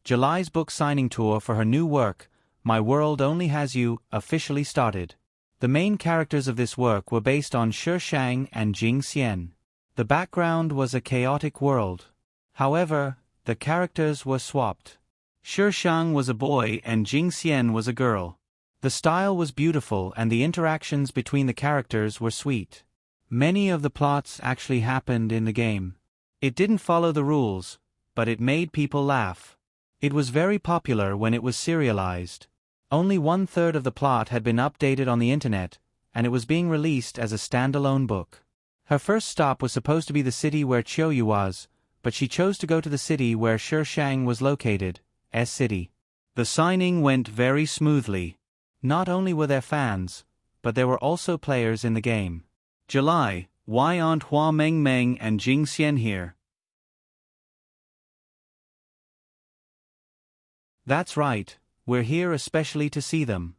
July's book signing tour for her new work, My World Only Has You, officially started. The main characters of this work were based on Shi Shang and Jing Xian. The background was a chaotic world. However, the characters were swapped. Shi Shang was a boy and Jing Xian was a girl. The style was beautiful and the interactions between the characters were sweet. Many of the plots actually happened in the game. It didn't follow the rules, but it made people laugh. It was very popular when it was serialized. Only 1/3 of the plot had been updated on the internet, and it was being released as a standalone book. Her first stop was supposed to be the city where Qiuyu was, but she chose to go to the city where Shi Shang was located, S-City. The signing went very smoothly. Not only were there fans, but there were also players in the game. July, why aren't Hua Meng Meng and Jing Xian here? That's right, we're here especially to see them.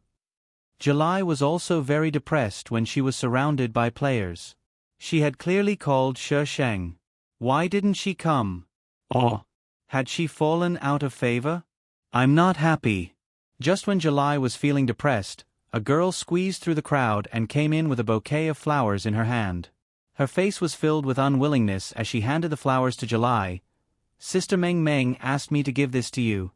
July was also very depressed when she was surrounded by players. She had clearly called Shi Shang. Why didn't she come? Or had she fallen out of favor? I'm not happy. Just when July was feeling depressed, a girl squeezed through the crowd and came in with a bouquet of flowers in her hand. Her face was filled with unwillingness as she handed the flowers to July. "Sister Meng Meng asked me to give this to you."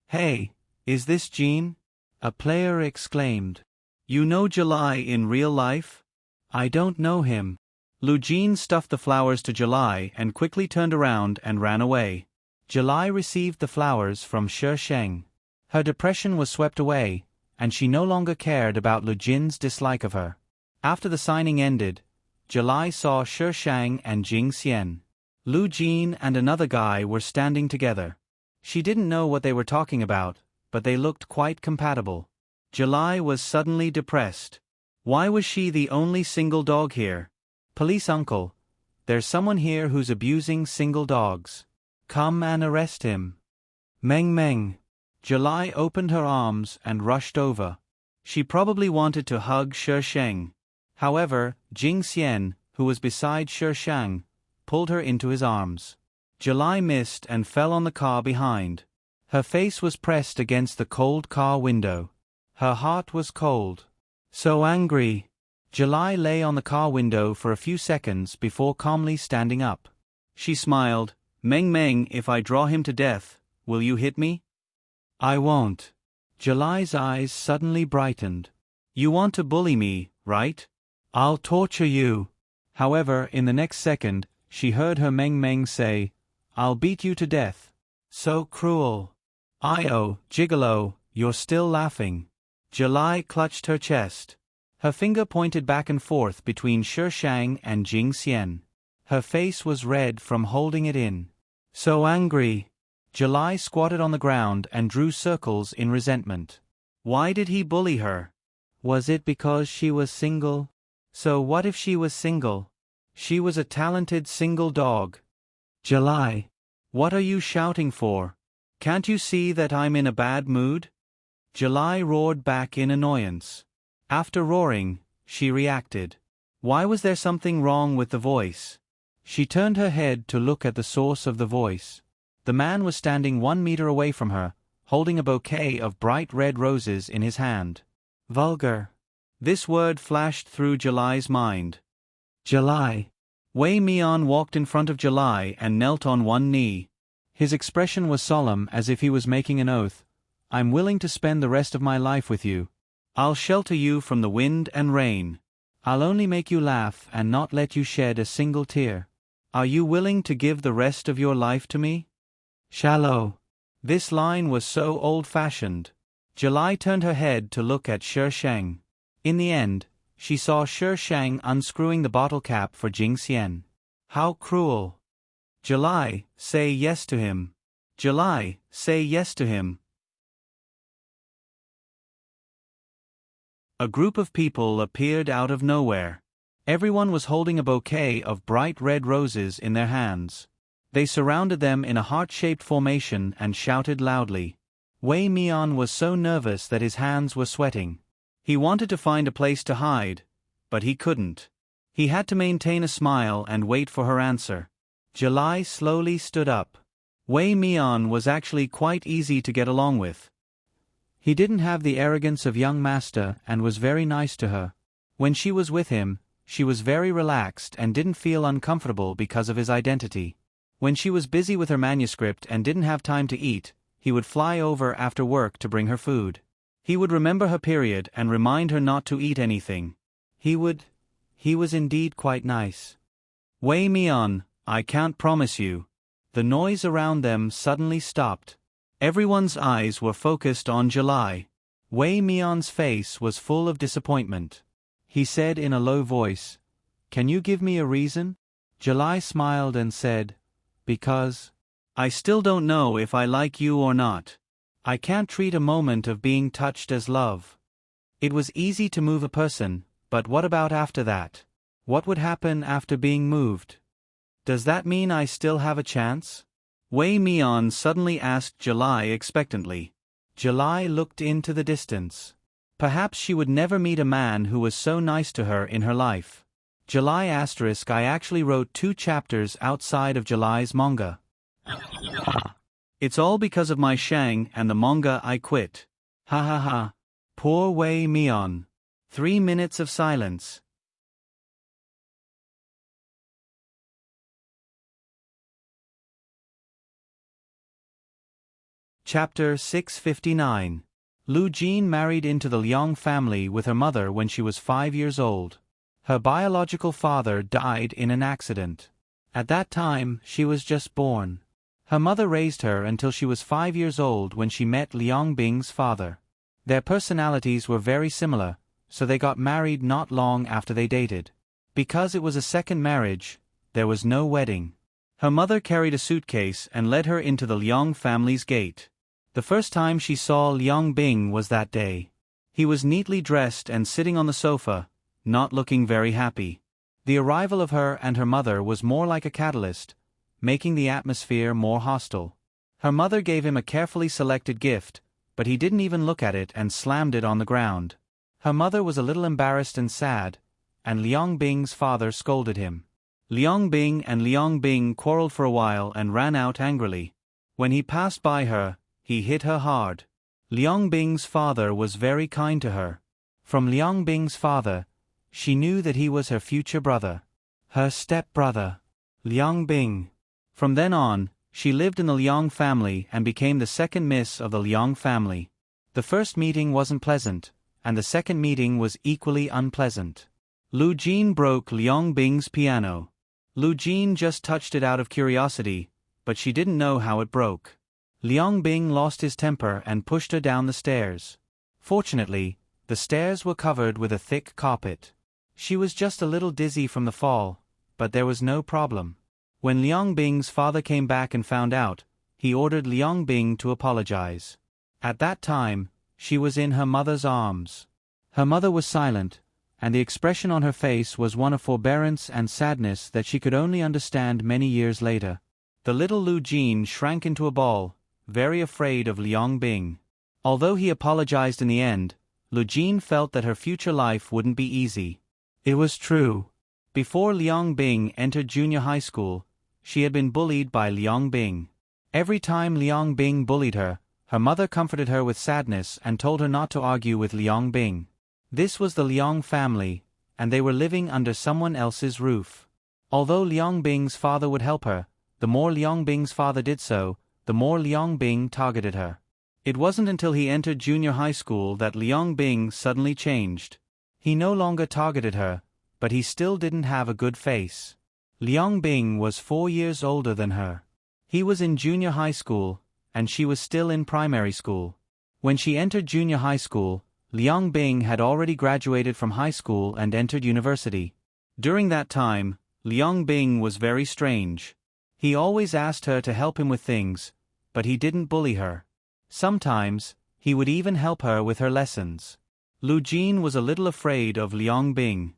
"Hey, is this Jean?" a player exclaimed. "You know July in real life?" "I don't know him." Lu Jin stuffed the flowers to July and quickly turned around and ran away. July received the flowers from Shi Sheng. Her depression was swept away, and she no longer cared about Lu Jin's dislike of her. After the signing ended, July saw Shi Shang and Jing Xian. Lu Jin and another guy were standing together. She didn't know what they were talking about, but they looked quite compatible. July was suddenly depressed. Why was she the only single dog here? "Police uncle, there's someone here who's abusing single dogs. Come and arrest him." "Meng Meng." July opened her arms and rushed over. She probably wanted to hug Shi Sheng. However, Jing Xian, who was beside Shi Shang, pulled her into his arms. July missed and fell on the car behind. Her face was pressed against the cold car window. Her heart was cold. So angry. July lay on the car window for a few seconds before calmly standing up. She smiled. "Meng Meng, if I draw him to death, will you hit me?" "I won't." July's eyes suddenly brightened. "You want to bully me, right? I'll torture you." However, in the next second, she heard her Meng Meng say, "I'll beat you to death." So cruel. "I-oh, Gigolo, you're still laughing." July clutched her chest. Her finger pointed back and forth between Shi Shang and Jing Xian. Her face was red from holding it in. So angry. July squatted on the ground and drew circles in resentment. Why did he bully her? Was it because she was single? So what if she was single? She was a talented single dog. "July, what are you shouting for? Can't you see that I'm in a bad mood?" July roared back in annoyance. After roaring, she reacted. Why was there something wrong with the voice? She turned her head to look at the source of the voice. The man was standing 1 meter away from her, holding a bouquet of bright red roses in his hand. Vulgar. This word flashed through July's mind. "July." Wei Mian walked in front of July and knelt on one knee. His expression was solemn, as if he was making an oath. "I'm willing to spend the rest of my life with you. I'll shelter you from the wind and rain. I'll only make you laugh and not let you shed a single tear. Are you willing to give the rest of your life to me?" Shallow. This line was so old-fashioned. July turned her head to look at Shi Shang. In the end, she saw Shi Shang unscrewing the bottle cap for Jing Xian. How cruel. "July, say yes to him. July, say yes to him." A group of people appeared out of nowhere. Everyone was holding a bouquet of bright red roses in their hands. They surrounded them in a heart-shaped formation and shouted loudly. Wei Mian was so nervous that his hands were sweating. He wanted to find a place to hide, but he couldn't. He had to maintain a smile and wait for her answer. July slowly stood up. Wei Mian was actually quite easy to get along with. He didn't have the arrogance of young master and was very nice to her. When she was with him, she was very relaxed and didn't feel uncomfortable because of his identity. When she was busy with her manuscript and didn't have time to eat, he would fly over after work to bring her food. He would remember her period and remind her not to eat anything. He was indeed quite nice. "Wei Mian, I can't promise you." The noise around them suddenly stopped. Everyone's eyes were focused on July. Wei Mian's face was full of disappointment. He said in a low voice, "Can you give me a reason?" July smiled and said, "Because I still don't know if I like you or not. I can't treat a moment of being touched as love. It was easy to move a person, but what about after that? What would happen after being moved? Does that mean I still have a chance?" Wei Mian suddenly asked July expectantly. July looked into the distance. Perhaps she would never meet a man who was so nice to her in her life. July *, I actually wrote 2 chapters outside of July's manga. It's all because of my Shang and the manga I quit. Ha ha ha. Poor Wei Mian. 3 minutes of silence. Chapter 659. Lu Jin married into the Liang family with her mother when she was 5 years old. Her biological father died in an accident. At that time, she was just born. Her mother raised her until she was 5 years old when she met Liang Bing's father. Their personalities were very similar, so they got married not long after they dated. Because it was a second marriage, there was no wedding. Her mother carried a suitcase and led her into the Liang family's gate. The first time she saw Liang Bing was that day. He was neatly dressed and sitting on the sofa, not looking very happy. The arrival of her and her mother was more like a catalyst, making the atmosphere more hostile. Her mother gave him a carefully selected gift, but he didn't even look at it and slammed it on the ground. Her mother was a little embarrassed and sad, and Liang Bing's father scolded him. Liang Bing and Liang Bing quarreled for a while and ran out angrily. When he passed by her, he hit her hard. Liang Bing's father was very kind to her. From Liang Bing's father, she knew that he was her future brother. Her step-brother, Liang Bing. From then on, she lived in the Liang family and became the second miss of the Liang family. The first meeting wasn't pleasant, and the second meeting was equally unpleasant. Lu Jin broke Liang Bing's piano. Lu Jin just touched it out of curiosity, but she didn't know how it broke. Liang Bing lost his temper and pushed her down the stairs. Fortunately, the stairs were covered with a thick carpet. She was just a little dizzy from the fall, but there was no problem. When Liang Bing's father came back and found out, he ordered Liang Bing to apologize. At that time, she was in her mother's arms. Her mother was silent, and the expression on her face was one of forbearance and sadness that she could only understand many years later. The little Lu Jin shrank into a ball, very afraid of Liang Bing. Although he apologized in the end, Lu Jin felt that her future life wouldn't be easy. It was true. Before Liang Bing entered junior high school, she had been bullied by Liang Bing. Every time Liang Bing bullied her, her mother comforted her with sadness and told her not to argue with Liang Bing. This was the Liang family, and they were living under someone else's roof. Although Liang Bing's father would help her, the more Liang Bing's father did so, the more Liang Bing targeted her. It wasn't until he entered junior high school that Liang Bing suddenly changed. He no longer targeted her, but he still didn't have a good face. Liang Bing was 4 years older than her. He was in junior high school, and she was still in primary school. When she entered junior high school, Liang Bing had already graduated from high school and entered university. During that time, Liang Bing was very strange. He always asked her to help him with things, but he didn't bully her. Sometimes, he would even help her with her lessons. Lu Jin was a little afraid of Liang Bing.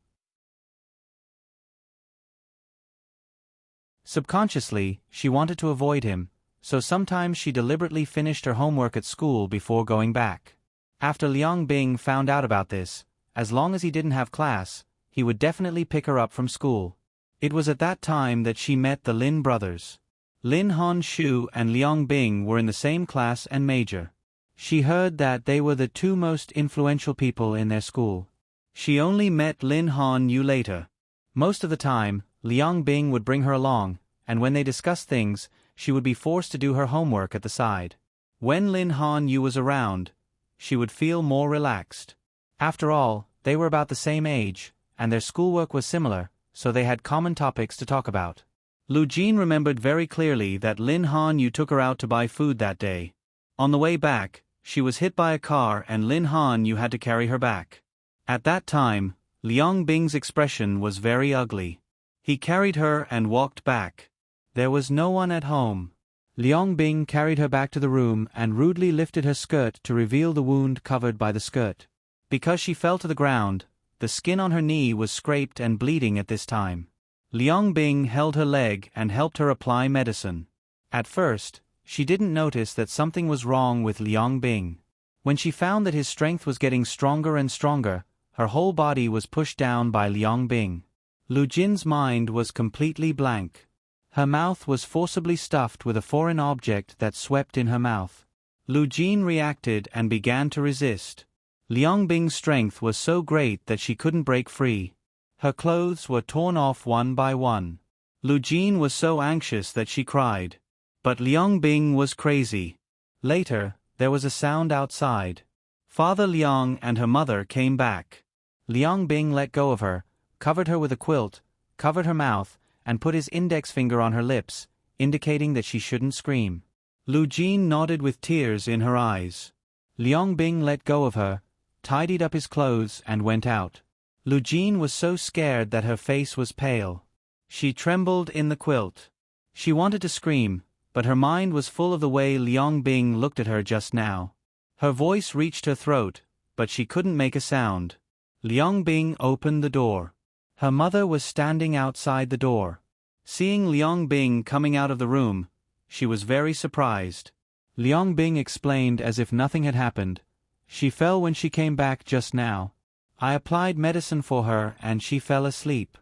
Subconsciously, she wanted to avoid him, so sometimes she deliberately finished her homework at school before going back. After Liang Bing found out about this, as long as he didn't have class, he would definitely pick her up from school. It was at that time that she met the Lin brothers. Lin Han Shu and Liang Bing were in the same class and major. She heard that they were the two most influential people in their school. She only met Lin Han Yu later. Most of the time, Liang Bing would bring her along, and when they discussed things, she would be forced to do her homework at the side. When Lin Han Yu was around, she would feel more relaxed. After all, they were about the same age, and their schoolwork was similar, so they had common topics to talk about. Lu Jin remembered very clearly that Lin Han Yu took her out to buy food that day. On the way back, she was hit by a car and Lin Han Yu had to carry her back. At that time, Liang Bing's expression was very ugly. He carried her and walked back. There was no one at home. Liang Bing carried her back to the room and rudely lifted her skirt to reveal the wound covered by the skirt. Because she fell to the ground, the skin on her knee was scraped and bleeding at this time. Liang Bing held her leg and helped her apply medicine. At first, she didn't notice that something was wrong with Liang Bing. When she found that his strength was getting stronger and stronger, her whole body was pushed down by Liang Bing. Lu Jin's mind was completely blank. Her mouth was forcibly stuffed with a foreign object that swept in her mouth. Lu Jin reacted and began to resist. Liang Bing's strength was so great that she couldn't break free. Her clothes were torn off one by one. Lu Jin was so anxious that she cried. But Liang Bing was crazy. Later, there was a sound outside. Father Liang and her mother came back. Liang Bing let go of her, covered her with a quilt, covered her mouth, and put his index finger on her lips, indicating that she shouldn't scream. Lu Jin nodded with tears in her eyes. Liang Bing let go of her, tidied up his clothes and went out. Lu Jin was so scared that her face was pale. She trembled in the quilt. She wanted to scream, but her mind was full of the way Liang Bing looked at her just now. Her voice reached her throat, but she couldn't make a sound. Liang Bing opened the door. Her mother was standing outside the door. Seeing Liang Bing coming out of the room, she was very surprised. Liang Bing explained as if nothing had happened. She fell when she came back just now. I applied medicine for her and she fell asleep.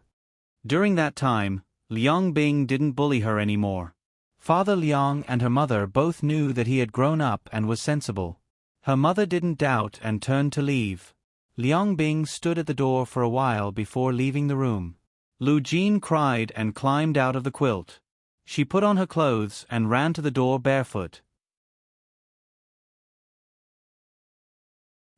During that time, Liang Bing didn't bully her anymore. Father Liang and her mother both knew that he had grown up and was sensible. Her mother didn't doubt and turned to leave. Liang Bing stood at the door for a while before leaving the room. Lu Jin cried and climbed out of the quilt. She put on her clothes and ran to the door barefoot.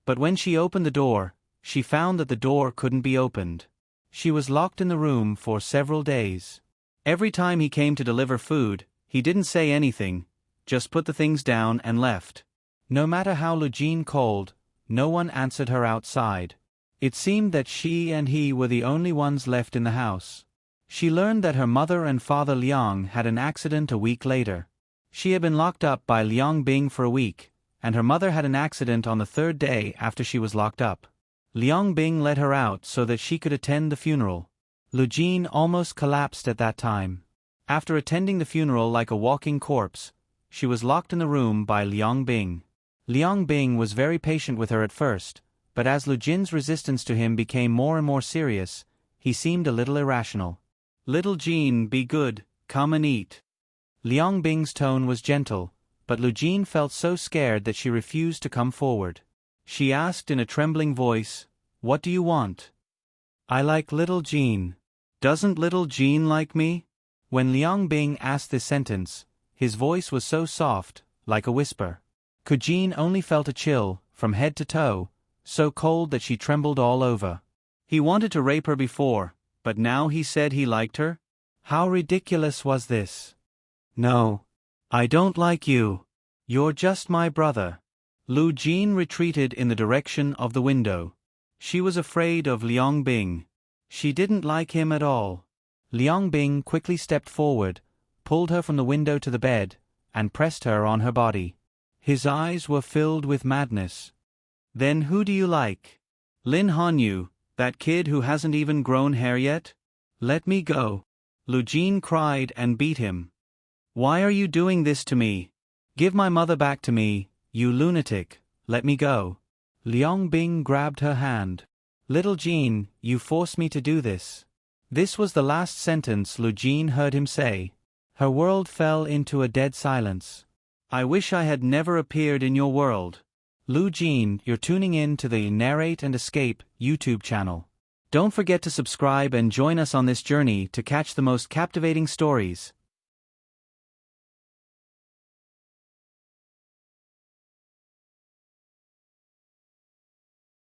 But when she opened the door, she found that the door couldn't be opened. She was locked in the room for several days. Every time he came to deliver food, he didn't say anything, just put the things down and left. No matter how Lu Jin called, no one answered her outside. It seemed that she and he were the only ones left in the house. She learned that her mother and Father Liang had an accident a week later. She had been locked up by Liang Bing for a week, and her mother had an accident on the third day after she was locked up. Liang Bing let her out so that she could attend the funeral. Lu Jin almost collapsed at that time. After attending the funeral like a walking corpse, she was locked in the room by Liang Bing. Liang Bing was very patient with her at first, but as Lu Jin's resistance to him became more and more serious, he seemed a little irrational. "Little Jin, be good, come and eat." Liang Bing's tone was gentle, but Lu Jin felt so scared that she refused to come forward. She asked in a trembling voice, "What do you want?" "I like little Jin." "Doesn't little Jin like me?" When Liang Bing asked this sentence, his voice was so soft, like a whisper. Jin only felt a chill, from head to toe, so cold that she trembled all over. He wanted to rape her before, but now he said he liked her? How ridiculous was this? "No. I don't like you. You're just my brother." Lu Jin retreated in the direction of the window. She was afraid of Liang Bing. She didn't like him at all. Liang Bing quickly stepped forward, pulled her from the window to the bed, and pressed her on her body. His eyes were filled with madness. "Then who do you like? Lin Hanyu, that kid who hasn't even grown hair yet? Let me go." Lu Jin cried and beat him. "Why are you doing this to me? Give my mother back to me, you lunatic, let me go." Liang Bing grabbed her hand. "Little Jin, you forced me to do this." This was the last sentence Lu Jin heard him say. Her world fell into a dead silence. "I wish I had never appeared in your world." Lu Jin, you're tuning in to the Narrate and Escape YouTube channel. Don't forget to subscribe and join us on this journey to catch the most captivating stories.